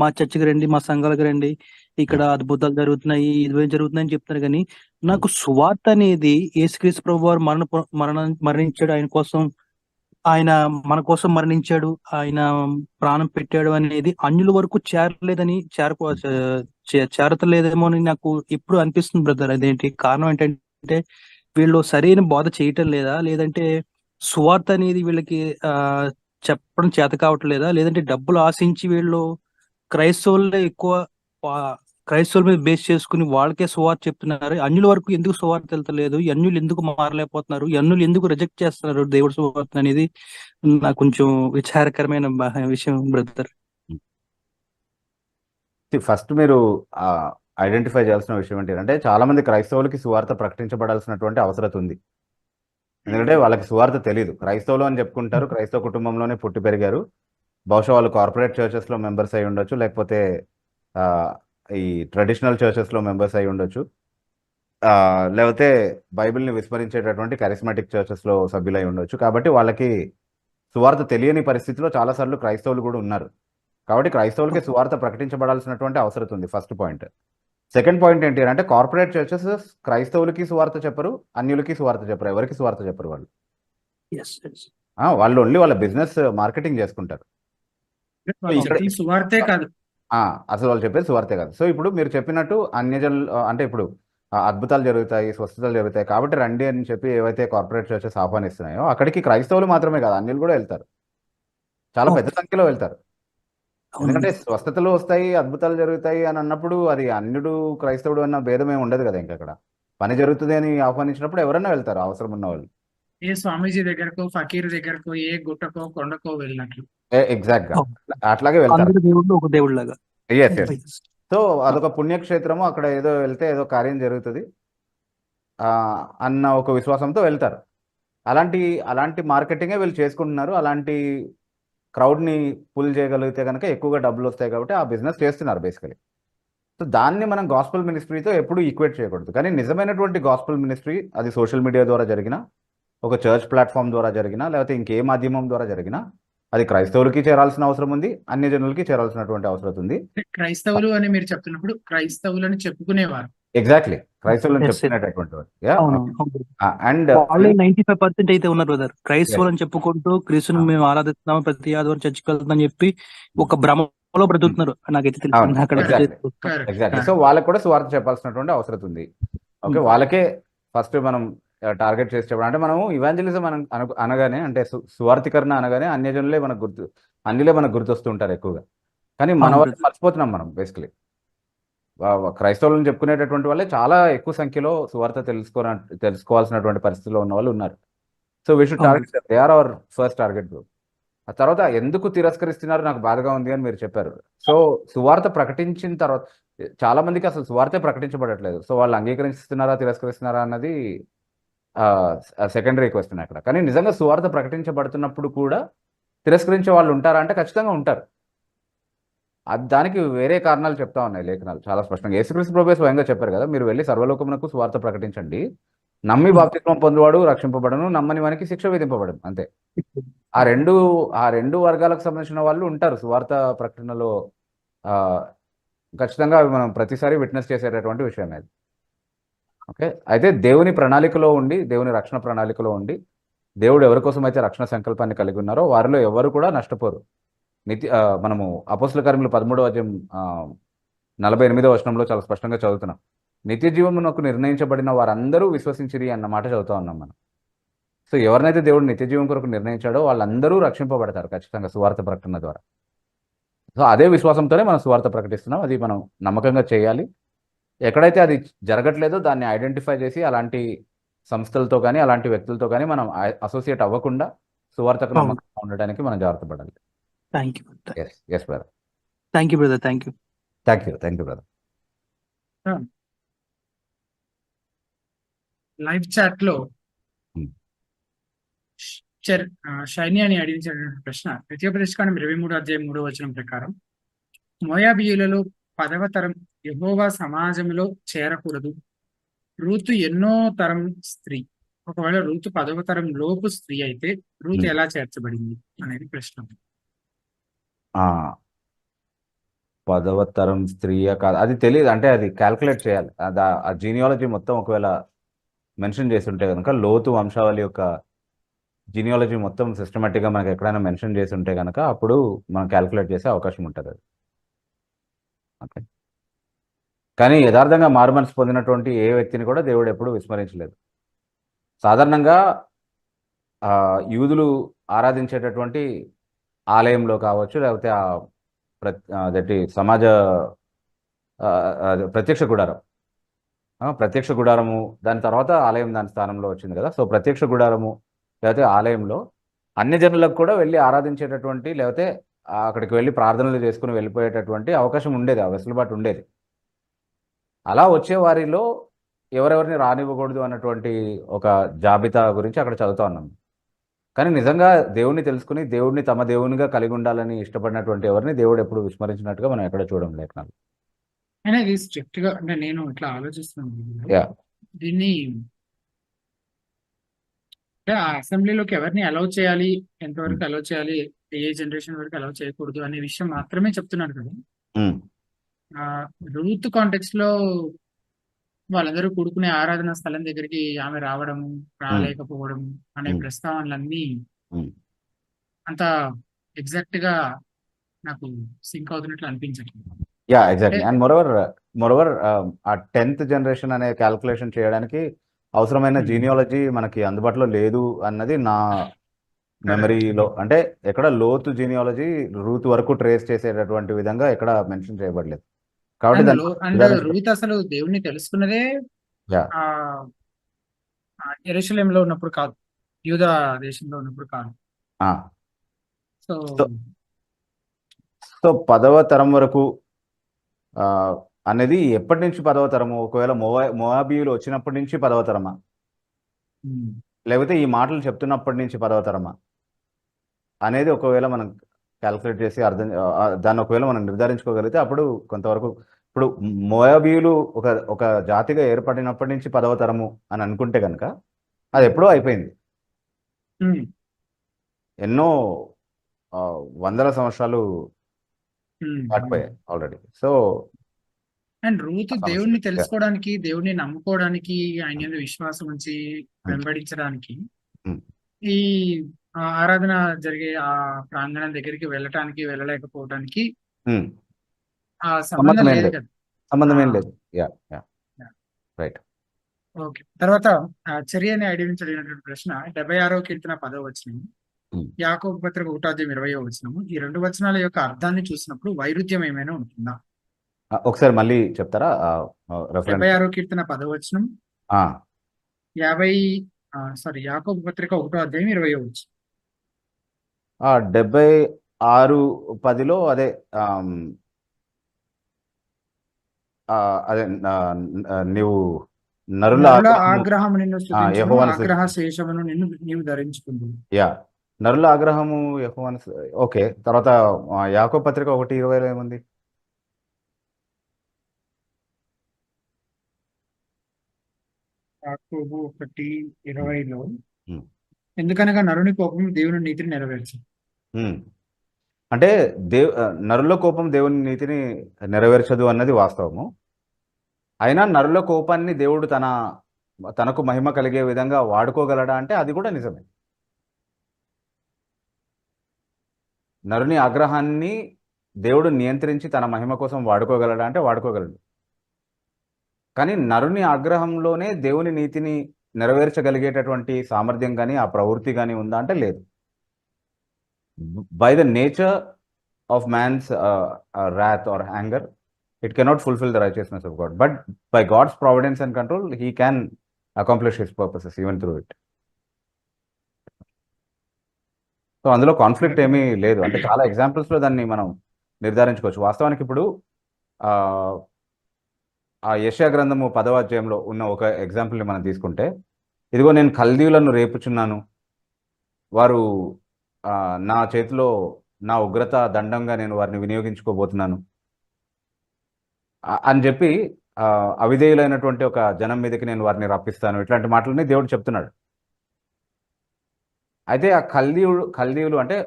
మా చర్చికి రండి, మా సంఘాలకు రండి, ఇక్కడ అద్భుతాలు జరుగుతున్నాయి, ఇది జరుగుతున్నాయి అని చెప్తారు. కానీ నాకు సువార్త అనేది యేసుక్రీస్తు ప్రభువు వారు మరణించాడు, ఆయన మన కోసం మరణించాడు, ఆయన ప్రాణం పెట్టాడు అనేది అన్యుల వరకు చేరలేదని చేరతలేదేమో అని నాకు ఎప్పుడు అనిపిస్తుంది బ్రదర్. అదేంటి కారణం? ఏంటంటే వీళ్ళు సరైన బోధ చేయటం లేదా, లేదంటే సువార్త అనేది వీళ్ళకి చెప్పడం చేత కావట్లేదా, లేదంటే డబ్బులు ఆశించి వీళ్ళు క్రైస్తవులే ఎక్కువ క్రైస్తవుల మీద బేస్ చేసుకుని వాళ్ళకే సువార్త చెప్తున్నారు. అన్యుల వరకు ఎందుకు సువార్త వెళ్తలేదు? అన్యులు ఎందుకు మారలేకపోతున్నారు? అన్యులు ఎందుకు రిజెక్ట్ చేస్తున్నారు దేవుడి సువార్త అనేది నాకు కొంచెం విచారకరమైన విషయం బ్రదర్. ఫస్ట్ మీరు ఐడెంటిఫై చేయాల్సిన విషయం ఏంటంటే, చాలా మంది క్రైస్తవులకి సువార్త ప్రకటించబడాల్సినటువంటి అవసరం ఉంది. ఎందుకంటే వాళ్ళకి సువార్త తెలియదు. క్రైస్తవులు అని చెప్పుకుంటారు, క్రైస్తవ కుటుంబంలోనే పుట్టి పెరిగారు. బహుశా వాళ్ళు కార్పొరేట్ చర్చెస్ లో మెంబర్స్ అయి ఉండొచ్చు, లేకపోతే ఈ ట్రెడిషనల్ చర్చెస్ లో మెంబర్స్ అయి ఉండొచ్చు, లేకపోతే బైబిల్ని విస్మరించేటటువంటి కరిస్మాటిక్ చర్చెస్ లో సభ్యులై ఉండొచ్చు. కాబట్టి వాళ్ళకి సువార్త తెలియని పరిస్థితిలో చాలాసార్లు క్రైస్తవులు కూడా ఉన్నారు. కాబట్టి క్రైస్తవులకి సువార్త ప్రకటించబడాల్సినటువంటి అవసరం ఉంది. First point. సెకండ్ పాయింట్ ఏంటి అంటే, కార్పొరేట్ చర్చెస్ క్రైస్తవులకి సువార్త చెప్పరు, అన్యులకి సువార్త చెప్పరు, ఎవరికి సువార్త చెప్పరు. వాళ్ళు ఓన్లీ వాళ్ళ బిజినెస్ మార్కెటింగ్ చేసుకుంటారు. సువార్తే కాదు, అసలు వాళ్ళు చెప్పేది సువార్తే కాదు. సో ఇప్పుడు మీరు చెప్పినట్టు అన్యజనులు అంటే ఇప్పుడు అద్భుతాలు జరుగుతాయి, స్వస్థతలు జరుగుతాయి, కాబట్టి రండి అని చెప్పి ఏవైతే కార్పొరేట్ చర్చెస్ ఆహ్వానిస్తున్నాయో అక్కడికి క్రైస్తవులు మాత్రమే కాదు, అన్యులు కూడా వెళ్తారు, చాలా పెద్ద సంఖ్యలో వెళ్తారు. ఎందుకంటే అవునండి. స్వస్థతలు వస్తాయి, అద్భుతాలు జరుగుతాయి అని అన్నప్పుడు అది అన్యుడు క్రైస్తవుడు అన్న భేదం ఏమి ఉండదు కదా. ఇంకా అక్కడ పని జరుగుతుంది అని ఆహ్వానించినప్పుడు ఎవరైనా వెళ్తారు అవసరం ఉన్న వాళ్ళు. ఏ స్వామీజీ దగ్గరకో, ఫకీర్ దగ్గరకో, ఏ గుట్టకో కొండకో వెళ్ళినట్లు. ఎగ్జాక్ట్ గా అవును. అట్లాగే వెళ్తారు. అందరు దేవుళ్ళు ఒక దేవుడు లాగా. Yes yes. సో అదొక పుణ్యక్షేత్రము, అక్కడ ఏదో వెళ్తే ఏదో కార్యం జరుగుతుంది అన్న ఒక విశ్వాసంతో వెళ్తారు. అలాంటి అలాంటి మార్కెటింగే వీళ్ళు చేసుకుంటున్నారు. అలాంటి క్రౌడ్ని పుల్ చేయగలిగితే కనుక ఎక్కువగా డబ్బులు వస్తాయి కాబట్టి ఆ బిజినెస్ చేస్తున్నారు బేసికలీ. సో దాన్ని మనం గాస్పల్ మినిస్ట్రీతో ఎప్పుడు ఈక్వేట్ చేయకూడదు. కానీ నిజమైనటువంటి గాస్పల్ మినిస్ట్రీ అది సోషల్ మీడియా ద్వారా జరిగినా, ఒక చర్చ్ ప్లాట్ఫామ్ ద్వారా జరిగినా, లేకపోతే ఇంకే మాధ్యమం ద్వారా జరిగినా అది క్రైస్తవులకి చేరాల్సిన అవసరం ఉంది, అన్య జనులకి చేరాల్సినటువంటి అవసరం ఉంది. క్రైస్తవులు అని మీరు చెప్తున్నప్పుడు క్రైస్తవులని చెప్పుకునేవారు. ఎగ్జాక్ట్లీ, క్రైస్తవులను Yes, yes. చెప్పుకునేటటువంటి అవును. అండ్ వాళ్ళే 95% అయితే ఉన్నారు బ్రదర్. క్రైస్తవులు అని చెప్పుకుంటూ క్రీస్తుని మేము ఆరాధిస్తున్నాము, ప్రతి ఆదివారం చర్చికి వెళ్తామని చెప్పి ఒక భ్రమలో బ్రతుకుతున్నారు. నాకైతే తెలిసింది అక్కడ Correct. ఎగ్జాక్ట్లీ. సో వాళ్ళకి కూడా సువార్త చెప్పాల్సినటువంటి అవసరం ఉంది. ఓకే, వాళ్ళకే ఫస్ట్ మనం టార్గెట్ చేసి చెప్పడం. అంటే మనం ఇవాంజలిజం అనగానే, అంటే సువార్థీకరణ అనగానే అన్యజనులే మనకు గుర్తొస్తుంటారు ఎక్కువగా. కానీ మన అవును వాళ్ళు brother. మర్చిపోతున్నాం మనం బేసికలీ. క్రైస్తవులను చెప్పుకునేటటువంటి వాళ్ళే చాలా ఎక్కువ సంఖ్యలో సువార్త తెలుసుకోవాల్సినటువంటి పరిస్థితిలో ఉన్న వాళ్ళు ఉన్నారు. సో వీ షుడ్ అవును. Target, they are our first target group. ఆ తర్వాత ఎందుకు తిరస్కరిస్తున్నారు నాకు బాధగా ఉంది అని మీరు చెప్పారు. సో సువార్త ప్రకటించిన తర్వాత చాలా మందికి అసలు సువార్తే ప్రకటించబడట్లేదు. సో వాళ్ళు అంగీకరిస్తున్నారా తిరస్కరిస్తున్నారా అన్నది సెకండరీ క్వశ్చన్ అక్కడ. కానీ నిజంగా సువార్త ప్రకటించబడుతున్నప్పుడు కూడా తిరస్కరించే వాళ్ళు ఉంటారా అంటే ఖచ్చితంగా ఉంటారు. దానికి వేరే కారణాలు చెప్తా ఉన్నాయి లేఖనాలు చాలా స్పష్టంగా. యేసుక్రీస్తు ప్రభువే స్వయంగా చెప్పారు కదా, మీరు వెళ్ళి సర్వలోకమునకు సువార్త ప్రకటించండి, నమ్మి బాప్తిస్మం పొందువాడు రక్షింపబడను, నమ్మని వానికి శిక్ష విధింపబడను, అంతే. ఆ రెండు వర్గాలకు సంబంధించిన వాళ్ళు ఉంటారు సువార్త ప్రకటనలో. ఖచ్చితంగా అవి మనం ప్రతిసారి విట్నెస్ చేసేటటువంటి విషయం అది. ఓకే, అయితే దేవుని ప్రణాళికలో ఉండి, దేవుని రక్షణ ప్రణాళికలో ఉండి, దేవుడు ఎవరి కోసం అయితే రక్షణ సంకల్పాన్ని కలిగి ఉన్నారో వారిలో ఎవరు కూడా నష్టపోరు. మనము అపోస్తల కార్యములు 13వ అధ్యాయం 48వ వచనంలో చాలా స్పష్టంగా చదువుతున్నాం. నిత్య జీవమునకు నిర్ణయించబడిన వారందరూ విశ్వసించిరి అన్న మాట చదువుతా ఉన్నాం మనం. సో ఎవరినైతే దేవుడు నిత్య జీవం కొరకు నిర్ణయించాడో వాళ్ళందరూ రక్షింపబడతారు ఖచ్చితంగా సువార్త ప్రకటన ద్వారా. సో అదే విశ్వాసంతోనే మనం సువార్త ప్రకటిస్తున్నాం. అది మనం నమ్మకంగా చేయాలి. ఎక్కడైతే అది జరగట్లేదో దాన్ని ఐడెంటిఫై చేసి అలాంటి సంస్థలతో కానీ అలాంటి వ్యక్తులతో కానీ మనం అసోసియేట్ అవ్వకుండా సువార్తకు నమ్మకంగా ఉండడానికి మనం జాగ్రత్త పడాలి. Thank you. Yes brother. Thank you brother. Thank you brother. Live chat లో షైని అని అడిగించినటువంటి ప్రశ్న, ద్వితీయోపదేశకాండం 23వ అధ్యాయం 3వ వచనం ప్రకారం మోయాబీయులలో 10వ తరం యెహోవా సమాజంలో చేరకూడదు, రూతు ఎన్నో తరం స్త్రీ. ఒకవేళ రూతు 10వ తరం లోపు స్త్రీ అయితే రూతు ఎలా చేర్చబడింది అనేది ప్రశ్న. 10వ తరం స్త్రీయా కాదు అది తెలియదు. అంటే అది క్యాల్కులేట్ చేయాలి. ఆ జీనియాలజీ మొత్తం ఒకవేళ మెన్షన్ చేసి ఉంటే కనుక, లోతు వంశావళి యొక్క జీనియాలజీ మొత్తం సిస్టమేటిక్గా మనకి ఎక్కడైనా మెన్షన్ చేసి ఉంటే కనుక అప్పుడు మనం క్యాల్కులేట్ చేసే అవకాశం ఉంటుంది అది. ఓకే, కానీ యథార్థంగా మారుమనసు పొందినటువంటి ఏ వ్యక్తిని కూడా దేవుడు ఎప్పుడు విస్మరించలేదు. సాధారణంగా యూదులు ఆరాధించేటటువంటి ఆలయంలో కావచ్చు, లేకపోతే అదేంటి సమాజ ప్రత్యక్ష గుడారము దాని తర్వాత ఆలయం దాని స్థానంలో వచ్చింది కదా. సో ప్రత్యక్ష గుడారము లేకపోతే ఆలయంలో అన్ని జనులకు కూడా వెళ్ళి ఆరాధించేటటువంటి, లేకపోతే అక్కడికి వెళ్ళి ప్రార్థనలు చేసుకుని వెళ్ళిపోయేటటువంటి అవకాశం ఉండేది, ఆ వెసులుబాటు ఉండేది. అలా వచ్చే వారిలో ఎవరెవరిని రానివ్వకూడదు అన్నటువంటి ఒక జాబితా గురించి అక్కడ చదువుతా ఉన్నాం. కానీ నిజంగా దేవుణ్ణి తెలుసుకుని దేవుడిని తమ దేవునిగా కలిగి ఉండాలని ఇష్టపడినటువంటి ఎవరిని దేవుడు ఎప్పుడు విస్మరించినట్టుగా మనం ఎక్కడ చూడడం లేఖనాలు. అయినా ఇది స్ట్రిక్ట్ గా, అంటే నేను ఇట్లా ఆలోచిస్తున్నాను, దీన్ని అంటే ఆ అసెంబ్లీలోకి ఎవరిని అలౌ చేయాలి, ఎంతవరకు అలౌ చేయాలి, ఏ జనరేషన్ వరకు అలౌ చేయకూడదు అనే విషయం మాత్రమే చెప్తున్నారు కదా. రూత్ కాంటెక్స్ట్ లో వాళ్ళందరూ కూడుకునే ఆరాధన స్థలం దగ్గరికి ఆమె రావడము, రాలేకపోవడం అనే ప్రస్తావనలన్నీ అంత ఎగ్జాక్ట్ గా నాకు సింక్ అవుతున్నట్లు అనిపించట్లేదు. ఎగ్జాక్ట్లీ. అండ్ మోరోవర్ ఆ 10th జనరేషన్ అనే క్యాల్కులేషన్ చేయడానికి అవసరమైన జీనియాలజీ మనకి అందుబాటులో లేదు అన్నది మెమరీలో అంటే ఎక్కడ లోతు జీనియాలజీ రూత్ వరకు ట్రేస్ చేసేటటువంటి విధంగా ఎక్కడ మెన్షన్ చేయబడలేదు. కాబట్టి దాన్ని అండ్ నిర్ధారించుకో- రూత్ అసలు దేవుణ్ణి తెలుసుకున్నదే యా ఆ యెరూషలేంలో ఉన్నప్పుడు కాదు, యూదా దేశంలో ఉన్నప్పుడు కాదు. ఆ. సో సో సో 10వ తరం వరకు ఆ, అనేది ఎప్పటి నుంచి 10వ తరము? ఒకవేళ మోయాబీయులు వచ్చినప్పటి నుంచి 10వ తరమా, లేకపోతే ఈ మాటలు చెప్తున్నప్పటి నుంచి 10వ తరమా అనేది ఒకవేళ మనం క్యాల్కులేట్ చేసి దాన్ని ఒకవేళ మనం నిర్ధారించుకోగలిగితే అప్పుడు కొంతవరకు ఇప్పుడు మోయాబీయులు ఒక జాతిగా ఏర్పడినప్పటి నుంచి 10వ తరము అని అనుకుంటే కనుక అది ఎప్పుడో అయిపోయింది. ఎన్నో వందల సంవత్సరాలు దాటిపోయాయి ఆల్రెడీ. సో అండ్ రూత్ సమస్య. దేవుణ్ణి Yeah. తెలుసుకోవడానికి, దేవుణ్ణి నమ్ముకోవడానికి, ఆయన మీద విశ్వాసం ఉంచి వెంబడించడానికి Hmm. ఈ ఆరాధన జరిగే ఆ ప్రాంగణం దగ్గరికి వెళ్ళలేకపోవడానికి Hmm. ఆ సంబంధం సంబంధం ఏం లేదు లేదు. కదా. సంబంధం ఏం ఆ. లేదు. Yeah yeah Yeah. Right. Okay. తర్వాత చర్య అనే ఐడి నుంచి అడిగినటువంటి ప్రశ్న 76వ కీర్తన 10వ వచనం, Hmm. యాకోబు పత్రిక 1వ వచనము. ఈ రెండు వచనాల యొక్క అర్థాన్ని చూసినప్పుడు వైరుధ్యం ఏమైనా ఉంటుందా? ఒకసారి మళ్ళీ చెప్తారా రెఫరెన్స్? 76వ కీర్తన 10వ వచనం, యాకోబు పత్రిక 1వ వచనం. 76:10లో అదే అదే నీవు నరుల నరుల ఆగ్రహము ఆగ్రహము నిన్ను స్తుతించును, యెహోవాను ఆగ్రహ శేషమును నీవు ధరించుకుందు. యా నరుల ఆగ్రహము యెహోవాను ఓకే. తర్వాత యాకోబు పత్రిక 1:20లో ఏముంది? యాకోబు 1:20లో, Hmm. ఎందుకనగా నరుని కోపము దేవుని నీతిని నెరవేర్చు. Hmm. అంటే నరుల కోపం దేవుని నీతిని నెరవేర్చదు అన్నది వాస్తవము. అయినా నరుల కోపాన్ని దేవుడు తనకు మహిమ కలిగే విధంగా వాడుకోగలడా అంటే అది కూడా నిజమే. నరుని ఆగ్రహాన్ని దేవుడు నియంత్రించి తన మహిమ కోసం వాడుకోగలడా అంటే వాడుకోగలడు. కానీ నరుని ఆగ్రహంలోనే దేవుని నీతిని నెరవేర్చగలిగేటటువంటి సామర్థ్యం కానీ ఆ ప్రవృత్తి కానీ ఉందా అంటే లేదు. By the nature of man's wrath or anger, it cannot fulfill the righteousness of God. But by God's providence and control, he can accomplish his purposes even through it. So అందులో కాన్ఫ్లిక్ట్ ఏమీ లేదు. అంటే చాలా ఎగ్జాంపుల్స్లో దాన్ని మనం నిర్ధారించుకోవచ్చు. వాస్తవానికి ఇప్పుడు ఆ యెషయా గ్రంథము 10వ అధ్యాయంలో ఉన్న ఒక ఎగ్జాంపుల్ని మనం తీసుకుంటే, ఇదిగో నేను కల్దీయులను రేపుచున్నాను, వారు నా చేతిలో నా ఉగ్రత దండంగా నేను వారిని వినియోగించుకోబోతున్నాను అని చెప్పి అవిధేయులైనటువంటి ఒక జనం మీదకి నేను వారిని రప్పిస్తాను, ఇట్లాంటి మాటలని దేవుడు చెప్తున్నాడు. అయితే ఆ కల్దీయులు అంటే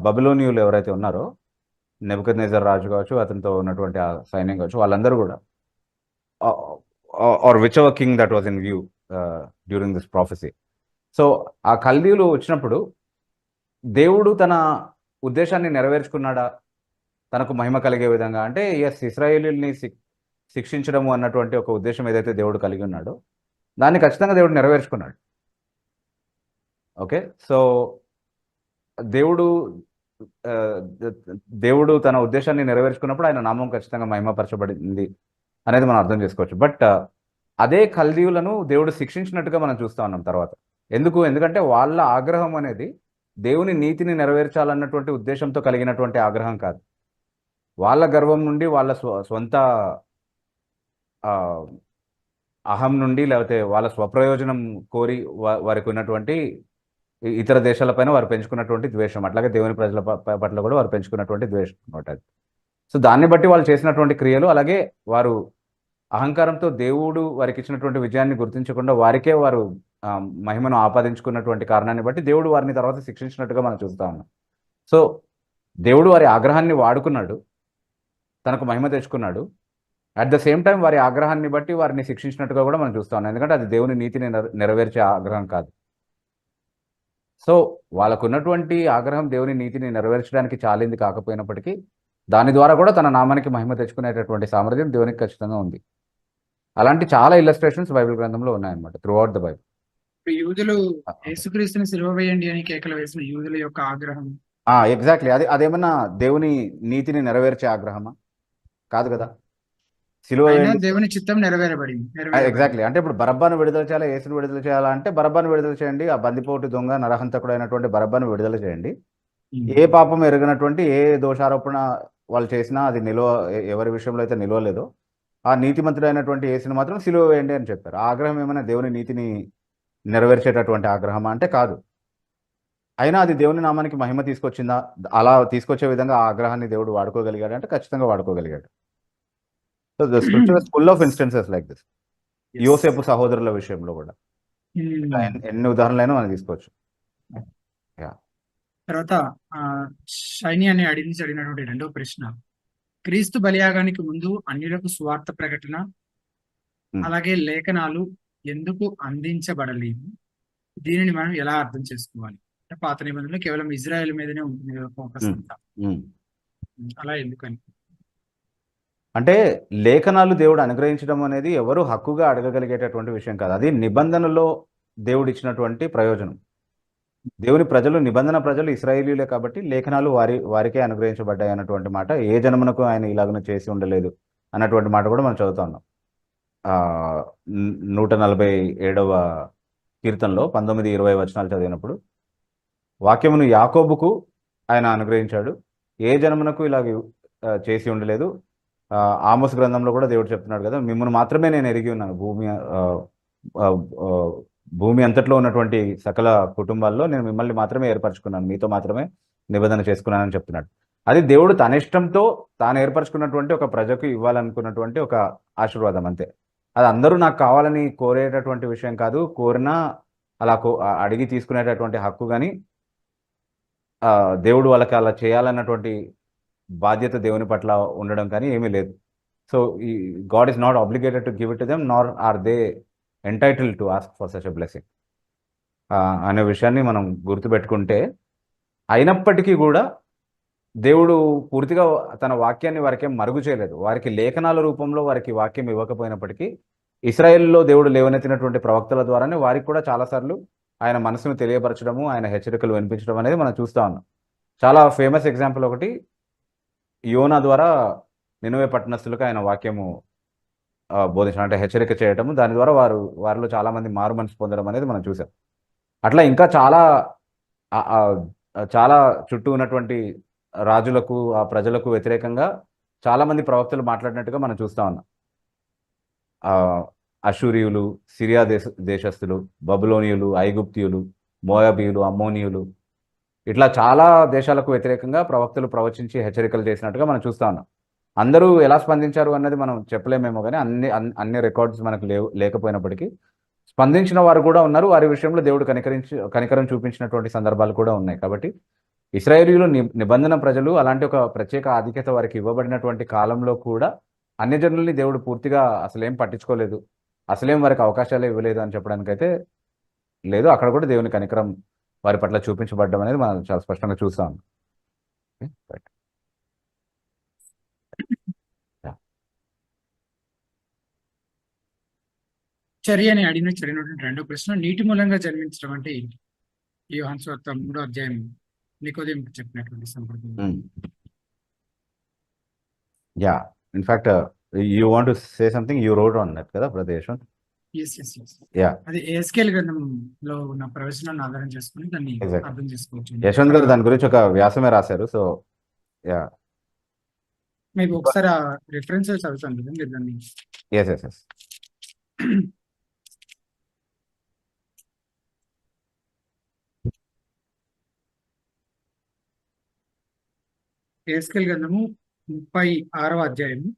బబులోనియులు ఎవరైతే ఉన్నారో, నెబుకద్నెజర్ రాజు కావచ్చు, అతనితో ఉన్నటువంటి ఆ సైన్యం కావచ్చు, వాళ్ళందరూ కూడా or whichever king that was in view during this prophecy. So ఆ కల్దీయులు వచ్చినప్పుడు దేవుడు తన ఉద్దేశాన్ని నెరవేర్చుకున్నాడా తనకు మహిమ కలిగే విధంగా అంటే? ఎస్, ఇశ్రాయేలీయుల్ని శిక్షించడము అన్నటువంటి ఒక ఉద్దేశం ఏదైతే దేవుడు కలిగి ఉన్నాడో దాన్ని ఖచ్చితంగా దేవుడు నెరవేర్చుకున్నాడు. ఓకే. సో దేవుడు తన ఉద్దేశాన్ని నెరవేర్చుకున్నప్పుడు ఆయన నామం ఖచ్చితంగా మహిమపరచబడింది అనేది మనం అర్థం చేసుకోవచ్చు. బట్ అదే కల్దీయులను దేవుడు శిక్షించినట్టుగా మనం చూస్తా ఉన్నాం తర్వాత. ఎందుకంటే వాళ్ళ ఆగ్రహం అనేది దేవుని నీతిని నెరవేర్చాలన్నటువంటి ఉద్దేశంతో కలిగినటువంటి ఆగ్రహం కాదు. వాళ్ళ గర్వం నుండి, వాళ్ళ స్వంత అహం నుండి, లేకపోతే వాళ్ళ స్వప్రయోజనం కోరి వారికి ఉన్నటువంటి ఇతర దేశాలపైన వారు పెంచుకున్నటువంటి ద్వేషం, అట్లాగే దేవుని ప్రజల పట్ల కూడా వారు పెంచుకున్నటువంటి ద్వేషం అనమాట అది. సో దాన్ని బట్టి వాళ్ళు చేసినటువంటి క్రియలు, అలాగే వారు అహంకారంతో దేవుడు వారికి ఇచ్చినటువంటి విజయాన్ని గుర్తించకుండా వారికే వారు మహిమను ఆపాదించుకున్నటువంటి కారణాన్ని బట్టి దేవుడు వారిని తర్వాత శిక్షించినట్టుగా మనం చూస్తా ఉన్నాం. సో దేవుడు వారి ఆగ్రహాన్ని వాడుకున్నాడు, తనకు మహిమ తెచ్చుకున్నాడు. అట్ ద సేమ్ టైం వారి ఆగ్రహాన్ని బట్టి వారిని శిక్షించినట్టుగా కూడా మనం చూస్తా ఉన్నాం. ఎందుకంటే అది దేవుని నీతిని నెరవేర్చే ఆగ్రహం కాదు. సో వాళ్ళకున్నటువంటి ఆగ్రహం దేవుని నీతిని నెరవేర్చడానికి చాలింది కాకపోయినప్పటికీ దాని ద్వారా కూడా తన నామానికి మహిమ తెచ్చుకునేటటువంటి సామర్థ్యం దేవునికి ఖచ్చితంగా ఉంది. అలాంటి చాలా ఇల్లస్ట్రేషన్స్ బైబిల్ గ్రంథంలో ఉన్నాయన్నమాట త్రూ అవుట్ ద బైబిల్. ఇప్పుడు యూదులు యేసుక్రీస్తుని సిలువ వేయండి అని కేకలు వేసిన యూదుల యొక్క ఆగ్రహం. ఎగ్జాక్ట్లీ. అదేమన్నా దేవుని నీతిని నెరవేర్చే ఆగ్రహమా? కాదు కదా. సిలువ అయినా వేయండి. దేవుని చిత్తం నెరవేరబడింది. ఎగ్జాక్ట్లీ. అంటే ఇప్పుడు బరబ్బాను విడుదల చేయాలా, యేసును విడుదల చేయాలా అంటే బరబ్బాను విడుదల చేయండి. ఆ బందిపోటు దొంగ నరహంతకుడు అయినటువంటి బరబ్బాను విడుదల చేయండి. ఏ పాపం ఎరగనటువంటి ఏ దోషారోపణ వాళ్ళు చేసినా అది ఎవరి విషయంలో అయితే నిలవలేదో ఆ నీతిమంతుడైనటువంటి యేసుని మాత్రం సిలువ వేయండి అని చెప్పారు. ఆ ఆగ్రహం ఏమైనా దేవుని నీతిని నెరవేర్చేటటువంటి ఆగ్రహం అంటే కాదు. అయినా అది దేవుని నామానికి మహిమ తీసుకొచ్చిందా? అలా తీసుకొచ్చే విధంగా ఆ ఆగ్రహాన్ని దేవుడు వాడుకోగలిగాడు అంటే ఖచ్చితంగా వాడుకోగలిగాడు. So the scripture is full of instances like this. యోసేపు సహోదరుల విషయంలో కూడా ఇలా ఎన్ని ఉదాహరణలైనా మనం తీసుకోవచ్చు. తర్వాత షైని అని అడిగినటువంటి రెండో ప్రశ్న, క్రీస్తు బలియాగానికి ముందు అన్యులకు స్వార్థ ప్రకటన అలాగే లేఖనాలు ఎందుకు అందించబడలేదు? దీనిని మనం ఎలా అర్థం చేసుకోవాలి? అంటే పాత నిబంధనలు కేవలం ఇజ్రాయెల్ మీదనే ఉంటుంది కదా ఫోకస్ అంతా, అలా ఎందుకని? అంటే లేఖనాలు దేవుడు అనుగ్రహించడం అనేది ఎవరు హక్కుగా అడగగలిగేటటువంటి విషయం కాదు. అది నిబంధనలో దేవుడు ఇచ్చినటువంటి ప్రయోజనం. దేవుని ప్రజలు, నిబంధన ప్రజలు ఇశ్రాయేలీలే కాబట్టి లేఖనాలు వారికే అనుగ్రహించబడ్డాయి అన్నటువంటి మాట, ఏ జన్మనకు ఆయన ఇలాగను చేసి ఉండలేదు అన్నటువంటి మాట కూడా మనం చదువుతా ఉన్నాం. 147వ కీర్తనలో 19-20 వచనాలు చదివినప్పుడు వాక్యమును యాకోబుకు ఆయన అనుగ్రహించాడు, ఏ జన్మనకు ఇలాగ చేసి ఉండలేదు. ఆమోస్ గ్రంథంలో కూడా దేవుడు చెప్తున్నాడు కదా, మిమ్మల్ని మాత్రమే నేను ఎరిగి ఉన్నాను, భూమి అంతట్లో ఉన్నటువంటి సకల కుటుంబాల్లో నేను మిమ్మల్ని మాత్రమే ఏర్పరచుకున్నాను, మీతో మాత్రమే నిబంధన చేసుకున్నానని చెప్తున్నాడు. అది దేవుడు తన ఇష్టంతో తాను ఏర్పరచుకున్నటువంటి ఒక ప్రజకు ఇవ్వాలనుకున్నటువంటి ఒక ఆశీర్వాదం అంతే. అది అందరూ నాకు కావాలని కోరేటటువంటి విషయం కాదు, కోరినా అలా అడిగి తీసుకునేటటువంటి హక్కు కానీ దేవుడు వాళ్ళకి అలా చేయాలన్నటువంటి బాధ్యత దేవుని పట్ల ఉండడం కానీ ఏమీ లేదు. సో ఈ God is not obligated to give it to them, nor are they entitled to ask for such a blessing అనే విషయాన్ని మనం గుర్తుపెట్టుకుంటే, అయినప్పటికీ కూడా దేవుడు పూర్తిగా తన వాక్యాన్ని వారికేం మరుగు చేయలేదు. వారికి లేఖనాల రూపంలో వారికి వాక్యం ఇవ్వకపోయినప్పటికీ ఇశ్రాయేల్లో దేవుడు లేవనెత్తినటువంటి ప్రవక్తల ద్వారానే వారికి కూడా చాలాసార్లు ఆయన మనసును తెలియపరచడము, ఆయన హెచ్చరికలు వినిపించడం అనేది మనం చూస్తూ ఉన్నాం. చాలా ఫేమస్ ఎగ్జాంపుల్ ఒకటి, యోనా ద్వారా నినవే పట్టణస్థులకు ఆయన వాక్యము బోధించడం, అంటే హెచ్చరిక చేయటము, దాని ద్వారా వారిలో చాలామంది మారు మనసు పొందడం అనేది మనం చూసాం. అట్లా ఇంకా చాలా చుట్టూ ఉన్నటువంటి రాజులకు, ఆ ప్రజలకు వ్యతిరేకంగా చాలామంది ప్రవక్తలు మాట్లాడినట్టుగా మనం చూస్తూ ఉన్నాం. అషూరియులు, సిరియా దేశస్థులు, బబులోనియులు, ఐగుప్తియులు, మోయాబీయులు, అమ్మోనియులు, ఇట్లా చాలా దేశాలకు వ్యతిరేకంగా ప్రవక్తలు ప్రవచించి హెచ్చరికలు చేసినట్టుగా మనం చూస్తూ ఉన్నాం. అందరూ ఎలా స్పందించారు అన్నది మనం చెప్పలేమేమో కానీ అన్ని రికార్డ్స్ మనకు లేకపోయినప్పటికీ స్పందించిన వారు కూడా ఉన్నారు. వారి విషయంలో దేవుడు కనికరం చూపించినటువంటి సందర్భాలు కూడా ఉన్నాయి. కాబట్టి ఇశ్రాయేలీయులు నిబంధన ప్రజలు, అలాంటి ఒక ప్రత్యేక ఆధిక్యత వారికి ఇవ్వబడినటువంటి కాలంలో కూడా అన్యజనుల్ని దేవుడు పూర్తిగా అసలేం పట్టించుకోలేదు, అసలేం వారికి అవకాశాలు ఇవ్వలేదు అని చెప్పడానికైతే లేదు. అక్కడ కూడా దేవుని కనికరం వారి పట్ల చూపించబడడం అనేది మనం చాలా స్పష్టంగా చూస్తాం. చర్య అని చదివినటువంటి రెండో ప్రశ్న, నీటి మూలంగా జన్మించడం అంటే ఏంటి? యోహాను సువార్త 3వ అధ్యాయం నికోదేముకు చెప్పినటువంటి సంప్రదాయం. In fact you want to say something, you wrote on that కదా బ్రదర్ యశ్వంత్? అది ఎహెజ్కేలు గ్రంథంలో ఉన్న ప్రవచనాలను ఆధారం చేసుకుని దాన్ని అర్థం చేసుకోవచ్చు. యశ్వంత్ గారు దాని గురించి ఒక వ్యాసమే రాశారు. సో మీకు ఒకసారి రిఫరెన్స్ చదువుతాను కదా మీరు దాన్ని. ఎహెజ్కేలు గ్రంథము 36వ అధ్యాయము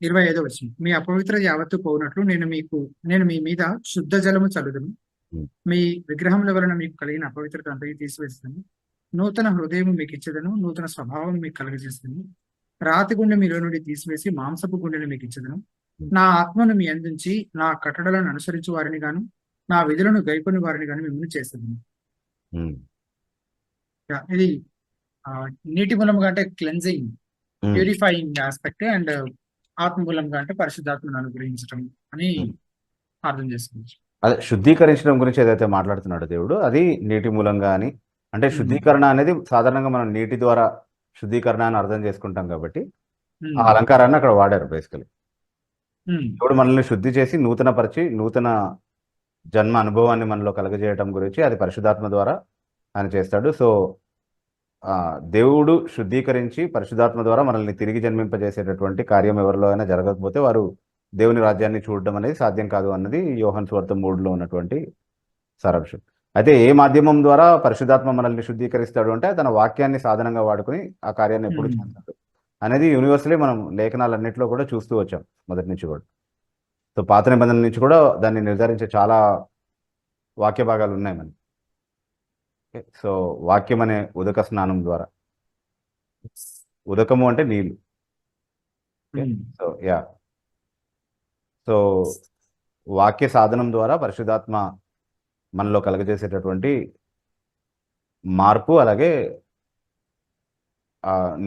25వ వచనం, మీ అపవిత్ర యావత్తు పోనట్లు నేను మీ మీద శుద్ధ జలము చల్లుదును, మీ విగ్రహముల వలన మీకు కలిగిన అపవిత్రత అంతగా తీసివేస్తాను, నూతన హృదయం మీకు ఇచ్చేదను, నూతన స్వభావం మీకు కలుగజేస్తాను, రాతి గుండె మీలో నుండి తీసివేసి మాంసపు గుండెను మీకు ఇచ్చేదను, నా ఆత్మను మీ అందించి నా కట్టడలను అనుసరించు వారిని గాను నా విధులను గైకొని వారిని గాను మిమ్మల్ని చేస్తాను. ఇది నీటి మూలంగా అంటే క్లెన్జింగ్, ప్యూరిఫైయింగ్ ఆస్పెక్ట్, అండ్ ఆత్మ మూలంగా అంటే పరిశుద్ధాత్మను అనుగ్రహించడం అని అర్థం చేసుకోవచ్చు. అదే శుద్ధీకరించడం గురించి ఏదైతే మాట్లాడుతున్నాడో దేవుడు, అది నీటి మూలంగా అని. అంటే శుద్ధీకరణ అనేది సాధారణంగా మనం నీటి ద్వారా శుద్ధీకరణ అని అర్థం చేసుకుంటాం కాబట్టి ఆ అలంకారాన్ని అక్కడ వాడారు బేసికలీ. దేవుడు మనల్ని శుద్ధి చేసి నూతనపరిచి నూతన జన్మ అనుభవాన్ని మనలో కలగజేయడం గురించి అది పరిశుద్ధాత్మ ద్వారా ఆయన చేస్తాడు. సో దేవుడు శుద్ధీకరించి పరిశుద్ధాత్మ ద్వారా మనల్ని తిరిగి జన్మింపజేసేటటువంటి కార్యం ఎవరిలో అయినా జరగకపోతే వారు దేవుని రాజ్యాన్ని చూడడం అనేది సాధ్యం కాదు అన్నది యోహాను సువార్త 3లో ఉన్నటువంటి సారాంశం. అయితే ఏ మాధ్యమం ద్వారా పరిశుద్ధాత్మ మనల్ని శుద్ధీకరిస్తాడు అంటే తన వాక్యాన్ని సాధనంగా వాడుకుని ఆ కార్యాన్ని ఎప్పుడు చేస్తాడు అనేది యూనివర్సలీ మనం లేఖనాలన్నింటిలో కూడా చూస్తూ వచ్చాం మొదటి నుంచి కూడా. సో పాత నిబంధనల నుంచి కూడా దాన్ని నిర్ధారించే చాలా వాక్య భాగాలు ఉన్నాయి మనకి. సో వాక్యం అనే ఉదక స్నానం ద్వారా, ఉదకము అంటే నీళ్ళు. సో సో వాక్య సాధనం ద్వారా పరిశుద్ధాత్మ మనలో కలగజేసేటటువంటి మార్పు, అలాగే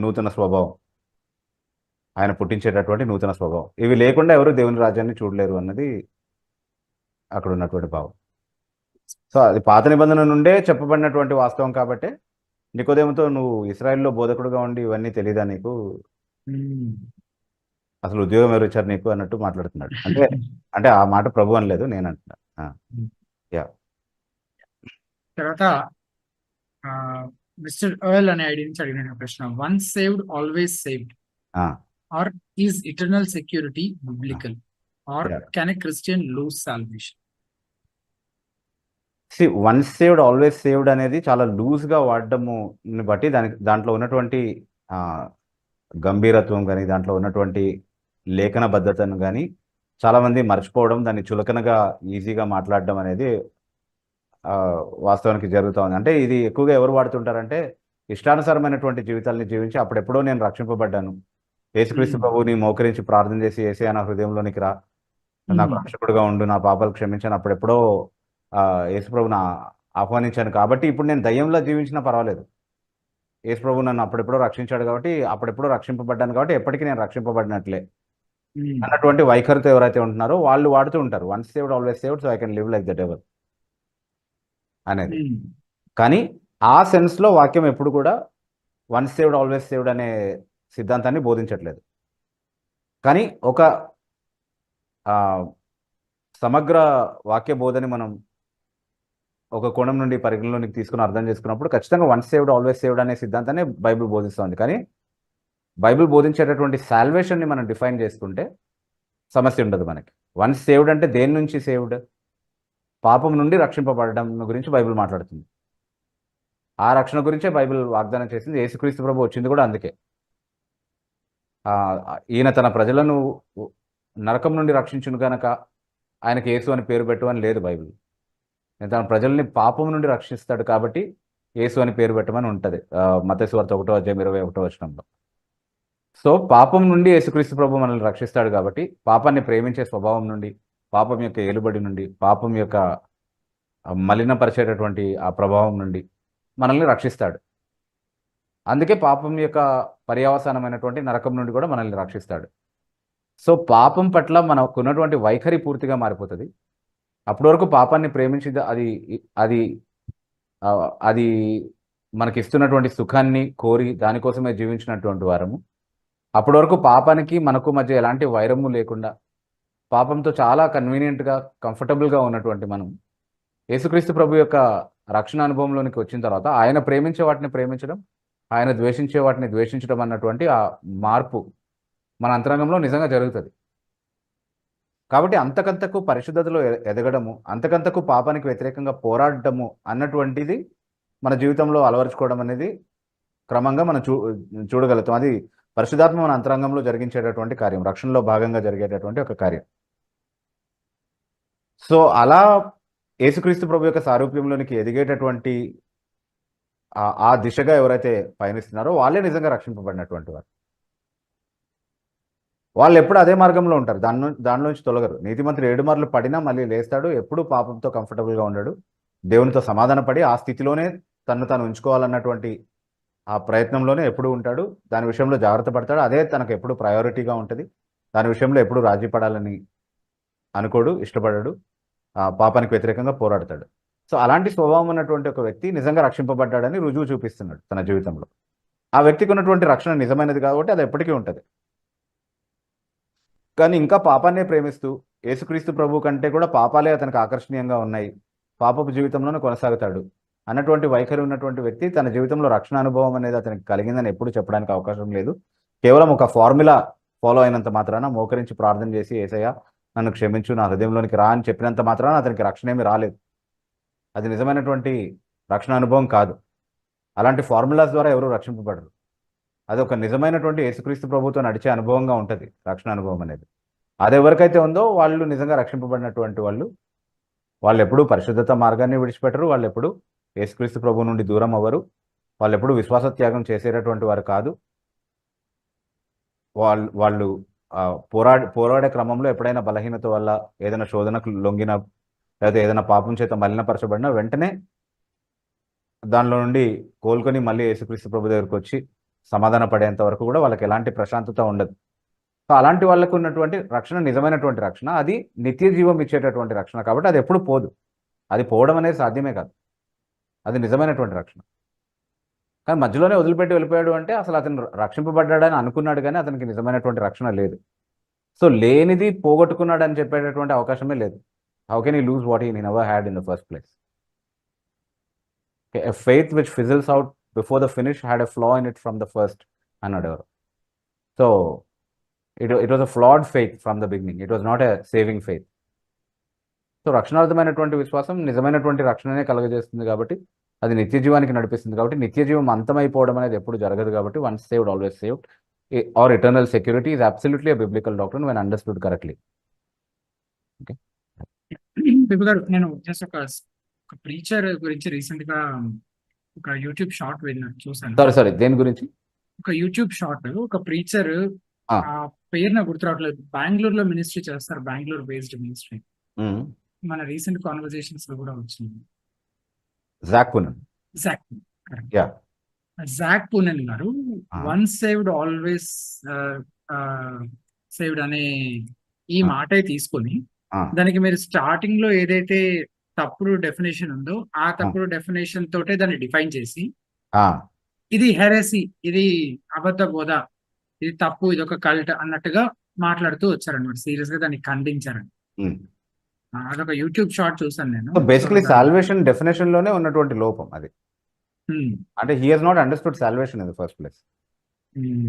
నూతన స్వభావం, ఆయన పుట్టించేటటువంటి నూతన స్వభావం, ఇవి లేకుండా ఎవరు దేవుని రాజ్యాన్ని చూడలేరు అన్నది అక్కడ ఉన్నటువంటి భావం. సో అది పాత నిబంధన నుండే చెప్పబడినటువంటి వాస్తవం కాబట్టి నికోదేముతో నువ్వు ఇశ్రాయేల్లో బోధకుడుగా ఉండి ఇవన్నీ తెలీదా నీకు, అసలు ఉద్యోగం ఎవరు ఇచ్చారు నీకు అన్నట్టు మాట్లాడుతున్నాడు. అంటే ఆ మాట ప్రభు అనలేదు, నేను అంటున్నా. తర్వాత మిస్టర్ ఎర్ల్ అనే ఐడి నుంచి అడిగిన ప్రశ్న, once saved always saved or is eternal security biblical or can a Christian lose salvation? Once saved always saved అనేది చాలా లూజ్గా వాడడము బట్టి దాంట్లో ఉన్నటువంటి గంభీరత్వం కానీ దాంట్లో ఉన్నటువంటి లేఖన బద్ధతను కానీ చాలామంది మర్చిపోవడం, దాన్ని చులకనగా ఈజీగా మాట్లాడడం అనేది వాస్తవానికి జరుగుతూ ఉంది. అంటే ఇది ఎక్కువగా ఎవరు వాడుతుంటారంటే ఇష్టానుసారమైనటువంటి జీవితాలని జీవించి అప్పుడెప్పుడో నేను రక్షింపబడ్డాను, యేసుక్రీస్తు ప్రభువుని మోకరించి ప్రార్థన చేసి యేసయ్యా నా హృదయంలోనికి రా, నాకు రక్షకుడుగా ఉండు, నా పాపాలు క్షమించాను, అప్పుడెప్పుడో యేసు ప్రభుని ఆహ్వానించాను కాబట్టి ఇప్పుడు నేను దయ్యంలో జీవించినా పర్వాలేదు, యేసు ప్రభు నన్ను అప్పుడెప్పుడో రక్షించాడు కాబట్టి అప్పుడెప్పుడో రక్షింపబడ్డాను కాబట్టి ఎప్పటికీ నేను రక్షింపబడినట్లే అన్నటువంటి వైఖరితో ఎవరైతే ఉంటున్నారో వాళ్ళు వాడుతూ ఉంటారు once saved always saved, so I can live like that ever అనేది. కానీ ఆ సెన్స్లో వాక్యం ఎప్పుడు కూడా వన్స్ సేవ్డ్ ఆల్వేస్ సేవ్డ్ అనే సిద్ధాంతాన్ని బోధించట్లేదు. కానీ ఒక సమగ్ర వాక్య బోధని మనం ఒక కోణం నుండి పరిగణలోనికి తీసుకుని అర్థం చేసుకున్నప్పుడు ఖచ్చితంగా వన్స్ సేవ్డ్ ఆల్వేస్ సేవ్డ్ అనే సిద్ధాంతాన్ని బైబిల్ బోధిస్తుంది. కానీ బైబిల్ బోధించేటటువంటి సాల్వేషన్ని మనం డిఫైన్ చేసుకుంటే సమస్య ఉండదు మనకి. వన్స్ సేవ్డ్ అంటే దేని నుంచి సేవ్డ్? పాపం నుండి రక్షింపబడడం గురించి బైబిల్ మాట్లాడుతుంది. ఆ రక్షణ గురించే బైబిల్ వాగ్దానం చేసింది. యేసుక్రీస్తు ప్రభు వచ్చింది కూడా అందుకే. ఈయన తన ప్రజలను నరకం నుండి రక్షించును గనక ఆయనకి యేసు అని పేరు పెట్టు అని లేదు బైబిల్. తన ప్రజల్ని పాపం నుండి రక్షిస్తాడు కాబట్టి యేసు అని పేరు పెట్టమని ఉంటుంది మత్తయి సువార్త 1:21 సో పాపం నుండి యేసుక్రీస్తు ప్రభు మనల్ని రక్షిస్తాడు కాబట్టి పాపాన్ని ప్రేమించే స్వభావం నుండి, పాపం యొక్క ఏలుబడి నుండి, పాపం యొక్క మలినపరిచేటటువంటి ఆ ప్రభావం నుండి మనల్ని రక్షిస్తాడు. అందుకే పాపం యొక్క పర్యవసానమైనటువంటి నరకం నుండి కూడా మనల్ని రక్షిస్తాడు. సో పాపం పట్ల మనకు ఉన్నటువంటి వైఖరి పూర్తిగా మారిపోతుంది. అప్పటి వరకు పాపాన్ని ప్రేమించింది అది అది మనకి ఇస్తున్నటువంటి సుఖాన్ని కోరి దానికోసమే జీవించినటువంటి వారము. అప్పటి వరకు పాపానికి మనకు మధ్య ఎలాంటి వైరము లేకుండా పాపంతో చాలా కన్వీనియంట్గా కంఫర్టబుల్గా ఉన్నటువంటి మనం యేసుక్రీస్తు ప్రభు యొక్క రక్షణ అనుభవంలోనికి వచ్చిన తర్వాత ఆయన ప్రేమించే వాటిని ప్రేమించడం, ఆయన ద్వేషించే వాటిని ద్వేషించడం అన్నటువంటి ఆ మార్పు మన అంతరంగంలో నిజంగా జరుగుతుంది. కాబట్టి అంతకంతకు పరిశుద్ధతలో ఎదగడము, అంతకంతకు పాపానికి వ్యతిరేకంగా పోరాడము అన్నటువంటిది మన జీవితంలో అలవరుచుకోవడం అనేది క్రమంగా మనం చూడగలుగుతాం. అది పరిశుద్ధాత్మ మన అంతరంగంలో జరిగించేటటువంటి కార్యం, రక్షణలో భాగంగా జరిగేటటువంటి ఒక కార్యం. సో అలా యేసుక్రీస్తు ప్రభు యొక్క సారూప్యంలోనికి ఎదిగేటటువంటి ఆ దిశగా ఎవరైతే పయనిస్తున్నారో వాళ్ళే నిజంగా రక్షింపబడినటువంటి వారు. వాళ్ళు ఎప్పుడు అదే మార్గంలో ఉంటారు, దానిలోంచి తొలగరు. నీతిమంతుడు 7 మార్లు పడినా మళ్ళీ లేస్తాడు, ఎప్పుడు పాపంతో కంఫర్టబుల్గా ఉండడు, దేవునితో సమాధానపడి ఆ స్థితిలోనే తను ఉంచుకోవాలన్నటువంటి ఆ ప్రయత్నంలోనే ఎప్పుడు ఉంటాడు. దాని విషయంలో జాగ్రత్త పడతాడు, అదే తనకు ఎప్పుడు ప్రయారిటీగా ఉంటుంది. దాని విషయంలో ఎప్పుడు రాజీ పడాలని అనుకోడు, ఇష్టపడడు. పాపానికి వ్యతిరేకంగా పోరాడతాడు. సో అలాంటి స్వభావం ఉన్నటువంటి ఒక వ్యక్తి నిజంగా రక్షింపబడ్డాడని రుజువు చూపిస్తున్నాడు తన జీవితంలో. ఆ వ్యక్తికి ఉన్నటువంటి రక్షణ నిజమైనది కాబట్టి అది ఎప్పటికీ ఉంటుంది. కానీ ఇంకా పాపాన్నే ప్రేమిస్తూ యేసుక్రీస్తు ప్రభు కంటే కూడా పాపాలే అతనికి ఆకర్షణీయంగా ఉన్నాయి, పాపపు జీవితంలోనే కొనసాగుతాడు అన్నటువంటి వైఖరి ఉన్నటువంటి వ్యక్తి తన జీవితంలో రక్షణ అనుభవం అనేది అతనికి కలిగిందని ఎప్పుడు చెప్పడానికి అవకాశం లేదు. కేవలం ఒక ఫార్ములా ఫాలో అయినంత మాత్రాన, మోకరించి ప్రార్థన చేసి యేసయ్య నన్ను క్షమించు, నా హృదయంలోనికి రా అని చెప్పినంత మాత్రాన అతనికి రక్షణ ఏమీ రాలేదు. అది నిజమైనటువంటి రక్షణ అనుభవం కాదు. అలాంటి ఫార్ములాస్ ద్వారా ఎవరు రక్షింపబడరు. అది ఒక నిజమైనటువంటి యేసుక్రీస్తు ప్రభుతో నడిచే అనుభవంగా ఉంటుంది రక్షణ అనుభవం అనేది. అది ఎవరికైతే ఉందో వాళ్ళు నిజంగా రక్షింపబడినటువంటి వాళ్ళు ఎప్పుడూ పరిశుద్ధత మార్గాన్ని విడిచిపెట్టరు, వాళ్ళు ఎప్పుడు యేసుక్రీస్తు ప్రభు నుండి దూరం అవ్వరు, వాళ్ళు ఎప్పుడు విశ్వాస త్యాగం చేసేటటువంటి వారు కాదు. వాళ్ళు పోరాడే క్రమంలో ఎప్పుడైనా బలహీనత వల్ల ఏదైనా శోధనకు లొంగిన లేదా ఏదైనా పాపం చేత మలినపరచబడినా వెంటనే దానిలో నుండి కోలుకొని మళ్ళీ యేసుక్రీస్తు ప్రభు దగ్గరకు వచ్చి సమాధాన పడేంత వరకు కూడా వాళ్ళకి ఎలాంటి ప్రశాంతత ఉండదు. సో అలాంటి వాళ్ళకు ఉన్నటువంటి రక్షణ నిజమైనటువంటి రక్షణ, అది నిత్య జీవం ఇచ్చేటటువంటి రక్షణ కాబట్టి అది ఎప్పుడు పోదు. అది పోవడం అనేది సాధ్యమే కాదు. అది నిజమైనటువంటి రక్షణ. కానీ మధ్యలోనే వదిలిపెట్టి వెళ్ళిపోయాడు అంటే అసలు అతను రక్షింపబడ్డాడని అనుకున్నాడు కానీ అతనికి నిజమైనటువంటి రక్షణ లేదు. సో లేనిది పోగొట్టుకున్నాడు అని చెప్పేటటువంటి అవకాశమే లేదు. How can he loose what he never had in the first place? A faith which fizzles out before the finish had a flaw in it from the first అన్నాడు ఎవరు. So it was a flawed faith from the beginning. It was not a saving faith. So రక్షణార్థమైనటువంటి విశ్వాసం నిజమైనటువంటి రక్షణనే కలుగజేస్తుంది కాబట్టి అది నిత్య జీవానికి నడిపిస్తుంది కాబట్టి నిత్య జీవం అంతమైపోవడం అనేది ఎప్పుడు జరగదు కాబట్టి once saved always saved or eternal security is absolutely a biblical doctrine when understood correctly. Okay గారు, నేను జస్ట్ ఒక ప్రీచర్ గురించి రీసెంట్ గా ఒక యూట్యూబ్ షార్ట్ చూసాను. సారీ దేని గురించి? ఒక యూట్యూబ్ షార్ట్, ఒక ప్రీచర్ ఆ పేరు నాకు గుర్తు రావట్లేదు, బెంగళూరులో మినిస్ట్రీ చేస్తారు, బెంగళూరు బేస్డ్ మినిస్ట్రీ. మన రీసెంట్ కాన్వర్సేషన్స్ లో కూడా వచ్చింది. జాక్ పూనన్ గారు వన్స్ సేవ్డ్ ఆల్వేస్ సేవ్డ్ అనే ఈ మాట తీసుకొని దానికి మీరు స్టార్టింగ్ లో ఏదైతే తప్పుడు డెఫినేషన్ ఉందో ఆ తప్పుడు డెఫినేషన్ తోటే దాన్ని డిఫైన్ చేసి ఇది హెరెసీ, ఇది అబద్ధ బోధ, ఇది తప్పు, ఇది ఒక కల్ట్ అన్నట్టుగా మాట్లాడుతూ వచ్చారనమాట. సీరియస్ గా దాన్ని ఖండించారండి. అదొక యూట్యూబ్ షార్ట్ చూసాను నేను. బేసికలీ సాల్వేషన్ డెఫినేషన్ లోనే ఉన్నటువంటి లోపం అది. అంటే he has not understood salvation in the first place.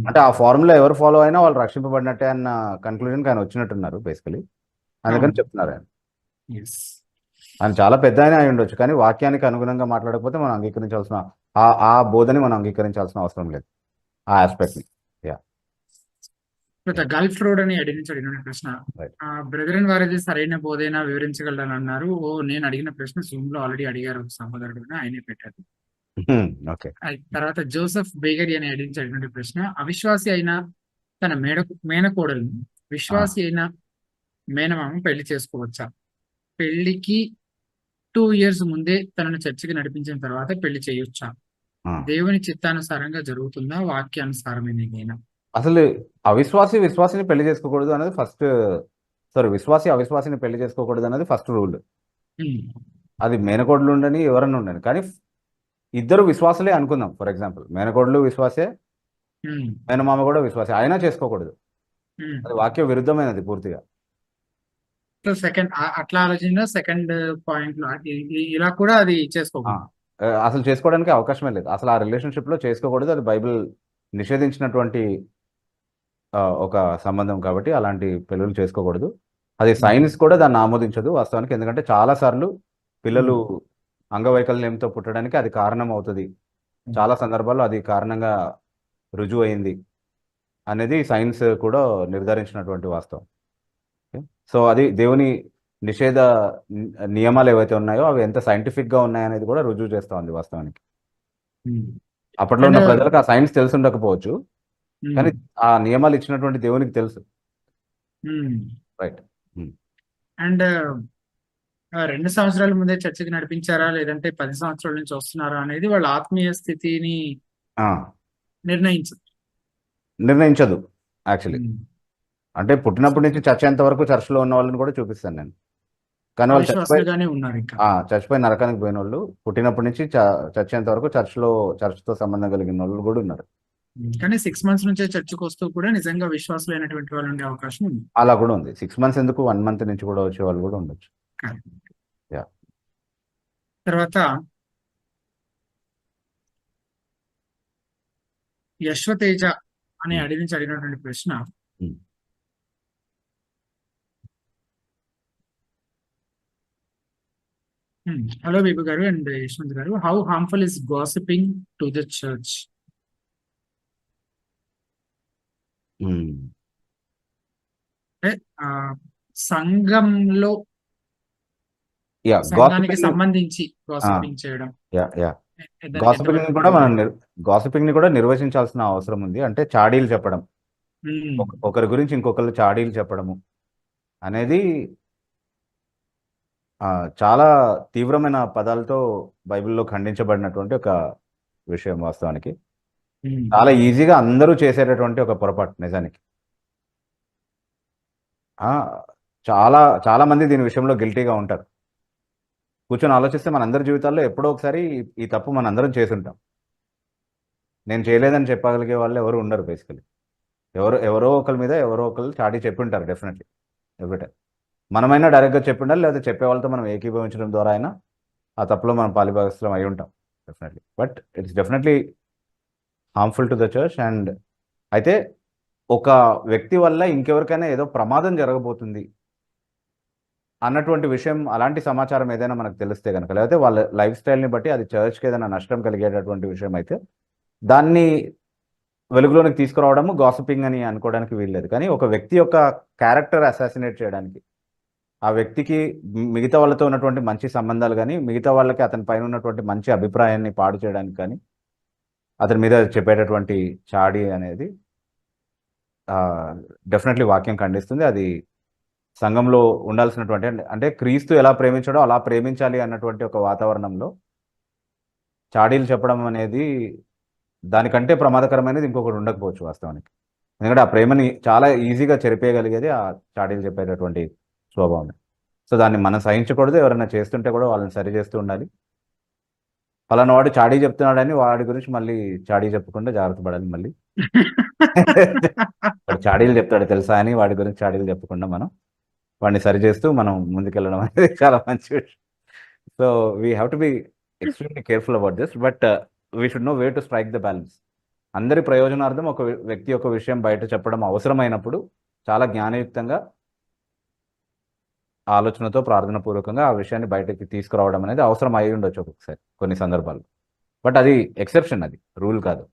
అంటే ఆ ఫార్ములా ఎవరు ఫాలో అయినా వాళ్ళు రక్షింపబడినట్టే అన్న కన్క్లూజన్ ఆయన వచ్చినట్టున్నారు బేసికలీ. అందుకని చెప్తున్నారు ఆయన. ఆయన చాలా పెద్ద ఆయన అయి ఉండొచ్చు కానీ వాక్యానికి అనుగుణంగా మాట్లాడకపోతే మనం అంగీకరించాల్సిన ఆ బోధని మనం అంగీకరించాల్సిన అవసరం లేదు ఆ ఆస్పెక్ట్ ని. గల్ఫ్ రోడ్ అని అడిగించాడు ప్రశ్న. బ్రదరన్ వారిది సరైన బోధైనా వివరించగలరని అన్నారు. నేను అడిగిన ప్రశ్న జూమ్ లో ఆల్రెడీ అడిగారు ఒక సహోదరుడు, ఆయనే పెట్టారు. తర్వాత జోసెఫ్ బేగరి అని అడిగించాడు ప్రశ్న, అవిశ్వాసి అయిన తన మేనకోడలను విశ్వాసి అయిన మేనమామ పెళ్లి చేసుకోవచ్చా? పెళ్లికి 2 years ముందే తనను చర్చికి నడిపించిన తర్వాత పెళ్లి చేయొచ్చా? దేవుని చిత్తానుసారంగా జరుగుతుందా, వాక్యానుసారమేనా? అసలు విశ్వాసిని పెళ్లి చేసుకోకూడదు అనేది ఫస్ట్. విశ్వాసి అవిశ్వాసిని పెళ్లి చేసుకోకూడదు అనేది ఫస్ట్ రూల్. అది మేనకోడలు ఉండని ఎవరన్నా ఉండని, కానీ ఇద్దరు విశ్వాసులే అనుకుందాం. ఫర్ ఎగ్జాంపుల్ మేనకోడలు విశ్వాసే, మేనమామ కూడా విశ్వాసే, అయినా చేసుకోకూడదు. అది వాక్య విరుద్ధమైనది పూర్తిగా. సెకండ్ అట్లా ఆలోచన సెకండ్ పాయింట్ లో ఇలా కూడా అది చేసుకోకూడదు, అసలు చేసుకోవడానికి అవకాశమే లేదు. అసలు ఆ రిలేషన్షిప్ లో చేసుకోకూడదు. అది బైబిల్ నిషేధించినటువంటి ఒక సంబంధం కాబట్టి అలాంటి పెళ్ళిళ్ళు చేసుకోకూడదు. అది సైన్స్ కూడా దాన్ని ఆమోదించదు వాస్తవానికి. ఎందుకంటే చాలా సార్లు పిల్లలు అంగవైకల్యంతో పుట్టడానికి అది కారణం అవుతుంది, చాలా సందర్భాల్లో అది కారణంగా రుజువు అయింది అనేది సైన్స్ కూడా నిర్ధారించినటువంటి వాస్తవం. సో అది దేవుని నిషేధ నియమాలు ఏవైతే ఉన్నాయో అవి ఎంత సైంటిఫిక్ గా ఉన్నాయనేది కూడా రుజువు చేస్తా ఉంది వాస్తవానికి. అప్పట్లో ఉన్న ప్రజలకు ఆ సైన్స్ తెలిసి ఉండకపోవచ్చు కానీ ఆ నియమాలు ఇచ్చినటువంటి దేవునికి తెలుసు. రైట్. అండ్ 2 సంవత్సరాల ముందే చర్చకి నడిపించారా లేదంటే 10 సంవత్సరాల నుంచి వస్తున్నారా అనేది వాళ్ళ ఆత్మీయ స్థితిని నిర్ణయించదు యాక్చువల్లీ. అంటే పుట్టినప్పటి నుంచి చచ్చేంత వరకు చర్చిలో ఉన్న వాళ్ళని కూడా చూపిస్తాను నేను. కానీ వాళ్ళు చచ్చిపోయి అవిశ్వాసులుగానే ఉన్నారు ఇంకా. చచ్చిపోయి నరకానికి పోయిన వాళ్ళు, పుట్టినప్పటి నుంచి చచ్చేంత వరకు చర్చ్తో సంబంధం కలిగిన వాళ్ళు కూడా ఉన్నారు. కానీ 6 months నుంచే చర్చకు వస్తూ కూడా నిజంగా విశ్వాసులైనటువంటి వాళ్ళు ఉండే అవకాశం ఉంది. అలా కూడా ఉంది. 6 months ఎందుకు, 1 month నుంచి కూడా వచ్చే వాళ్ళు కూడా ఉండొచ్చు. యా. తర్వాత యశ్వతేజ అనే అడిగి నుంచి అడిగినటువంటి ప్రశ్న, హలో బిబు గారు అండ్ యశ్వంత్ గారు, how harmful is gossiping to the church? అంటే సంఘంలో సంఘానికి సంబంధించి గాసిపింగ్ చేయడం, గాసిపింగ్ ని కూడా నిర్వచించాల్సిన అవసరం ఉంది. అంటే చాడీలు చెప్పడం, ఒకరి గురించి ఇంకొకరు చాడీలు చెప్పడము అనేది చాలా తీవ్రమైన పదాలతో బైబిల్లో ఖండించబడినటువంటి ఒక విషయం. వాస్తవానికి చాలా ఈజీగా అందరూ చేసేటటువంటి ఒక పొరపాటు నిజానికి. చాలా చాలా మంది దీని విషయంలో గిల్టీగా ఉంటారు. కూర్చొని ఆలోచిస్తే మనందరి జీవితాల్లో ఎప్పుడో ఒకసారి ఈ తప్పు మనందరం చేసి ఉంటాం. నేను చేయలేదని చెప్పగలిగే వాళ్ళు ఎవరు ఉండరు. బేసికలీ ఎవరో ఒకరి మీద ఎవరో ఒకరు చాటి చెప్పి ఉంటారు డెఫినెట్లీ ఎవ్రీ టైం. మనమైనా డైరెక్ట్గా చెప్పి ఉండాలి, లేకపోతే చెప్పే వాళ్ళతో మనం ఏకీభవించడం ద్వారా అయినా ఆ తప్పులో మనం పాలిభాగస్థులం అయి ఉంటాం definitely. But it's definitely harmful to the church. And అయితే ఒక వ్యక్తి వల్ల ఇంకెవరికైనా ఏదో ప్రమాదం జరగబోతుంది అన్నటువంటి విషయం, అలాంటి సమాచారం ఏదైనా మనకు తెలిస్తే కనుక, లేకపోతే వాళ్ళ లైఫ్ స్టైల్ని బట్టి అది చర్చ్కి ఏదైనా నష్టం కలిగేటటువంటి విషయం అయితే దాన్ని వెలుగులోనికి తీసుకురావడము గాసిపింగ్ అని అనుకోవడానికి వీల్లేదు. కానీ ఒక వ్యక్తి యొక్క క్యారెక్టర్ అసాసినేట్ చేయడానికి, ఆ వ్యక్తికి మిగతా వాళ్ళతో ఉన్నటువంటి మంచి సంబంధాలు కానీ, మిగతా వాళ్ళకి అతని పైన ఉన్నటువంటి మంచి అభిప్రాయాన్ని పాడు చేయడానికి కానీ అతని మీద చెప్పేటటువంటి చాడి అనేది డెఫినెట్లీ వాక్యం ఖండిస్తుంది. అది సంఘంలో ఉండాల్సినటువంటి, అంటే క్రీస్తు ఎలా ప్రేమించాడో అలా ప్రేమించాలి అన్నటువంటి ఒక వాతావరణంలో చాడీలు చెప్పడం అనేది దానికంటే ప్రమాదకరమైనది ఇంకొకటి ఉండకపోవచ్చు వాస్తవానికి. ఎందుకంటే ఆ ప్రేమని చాలా ఈజీగా చెరిపేయగలిగేది ఆ చాడీలు చెప్పేటటువంటి స్వభావం. సో దాన్ని మనం సహించకూడదు. ఎవరైనా చేస్తుంటే కూడా వాళ్ళని సరి చేస్తూ ఉండాలి. ఫలానా వాడు చాడీ చెప్తున్నాడని వాడి గురించి మళ్ళీ చాడీ చెప్పకుండా జాగ్రత్త పడాలి. మళ్ళీ వాడు చాడీలు చెప్తాడు తెలుసా అని వాడి గురించి చాడీలు చెప్పకుండా మనం వాడిని సరి చేస్తూ మనం ముందుకెళ్ళడం అనేది చాలా మంచి విషయం. So we have to be extremely careful about this. But we should know way to strike the balance. అందరి ప్రయోజనార్థం ఒక వ్యక్తి యొక్క విషయం బయట చెప్పడం అవసరమైనప్పుడు చాలా జ్ఞానయుక్తంగా, ఆలోచనతో, ప్రార్థనపూర్వకంగా ఆ విషయాన్ని బయటకి తీసుకురావడం అనేది అవసరం అయి ఉండొచ్చు ఒక్కొక్కసారి కొన్ని సందర్భాల్లో. బట్ అది ఎక్సెప్షన్, అది రూల్ కాదు.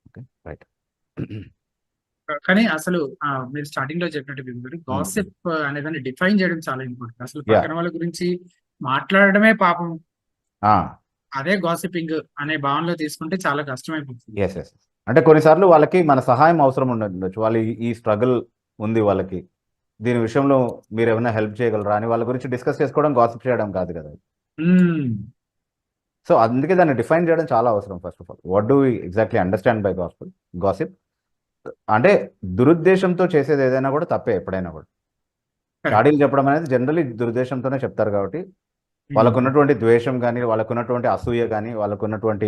Okay, right. కానీ అసలు మీరు స్టార్టింగ్ లో చెప్పినట్టు గాసిప్ అనేదాన్ని డిఫైన్ చేయడం చాలా ఇంపార్టెంట్. అసలు పక్కన వాళ్ళ గురించి మాట్లాడడమే పాపం, అదే గాసిపింగ్ అనే భావనలో తీసుకుంటే చాలా కష్టమైపోతుంది. Yes yes. అంటే కొన్నిసార్లు వాళ్ళకి మన సహాయం అవసరం ఉండొచ్చు. వాళ్ళు ఈ స్ట్రగుల్ ఉంది వాళ్ళకి, దీని విషయంలో మీరు ఏమైనా హెల్ప్ చేయగలరా అని వాళ్ళ గురించి డిస్కస్ చేసుకోవడం గాసిప్ చేయడం కాదు కదా. సో అందుకే దాన్ని డిఫైన్ చేయడం చాలా అవసరం. First of all, what do we exactly understand by gossip? అంటే దురుద్దేశంతో చేసేది ఏదైనా కూడా తప్పే ఎప్పుడైనా కూడా. చాడీలు చెప్పడం అనేది జనరల్లీ దురుద్దేశంతోనే చెప్తారు కాబట్టి వాళ్ళకు ఉన్నటువంటి ద్వేషం కానీ, వాళ్ళకు ఉన్నటువంటి అసూయ కానీ, వాళ్ళకు ఉన్నటువంటి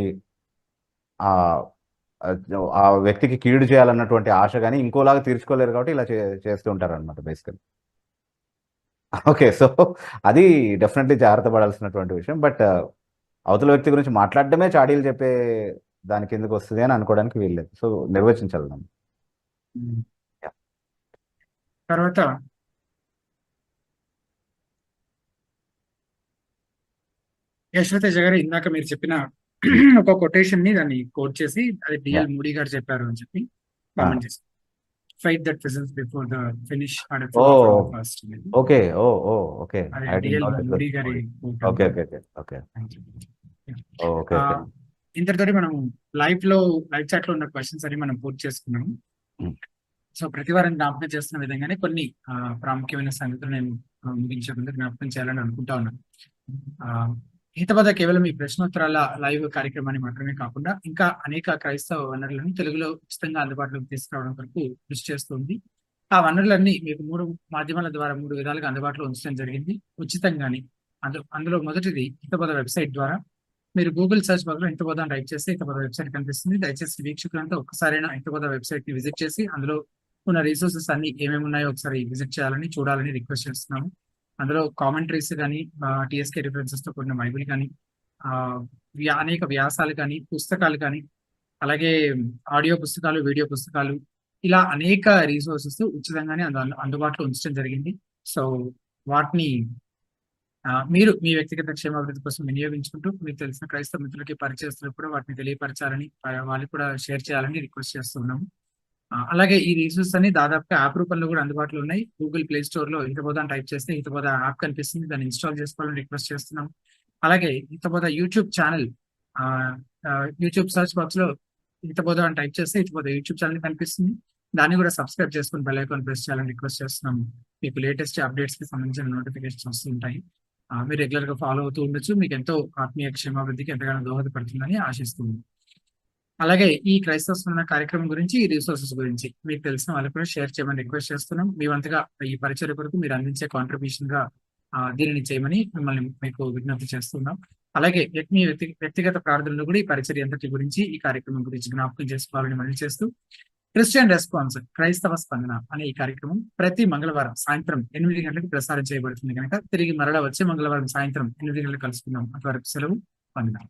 ఆ వ్యక్తికి కీడు చేయాలన్నటువంటి ఆశ కానీ ఇంకోలాగా తీర్చుకోలేరు కాబట్టి ఇలా చేస్తూ ఉంటారు అనమాట బేసికలీ. ఓకే, సో అది డెఫినెట్లీ జాగ్రత్త పడాల్సినటువంటి విషయం. బట్ అవతల వ్యక్తి గురించి మాట్లాడడమే చాడీలు చెప్పే దానికి ఎందుకు వస్తుంది అని అనుకోవడానికి వీల్లేదు. సో నిర్వచించాలి మనం. తర్వాత యశ్వతేజ గారు, ఇందాక మీరు చెప్పిన ఒక కొటేషన్ ని దాన్ని కోట్ చేసి అది డిఎల్ మూడీ గారు చెప్పారు అని చెప్పి కామెంట్ చేసి, fight that fissions before the finish first. Okay, okay, D L Moody గారి ఓకే ఓకే ఓకే ఓకే. ఇంతటితోటి మనం లైవ్ చాట్ లో ఉన్న క్వశ్చన్స్ అని మనం పూర్తి చేసుకున్నాము. సో ప్రతి వారం జ్ఞాపకం చేస్తున్న విధంగానే కొన్ని ప్రాముఖ్యమైన సంగతులు నేను ముగించే ముందు జ్ఞాపకం చేయాలని అనుకుంటా ఉన్నాను. హితబోధ కేవలం ఈ ప్రశ్నోత్తరాల లైవ్ కార్యక్రమాన్ని మాత్రమే కాకుండా ఇంకా అనేక క్రైస్తవ వనరులను తెలుగులో ఉచితంగా అందుబాటులోకి తీసుకురావడం వరకు కృషి చేస్తుంది. ఆ వనరులన్నీ మీకు 3 మాధ్యమాల ద్వారా 3 విధాలుగా అందుబాటులో ఉంచడం జరిగింది ఉచితంగానే. అందులో మొదటిది హితబోధ వెబ్సైట్ ద్వారా. మీరు గూగుల్ సెర్చ్ బాక్స్ లో హితబోధ అని టైప్ చేస్తే హితబోధ వెబ్సైట్ కనిపిస్తుంది. దయచేసి వీక్షకులంతా ఒక్కసారైనా హితబోధ వెబ్సైట్ ని విజిట్ చేసి అందులో ఉన్న రిసోర్సెస్ అన్ని ఏమేమి ఉన్నాయో ఒకసారి విజిట్ చేయాలని, చూడాలని రిక్వెస్ట్ చేస్తున్నాము. అందులో కామెంటరీస్ కానీ, టీఎస్కే రిఫరెన్సెస్ తో కూడిన బైబిల్ కానీ, అనేక వ్యాసాలు కానీ, పుస్తకాలు కానీ, అలాగే ఆడియో పుస్తకాలు, వీడియో పుస్తకాలు, ఇలా అనేక రిసోర్సెస్ ఉచితంగానే అందుబాటులో ఉంచడం జరిగింది. సో వాటిని మీరు మీ వ్యక్తిగత క్షేమాభివృద్ధి కోసం వినియోగించుకుంటూ మీకు తెలిసిన క్రైస్తవ మిత్రులకి, పరిచయస్తులకు కూడా వాటిని తెలియపరచాలని, వాళ్ళకి కూడా షేర్ చేయాలని రిక్వెస్ట్ చేస్తున్నాము. అలాగే ఈ రిసోర్స్ అన్ని దాదాపుగా యాప్ రూపంలో కూడా అందుబాటులో ఉన్నాయి. గూగుల్ ప్లే స్టోర్ లో హితబోధ అని టైప్ చేస్తే హితబోధ యాప్ కనిపిస్తుంది, దాన్ని ఇన్స్టాల్ చేసుకోవాలని రిక్వెస్ట్ చేస్తున్నాం. అలాగే Hithabodha YouTube channel, YouTube search box లో హితబోధ అని టైప్ చేస్తే హితబోధ యూట్యూబ్ ఛానల్ కనిపిస్తుంది, దాన్ని కూడా సబ్స్క్రైబ్ చేసుకుని బెల్ ఐకాన్ ప్రెస్ చేయాలని రిక్వెస్ట్ చేస్తున్నాము. మీకు లేటెస్ట్ అప్డేట్స్ కి సంబంధించిన నోటిఫికేషన్స్ వస్తుంటాయి. మీరు రెగ్యులర్ గా ఫాలో అవుతూ ఉండొచ్చు. మీకు ఎంతో ఆత్మీయ క్షేమాభివృద్ధికి ఎంతగానో దోహదపడుతుందని ఆశిస్తుంది. అలాగే ఈ క్రైస్తవ స్పందన కార్యక్రమం గురించి, ఈ రిసోర్సెస్ గురించి మీకు తెలిసిన వాళ్ళకి కూడా షేర్ చేయమని రిక్వెస్ట్ చేస్తున్నాం. మీ వంతుగా ఈ పరిచయ కొరకు మీరు అందించే కాంట్రిబ్యూషన్ గా దీనిని చేయమని మిమ్మల్ని మీకు విజ్ఞప్తి చేస్తున్నాం. అలాగే మీ వ్యక్తిగత ప్రార్థనలు కూడా ఈ పరిచర్య అంతటి గురించి, ఈ కార్యక్రమం గురించి జ్ఞాపకం చేసుకోవాలని మళ్ళీ చేస్తూ, క్రిస్టియన్ రెస్పాన్స్ క్రైస్తవ స్పందన అనే ఈ కార్యక్రమం ప్రతి మంగళవారం సాయంత్రం 8 గంటలకు ప్రసారం చేయబడుతుంది కనుక తిరిగి మరలా వచ్చే మంగళవారం సాయంత్రం 8 గంటలకు కలుసుకుందాం. అంతవరకు సెలవు. వందనాలు.